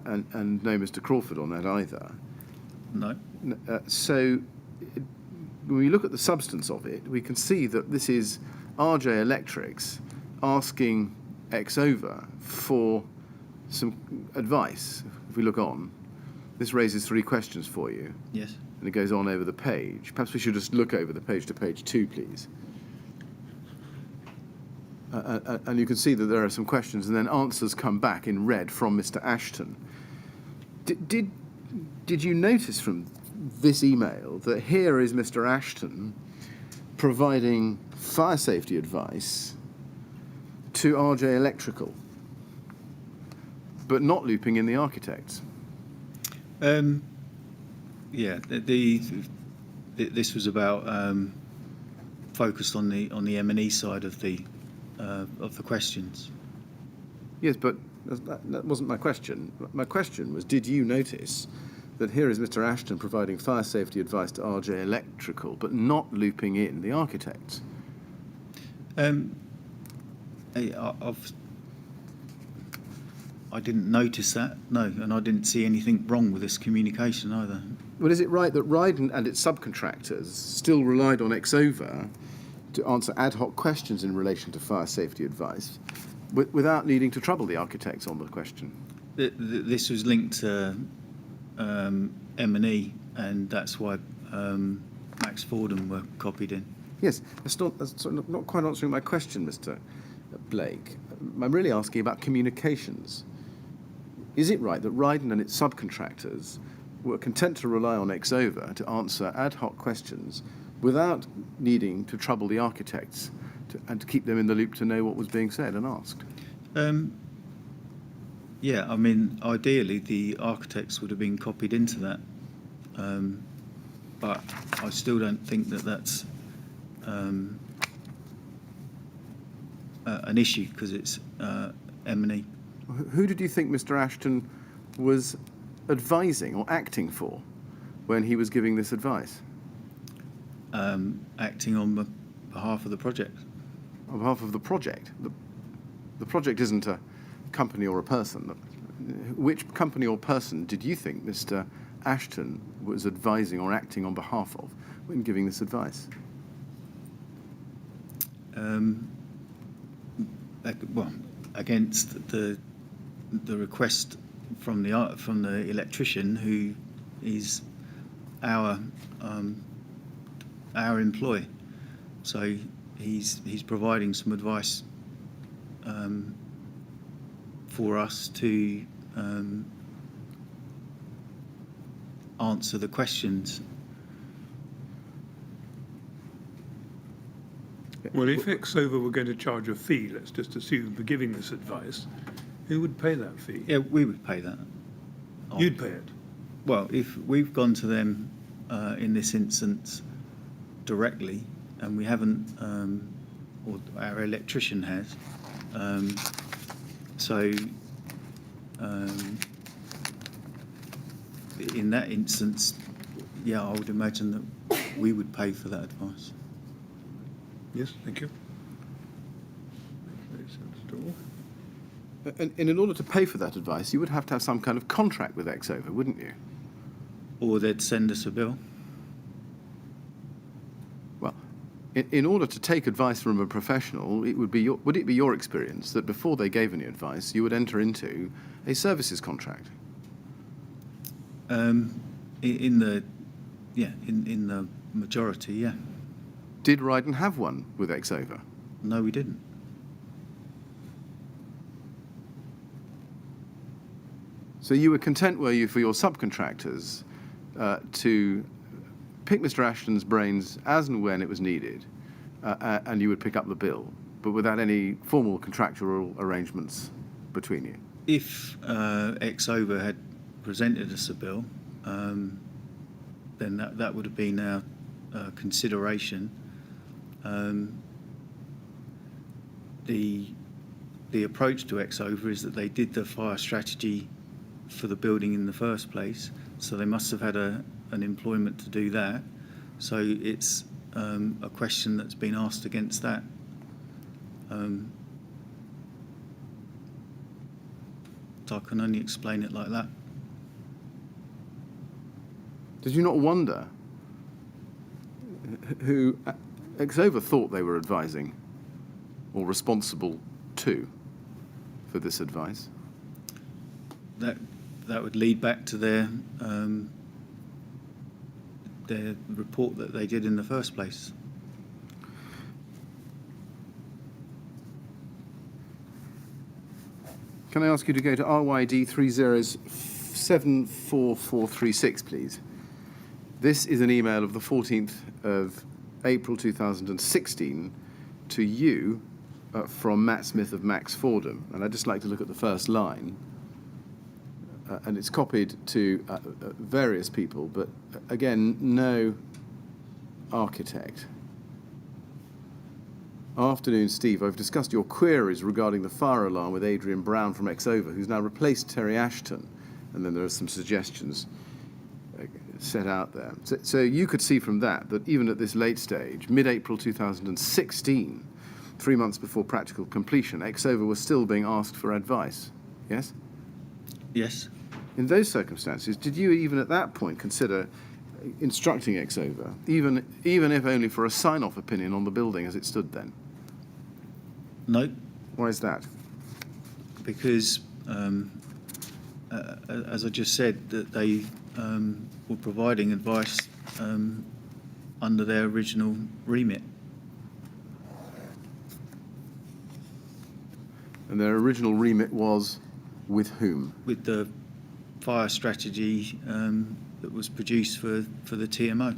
and no Mr. Crawford on that either. No. So when we look at the substance of it, we can see that this is RJ Electrics asking Exover for some advice. If we look on, this raises 3 questions for you. Yes. And it goes on over the page. Perhaps we should just look over the page to page 2, please. And you can see that there are some questions, and then answers come back in red from Mr. Ashton. Did you notice from this email that here is Mr. Ashton providing fire safety advice to RJ Electrical, but not looping in the architects? Yeah, this was about focused on the M&E side of the questions. Yes, but that wasn't my question. My question was, did you notice that here is Mr. Ashton providing fire safety advice to RJ Electrical, but not looping in the architects. I didn't notice that, no, and I didn't see anything wrong with this communication either. Well, is it right that Rydon and its subcontractors still relied on Exova to answer ad hoc questions in relation to fire safety advice without needing to trouble the architects on the question? This was linked to M&E, and that's why Max Fordham were copied in. Yes, that's not quite answering my question, Mr. Blake. I'm really asking about communications. Is it right that Rydon and its subcontractors were content to rely on Exova to answer ad hoc questions without needing to trouble the architects and to keep them in the loop to know what was being said and asked? Yeah, I mean, ideally the architects would have been copied into that, but I still don't think that that's an issue because it's M&E. Who did you think Mr. Ashton was advising or acting for when he was giving this advice? Acting on behalf of the project. On behalf of the project? The project isn't a company or a person. Which company or person did you think Mr. Ashton was advising or acting on behalf of when giving this advice? Well, against the request from the electrician, who is our employee. So he's providing some advice for us to answer the questions. Well, if Exova were going to charge a fee, let's just assume, for giving this advice, who would pay that fee? Yeah, we would pay that. You'd pay it? Well, if we've gone to them in this instance directly, and we haven't, or our electrician has, so in that instance, yeah, I would imagine that we would pay for that advice. Yes, thank you. Makes sense at all. And in order to pay for that advice, you would have to have some kind of contract with Exova, wouldn't you? Or they'd send us a bill. Well, in order to take advice from a professional, would it be your experience that before they gave any advice, you would enter into a services contract? In the majority, yeah. Did Rydon have one with Exova? No, we didn't. So you were content, were you, for your subcontractors to pick Mr. Ashton's brains as and when it was needed, and you would pick up the bill, but without any formal contractual arrangements between you? If Exova had presented us a bill, then that would have been our consideration. The approach to Exova is that they did the fire strategy for the building in the first place, so they must have had an employment to do that. So it's a question that's been asked against that. So I can only explain it like that. Did you not wonder who Exova thought they were advising or responsible to for this advice? That would lead back to their report that they did in the first place. Can I ask you to go to RYD 3074436, please? This is an email of the 14th of April 2016 to you from Matt Smith of Max Fordham. And I'd just like to look at the first line. And it's copied to various people, but again, no architect. Afternoon, Steve. I've discussed your queries regarding the fire alarm with Adrian Brown from Exova, who's now replaced Terry Ashton. And then there are some suggestions. set out there. So you could see from that even at this late stage, mid-April 2016, 3 months before practical completion, Exova was still being asked for advice, yes? Yes. In those circumstances, did you even at that point consider instructing Exova, even if only for a sign-off opinion on the building as it stood then? No, Why is that? because as I just said, that they were providing advice under their original remit. And their original remit was with whom? With the fire strategy that was produced for the TMO.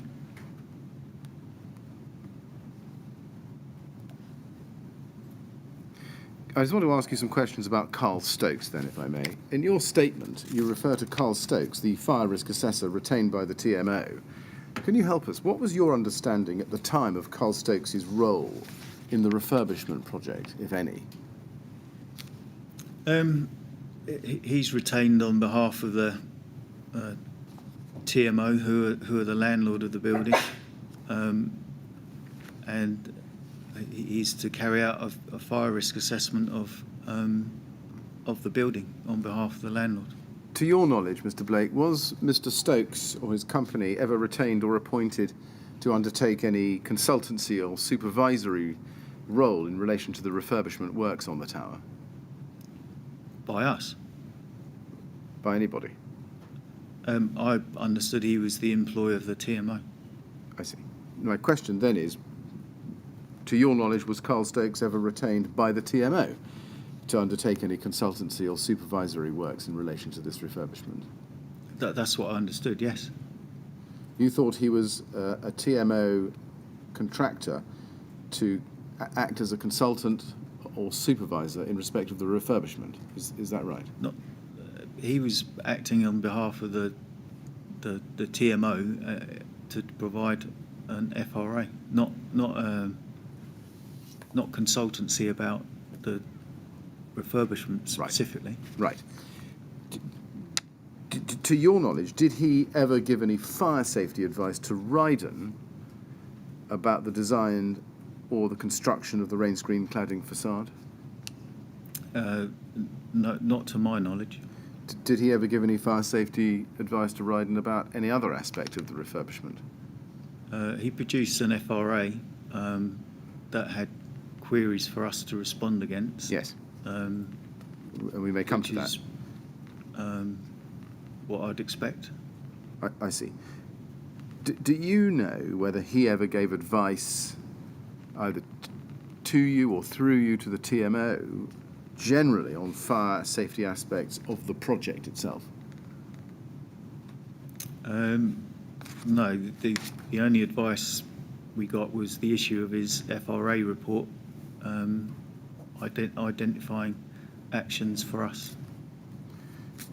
I just want to ask you some questions about Carl Stokes then, if I may. In your statement, you refer to Carl Stokes, the fire risk assessor retained by the TMO. Can you help us? What was your understanding at the time of Carl Stokes' role in the refurbishment project, if any? He's retained on behalf of the TMO, who are the landlord of the building, and he's to carry out a fire risk assessment of the building on behalf of the landlord. To your knowledge, Mr. Blake, was Mr. Stokes or his company ever retained or appointed to undertake any consultancy or supervisory role in relation to the refurbishment works on the tower? By us. By anybody? I understood he was the employee of the TMO. I see. My question then is, to your knowledge, was Carl Stokes ever retained by the TMO to undertake any consultancy or supervisory works in relation to this refurbishment? That's what I understood, yes. You thought he was a TMO contractor to act as a consultant or supervisor in respect of the refurbishment. Is that right? Not, he was acting on behalf of the TMO to provide an FRA, not consultancy about the refurbishment specifically. Right. To your knowledge, did he ever give any fire safety advice to Rydon about the design or the construction of the rain screen cladding facade? No, not to my knowledge. Did he ever give any fire safety advice to Rydon about any other aspect of the refurbishment? He produced an FRA that had queries for us to respond against. Yes. And we may come to that. Which is what I'd expect. I see. Do you know whether he ever gave advice either to you or through you to the TMO generally on fire safety aspects of the project itself? No, the only advice we got was the issue of his FRA report identifying actions for us.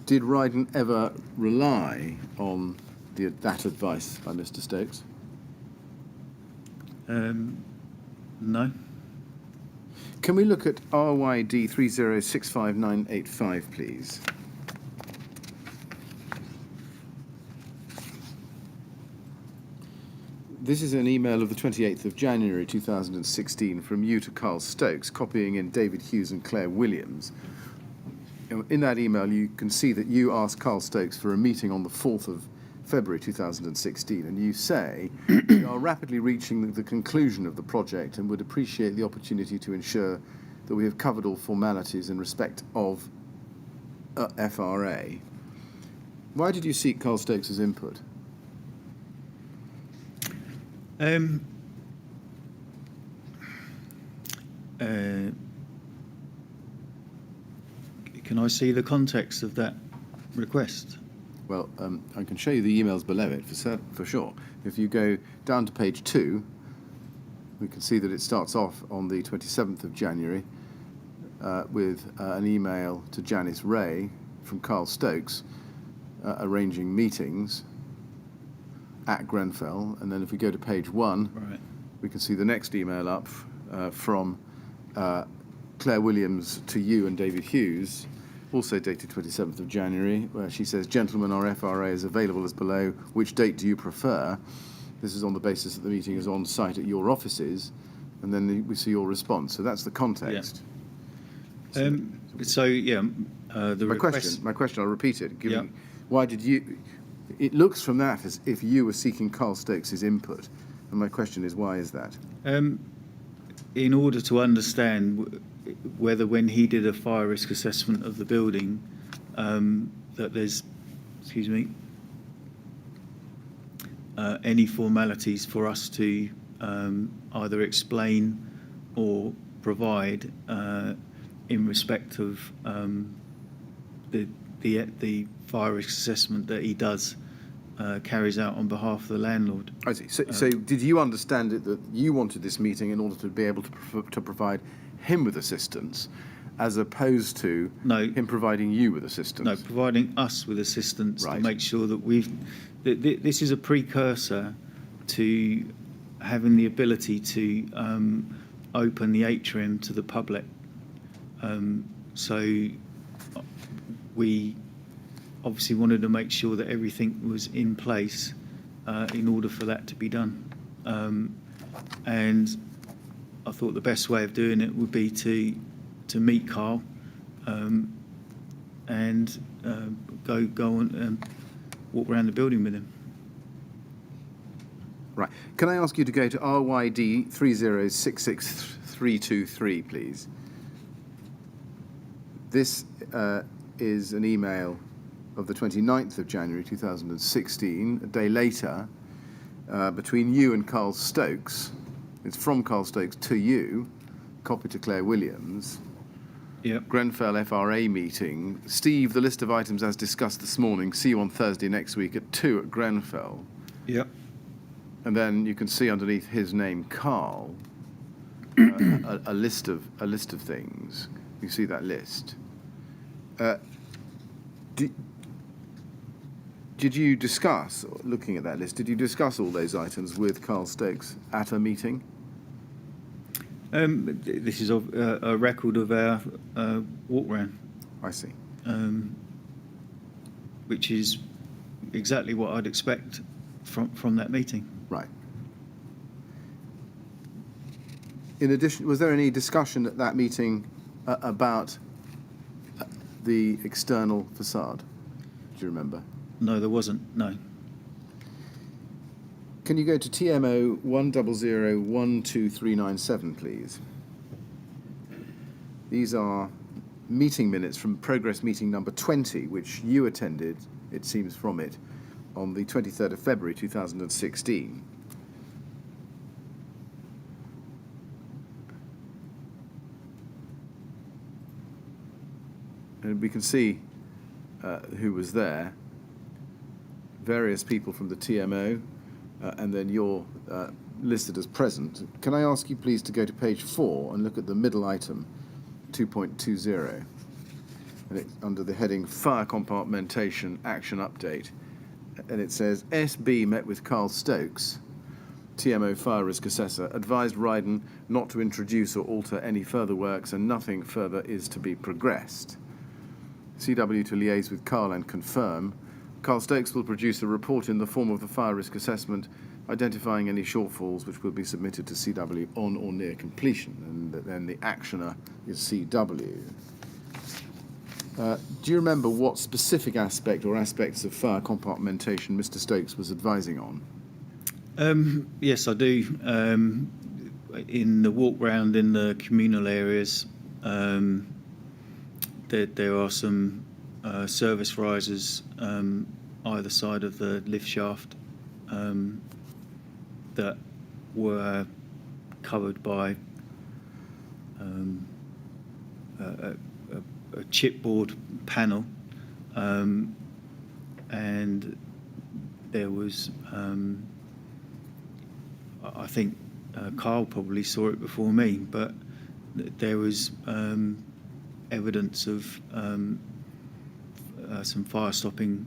Did Rydon ever rely on that advice by Mr. Stokes? No. Can we look at RYD 3065985, please? This is an email of the 28th of January 2016 from you to Carl Stokes, copying in David Hughes and Claire Williams. In that email, you can see that you asked Carl Stokes for a meeting on the 4th of February 2016, and you say, we are rapidly reaching the conclusion of the project and would appreciate the opportunity to ensure that we have covered all formalities in respect of FRA. Why did you seek Carl Stokes' input? Can I see the context of that request? Well, I can show you the emails below it for sure. If you go down to page 2, we can see that it starts off on the 27th of January with an email to Janice Ray from Carl Stokes arranging meetings at Grenfell. And then if we go to page 1, Right. we can see the next email up from Claire Williams to you and David Hughes, also dated 27th of January, where she says, "Gentlemen, our FRA is available as below. Which date do you prefer?" This is on the basis that the meeting is on site at your offices, and then we see your response. So that's the context. The My question, I'll repeat it. Yeah. Why did you... It looks from that as if you were seeking Carl Stokes' input, and my question is, why is that? In order to understand whether when he did a fire risk assessment of the building, that there's, any formalities for us to either explain or provide in respect of the fire risk assessment that he does carries out on behalf of the landlord. I see. So did you understand it that you wanted this meeting in order to be able to provide him with assistance, as opposed to him providing you with assistance? No, providing us with assistance Right. to make sure that this is a precursor to having the ability to open the atrium to the public. So we obviously wanted to make sure that everything was in place in order for that to be done. And I thought the best way of doing it would be to meet Carl and go on and walk around the building with him. Right. Can I ask you to go to RYD 3066323, please? This is an email of the 29th of January 2016, a day later, between you and Carl Stokes. It's from Carl Stokes to you, copy to Claire Williams. Yep. Grenfell FRA meeting. Steve, the list of items as discussed this morning. See you on Thursday next week at 2 at Grenfell. Yep. And then you can see underneath his name, Carl, a list of things. You see that list. Did you discuss, looking at that list, did you discuss all those items with Carl Stokes at a meeting? This is a record of our walk round. I see. Which is exactly what I'd expect from that meeting. Right. In addition, was there any discussion at that meeting about the external facade? Do you remember? No, there wasn't. No. Can you go to TMO 100-12397, please? These are meeting minutes from progress meeting number 20, which you attended, it seems from it, on the 23rd of February 2016. And we can see who was there. Various people from the TMO, and then you're listed as present. Can I ask you please to go to page 4 and look at the middle item, 2.20, and it's under the heading Fire Compartmentation Action Update, and it says, SB met with Carl Stokes, TMO Fire Risk Assessor, advised Rydon not to introduce or alter any further works and nothing further is to be progressed. CW to liaise with Carl and confirm. Carl Stokes will produce a report in the form of the fire risk assessment, identifying any shortfalls which will be submitted to CW on or near completion, and then the actioner is CW. Do you remember what specific aspect or aspects of fire compartmentation Mr. Stokes was advising on? Yes, I do. In the walk round in the communal areas, there are some service risers either side of the lift shaft that were covered by a chipboard panel, and there was, I think Carl probably saw it before me, but there was evidence of some fire stopping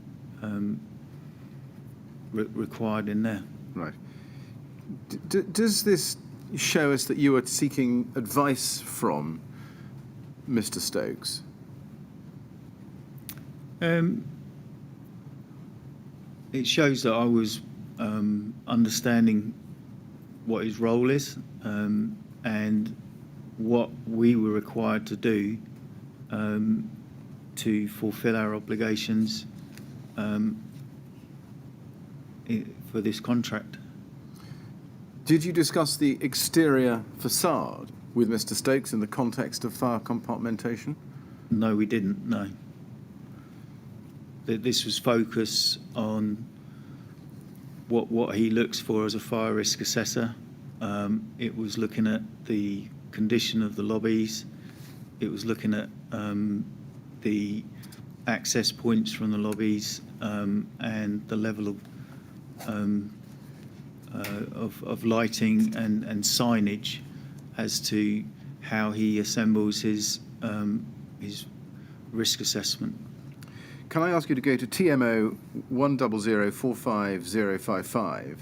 required in there. Right. Does this show us that you are seeking advice from Mr. Stokes? It shows that I was understanding what his role is and what we were required to do to fulfil our obligations for this contract. Did you discuss the exterior facade with Mr. Stokes in the context of fire compartmentation? No, we didn't, no. This was focused on what he looks for as a fire risk assessor. It was looking at the condition of the lobbies. It was looking at the access points from the lobbies and the level of lighting and signage as to how he assembles his risk assessment. Can I ask you to go to TMO 100455055?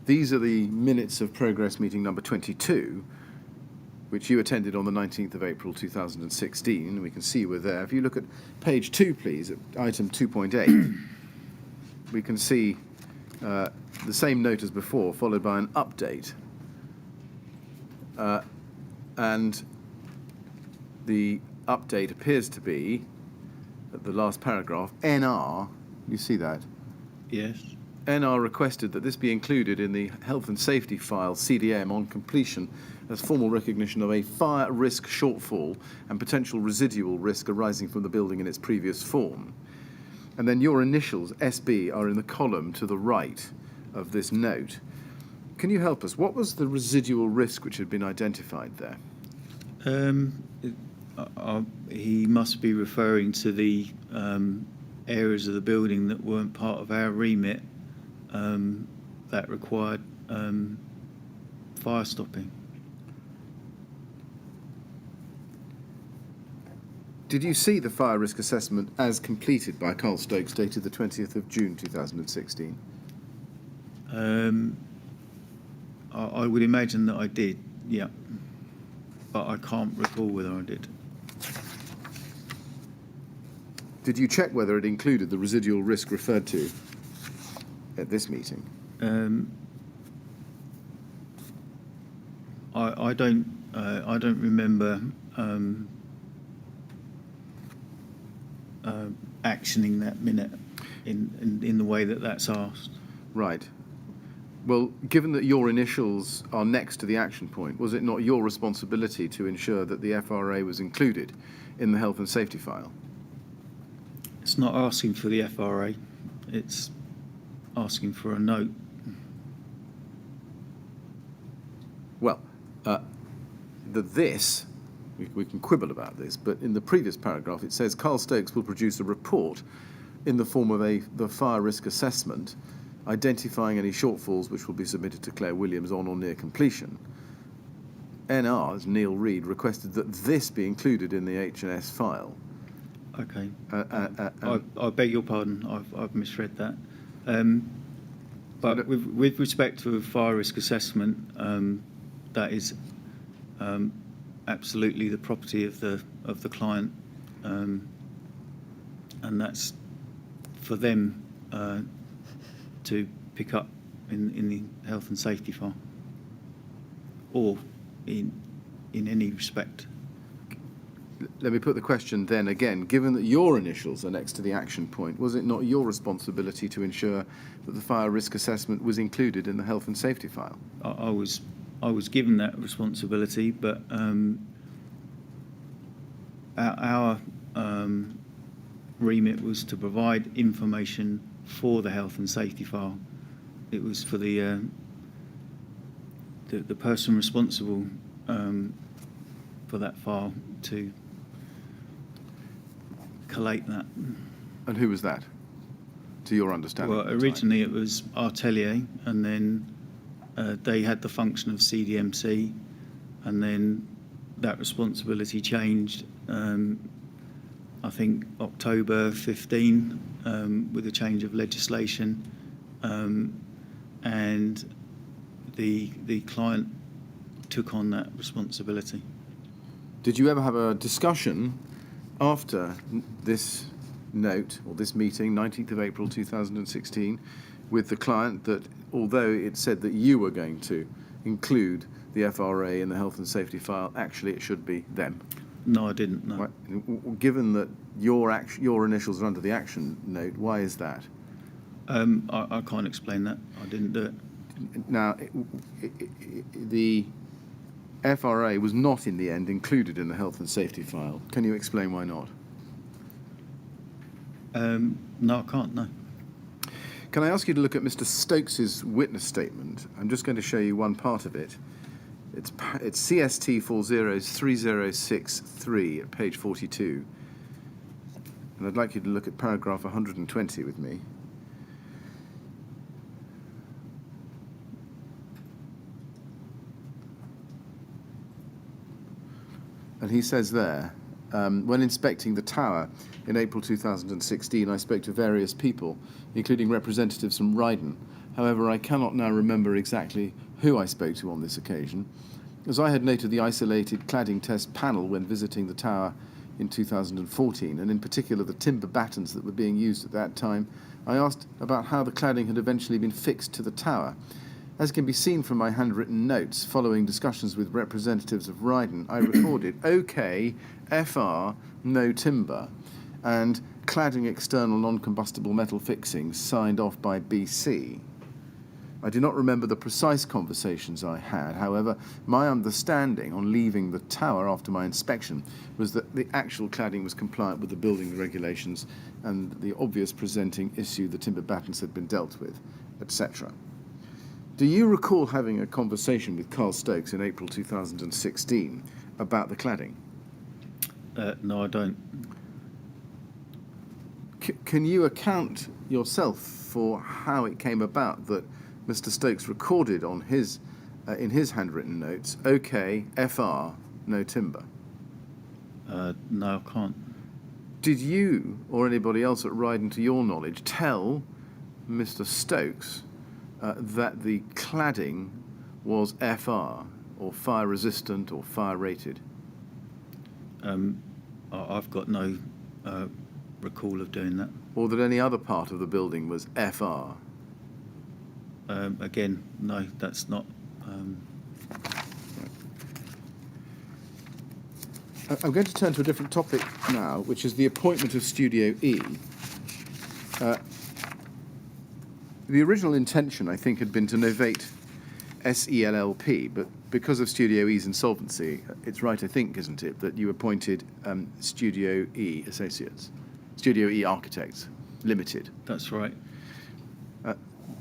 These are the minutes of progress meeting number 22, which you attended on the 19th of April 2016. We can see you were there. If you look at page 2, please, at item 2.8, we can see the same note as before, followed by an update. And the update appears to be, at the last paragraph, NR, you see that? Yes. NR requested that this be included in the health and safety file, CDM, on completion as formal recognition of a fire risk shortfall and potential residual risk arising from the building in its previous form. And then your initials, SB, are in the column to the right of this note. Can you help us? What was the residual risk which had been identified there? He must be referring to the areas of the building that weren't part of our remit that required fire stopping. Did you see the fire risk assessment as completed by Carl Stokes, dated the 20th of June 2016? I would imagine that I did, yeah. But I can't recall whether I did. Did you check whether it included the residual risk referred to at this meeting? I don't remember actioning that minute in the way that that's asked. Right. Well, given that your initials are next to the action point, was it not your responsibility to ensure that the FRA was included in the health and safety file? It's not asking for the FRA, it's asking for a note. Well, we can quibble about this, but in the previous paragraph it says Carl Stokes will produce a report in the form of the fire risk assessment, identifying any shortfalls which will be submitted to Claire Williams on or near completion. NR, as Neil Reed, requested that this be included in the H&S file. Okay. I beg your pardon, I've misread that. But with respect to a fire risk assessment, that is absolutely the property of the client, and that's for them to pick up in the health and safety file, or in any respect. Let me put the question then again. Given that your initials are next to the action point, was it not your responsibility to ensure that the fire risk assessment was included in the health and safety file? I was given that responsibility, but our remit was to provide information for the health and safety file. It was for the person responsible for that file to collate that. And who was that, to your understanding? Well, originally it was Artelier, and then they had the function of CDMC, and then that responsibility changed, I think October 15, with a change of legislation, and the client took on that responsibility. Did you ever have a discussion after this note, or this meeting, 19th of April 2016, with the client that although it said that you were going to include the FRA in the health and safety file, actually it should be them? No, I didn't. No. Right. Given that your initials are under the action note, why is that? I can't explain that. I didn't do it. Now, the FRA was not in the end included in the health and safety file. Can you explain why not? No, I can't. No. Can I ask you to look at Mr. Stokes's witness statement? I'm just going to show you one part of it. It's CST 403063 at page 42. And I'd like you to look at paragraph 120 with me. And he says there, when inspecting the tower in April 2016, I spoke to various people, including representatives from Rydon. However, I cannot now remember exactly who I spoke to on this occasion, as I had noted the isolated cladding test panel when visiting the tower in 2014, and in particular the timber battens that were being used at that time. I asked about how the cladding had eventually been fixed to the tower. As can be seen from my handwritten notes, following discussions with representatives of Rydon, I recorded OK, FR, no timber, and cladding external non-combustible metal fixings signed off by BC. I do not remember the precise conversations I had. However, my understanding on leaving the tower after my inspection was that the actual cladding was compliant with the building regulations and the obvious presenting issue, the timber battens had been dealt with, etc. Do you recall having a conversation with Carl Stokes in April 2016 about the cladding? No, I don't. Can you account yourself for how it came about that Mr. Stokes recorded on his, in his handwritten notes, OK, FR, no timber? No, I can't. Did you or anybody else at Rydon, to your knowledge, tell Mr. Stokes that the cladding was FR, or fire resistant or fire rated? I've got no recall of doing that. Or that any other part of the building was FR? Again, no, that's not. I'm going to turn to a different topic now, which is the appointment of Studio E. The original intention, I think, had been to novate SELLP, but because of Studio E's insolvency, it's right, I think, isn't it, that you appointed Studio E Associates, Studio E Architects Limited. That's right.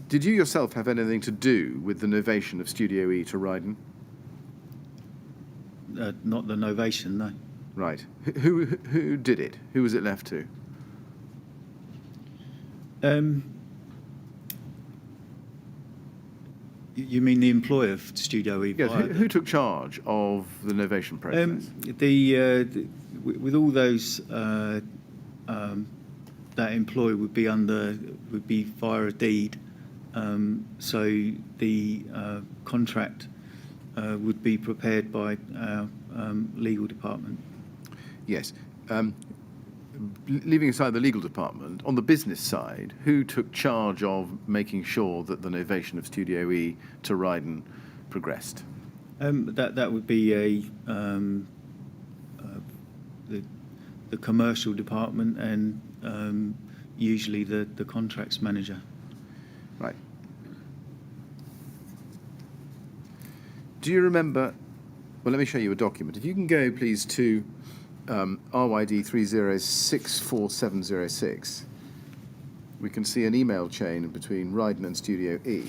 Did you yourself have anything to do with the novation of Studio E to Rydon? Not the novation, no. Right. Who did it? Who was it left to? You mean the employer of Studio E? Yes. Who took charge of the novation process? With all those that employee would be via a deed. So the contract would be prepared by our legal department. Yes. Leaving aside the legal department, on the business side, who took charge of making sure that the novation of Studio E to Rydon progressed? That would be the commercial department and usually the contracts manager. Right. Do you remember? Well, let me show you a document. If you can go, please, to RYD 30644706, we can see an email chain between Rydon and Studio E,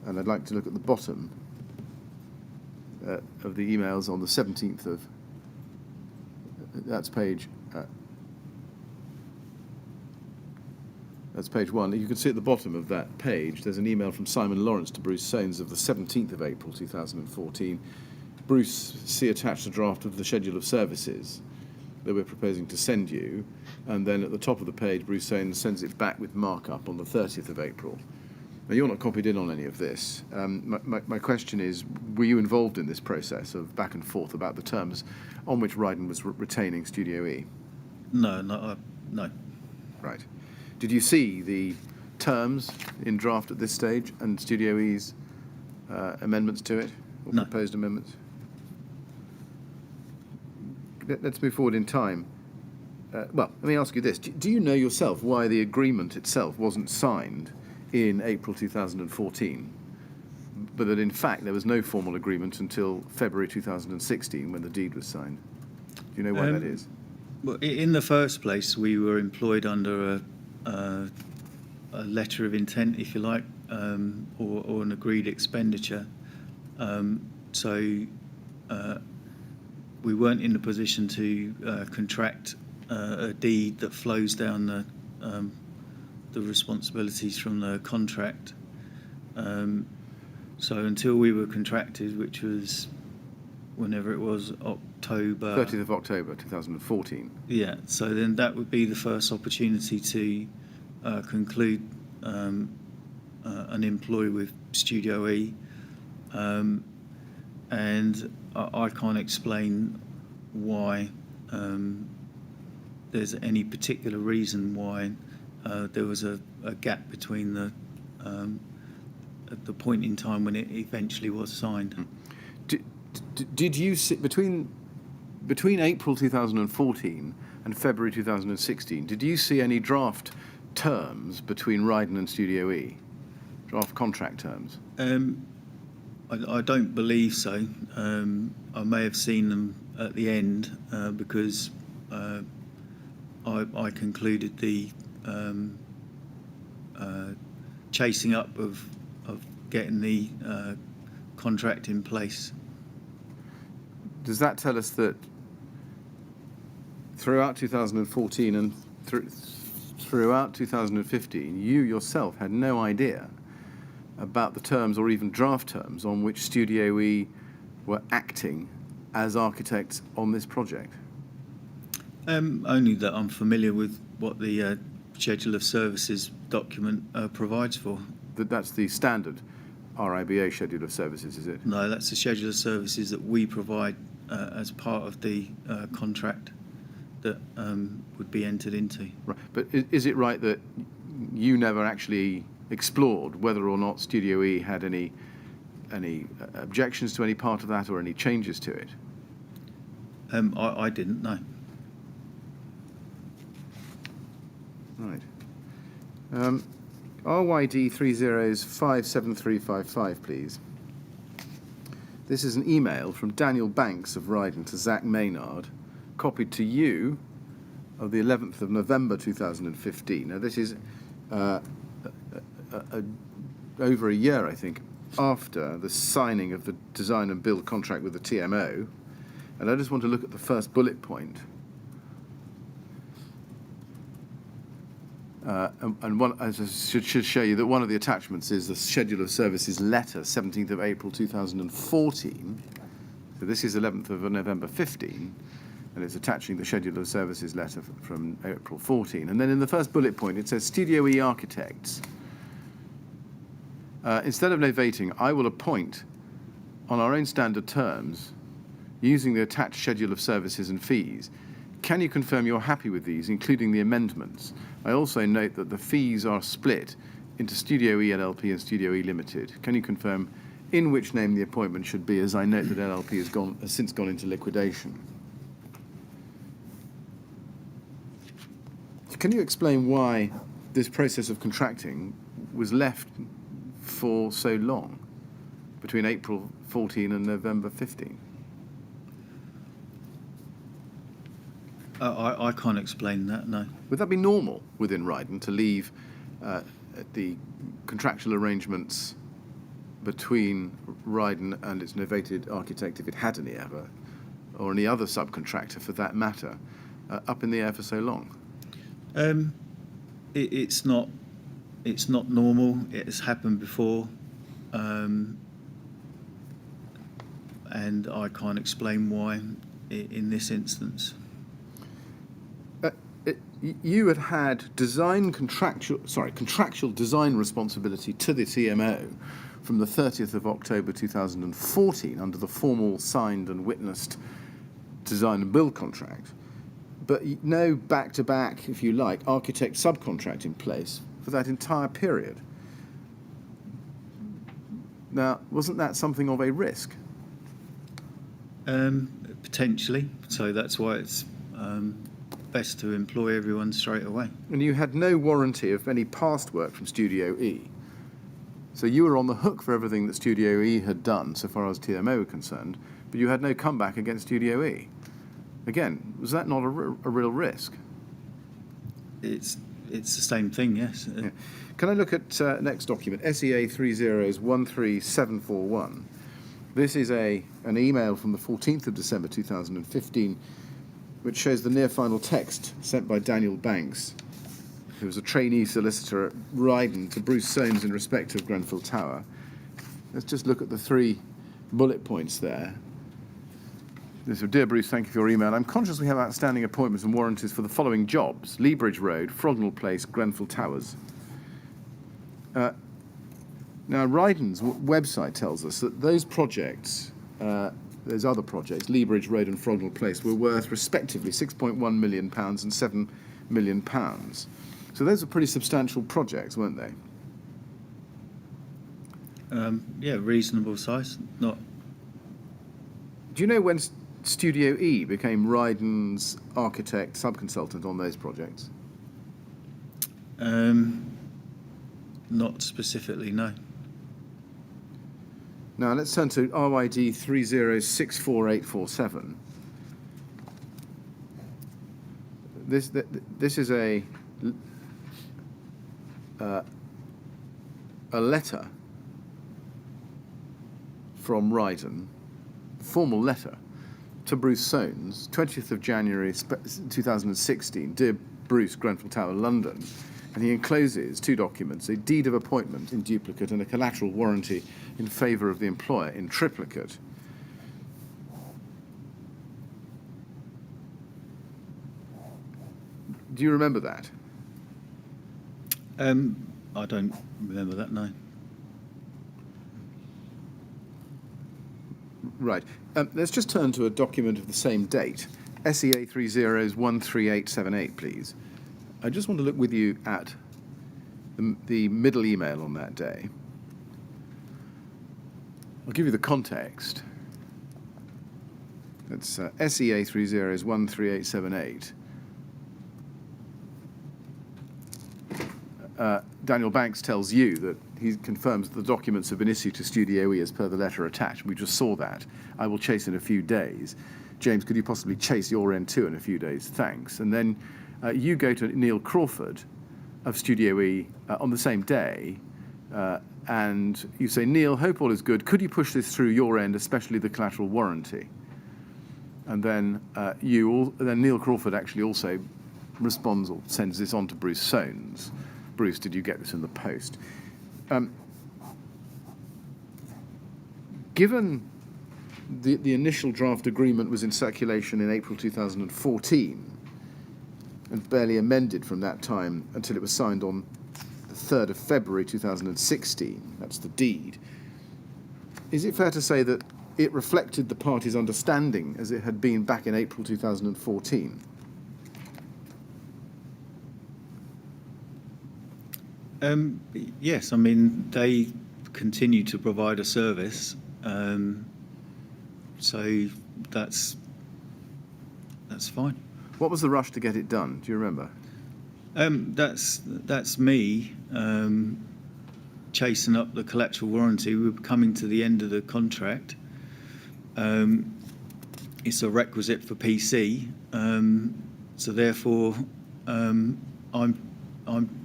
and I'd like to look at the bottom of the emails on the 17th of. That's page 1. You can see at the bottom of that page there's an email from Simon Lawrence to Bruce Soanes of the 17th of April 2014. Bruce, see attached a draft of the schedule of services that we're proposing to send you, and then at the top of the page Bruce Soanes sends it back with markup on the 30th of April. Now, you're not copied in on any of this. My question is, were you involved in this process of back and forth about the terms on which Rydon was retaining Studio E? No, No. Right. Did you see the terms in draft at this stage and Studio E's amendments to it, or No. proposed amendments? Let's move forward in time. Well, let me ask you this. Do you know yourself why the agreement itself wasn't signed in April 2014, but that in fact there was no formal agreement until February 2016 when the deed was signed? Do you know why that is? Well, in the first place, we were employed under a letter of intent, if you like, or an agreed expenditure. So we weren't in a position to contract a deed that flows down the responsibilities from the contract. So until we were contracted, which was whenever it was, October... 30th of October 2014. Yeah, so then that would be the first opportunity to conclude an employ with Studio E. And I can't explain why there's any particular reason why there was a gap between at the point in time when it eventually was signed. Did you see, between April 2014 and February 2016, did you see any draft terms between Rydon and Studio E? Draft contract terms? I don't believe so. I may have seen them at the end because I concluded the chasing up of getting the contract in place. Does that tell us that throughout 2014 and throughout 2015, you yourself had no idea about the terms or even draft terms on which Studio E were acting as architects on this project? Only that I'm familiar with what the Schedule of Services document provides for. That's the standard RIBA Schedule of Services, is it? No, that's the Schedule of Services that we provide as part of the contract that would be entered into. Right. But is it right that you never actually explored whether or not Studio E had any objections to any part of that or any changes to it? I didn't know. Right. RYD 30's57355, please. This is an email from Daniel Banks of Rydon to Zach Maynard, copied to you of the 11th of November 2015. Now, this is over a year, I think, after the signing of the design and build contract with the TMO. And I just want to look at the first bullet point. And one, I should show you that one of the attachments is the Schedule of Services letter, 17th of April 2014. So this is 11th of November 15, and it's attaching the Schedule of Services letter from April 14. And then in the first bullet point, it says, Studio E Architects. Instead of novating, I will appoint on our own standard terms, using the attached Schedule of Services and fees. Can you confirm you're happy with these, including the amendments? I also note that the fees are split into Studio E LLP and Studio E Limited. Can you confirm in which name the appointment should be, as I note that LLP has since gone into liquidation? Can you explain why this process of contracting was left for so long, between April 14 and November 15? I can't explain that, no. Would that be normal within Rydon to leave the contractual arrangements between Rydon and its novated architect, if it had any ever, or any other subcontractor for that matter, up in the air for so long? It's not normal. It has happened before, and I can't explain why in this instance. You had contractual design responsibility to the TMO from the 30th of October 2014 under the formal signed and witnessed design and build contract. but no back-to-back, if you like, architect subcontract in place for that entire period. Now, wasn't that something of a risk? Potentially. So that's why it's best to employ everyone straight away. And you had no warranty of any past work from Studio E. So you were on the hook for everything that Studio E had done, so far as TMO were concerned, but you had no comeback against Studio E. Again, was that not a real risk? It's the same thing, yes. Yeah. Can I look at next document, SEA 3013741? This is an email from the 14th of December 2015, which shows the near final text sent by Daniel Banks, who was a trainee solicitor at Rydon, to Bruce Soames in respect of Grenfell Tower. Let's just look at the 3 bullet points there. This is, Dear Bruce, thank you for your email. I'm conscious we have outstanding appointments and warranties for the following jobs: Lea Bridge Road, Frognall Place, Grenfell Towers. Now, Rydon's website tells us that those projects, those other projects, Lea Bridge Road and Frognall Place, were worth respectively £6.1 million and £7 million. So those were pretty substantial projects, weren't they? Yeah, reasonable size. Not. Do you know when Studio E became Rydon's architect subconsultant on those projects? Not specifically, no. Now let's turn to RYD 3064847. This is a letter from Rydon, formal letter to Bruce Soames, 20th of January 2016. Dear Bruce, Grenfell Tower, London. And he encloses 2 documents: a deed of appointment in duplicate and a collateral warranty in favour of the employer in triplicate. Do you remember that? I don't remember that, no. Right. Let's just turn to a document of the same date, SEA 3013878, please. I just want to look with you at the middle email on that day. I'll give you the context. It's SEA 3013878. Daniel Banks tells you that he confirms that the documents have been issued to Studio E as per the letter attached. We just saw that. I will chase in a few days. James, could you possibly chase your end too in a few days? Thanks. And then you go to Neil Crawford of Studio E on the same day, and you say, Neil, hope all is good. Could you push this through your end, especially the collateral warranty? And then then Neil Crawford actually also responds or sends this on to Bruce Soames. Bruce, did you get this in the post? Given the initial draft agreement was in circulation in April 2014 and barely amended from that time until it was signed on the 3rd of February 2016, that's the deed, is it fair to say that it reflected the parties' understanding as it had been back in April 2014? Yes, I mean, they continue to provide a service, so that's fine. What was the rush to get it done? Do you remember? That's me chasing up the collateral warranty. We're coming to the end of the contract. It's a requisite for PC, so therefore I'm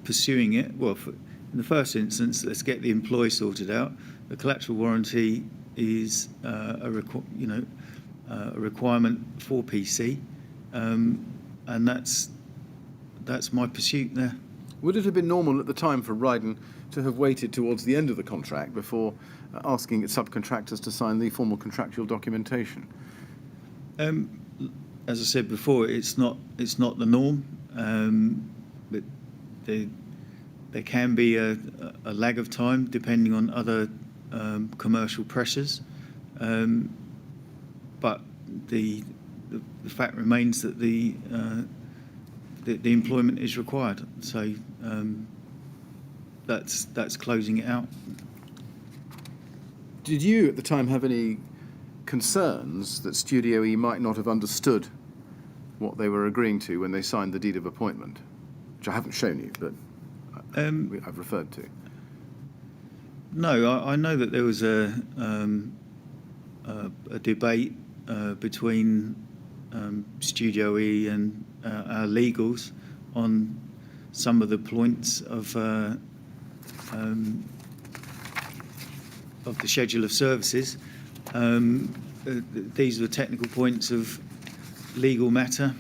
pursuing it. Well, in the first instance, let's get the employee sorted out. The collateral warranty is a requirement for PC, and that's my pursuit there. Would it have been normal at the time for Rydon to have waited towards the end of the contract before asking its subcontractors to sign the formal contractual documentation? As I said before, it's not the norm, but there can be a lag of time depending on other commercial pressures, but the the fact remains that the employment is required. So that's closing it out. Did you at the time have any concerns that Studio E might not have understood what they were agreeing to when they signed the deed of appointment, which I haven't shown you, but I've referred to? No, I know that there was a debate between Studio E and our legals on some of the points of the schedule of services. These were technical points of legal matter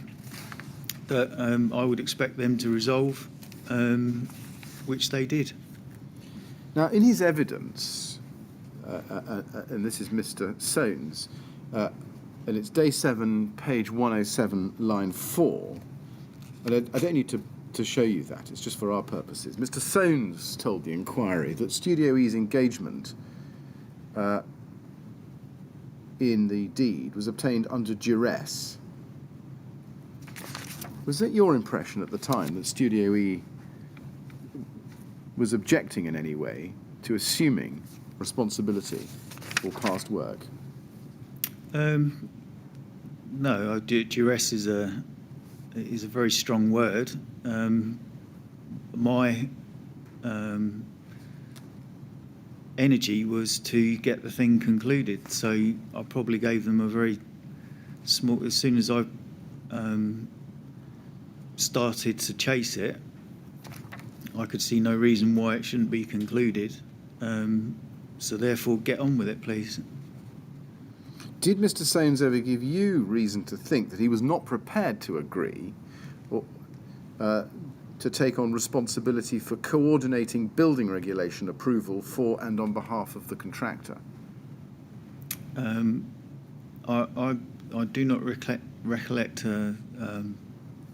that I would expect them to resolve, which they did. Now, in his evidence, and this is Mr. Soanes, and it's day 7, page 107, line 4, and I don't need to show you that, it's just for our purposes. Mr. Soanes told the inquiry that Studio E's engagement in the deed was obtained under duress. Was it your impression at the time that Studio E was objecting in any way to assuming responsibility for past work? No, duress is a very strong word. My energy was to get the thing concluded, so I probably gave them a very small. As soon as I started to chase it, I could see no reason why it shouldn't be concluded. So therefore, get on with it, please. Did Mr. Soanes ever give you reason to think that he was not prepared to agree or to take on responsibility for coordinating building regulation approval for and on behalf of the contractor? I do not recollect a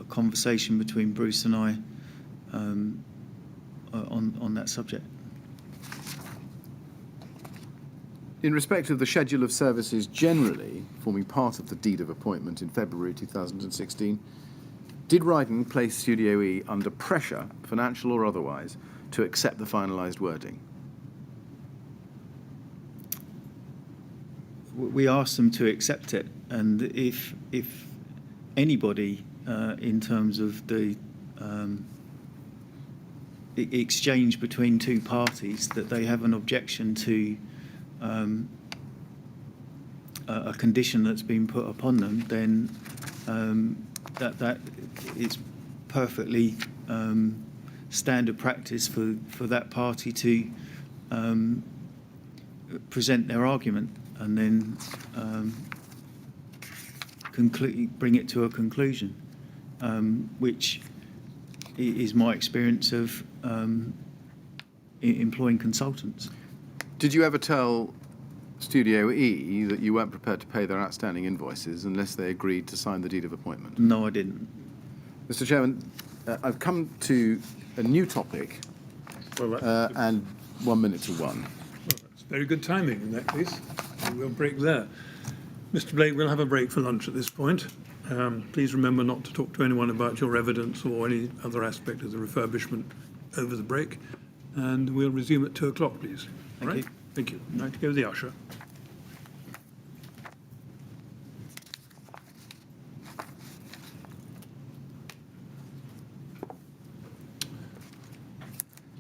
conversation between Bruce and I on that subject. In respect of the schedule of services generally forming part of the deed of appointment in February 2016, did Rydon place Studio E under pressure, financial or otherwise, to accept the finalised wording? We asked them to accept it, and if anybody, in terms of the exchange between two parties, that they have an objection to a condition that's been put upon them, then that is perfectly standard practice for that party to present their argument and then bring it to a conclusion, which is my experience of employing consultants. Did you ever tell Studio E that you weren't prepared to pay their outstanding invoices unless they agreed to sign the deed of appointment? No, I didn't. Mr. Chairman, I've come to a new topic, and 1 minute to 1. Well, that's very good timing in that case. We'll break there. Mr. Blake, we'll have a break for lunch at this point. Please remember not to talk to anyone about your evidence or any other aspect of the refurbishment over the break. And we'll resume at 2 o'clock, please. Thank you. Thank you. I'd like to go with the usher.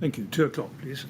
Thank you. 2 o'clock, please.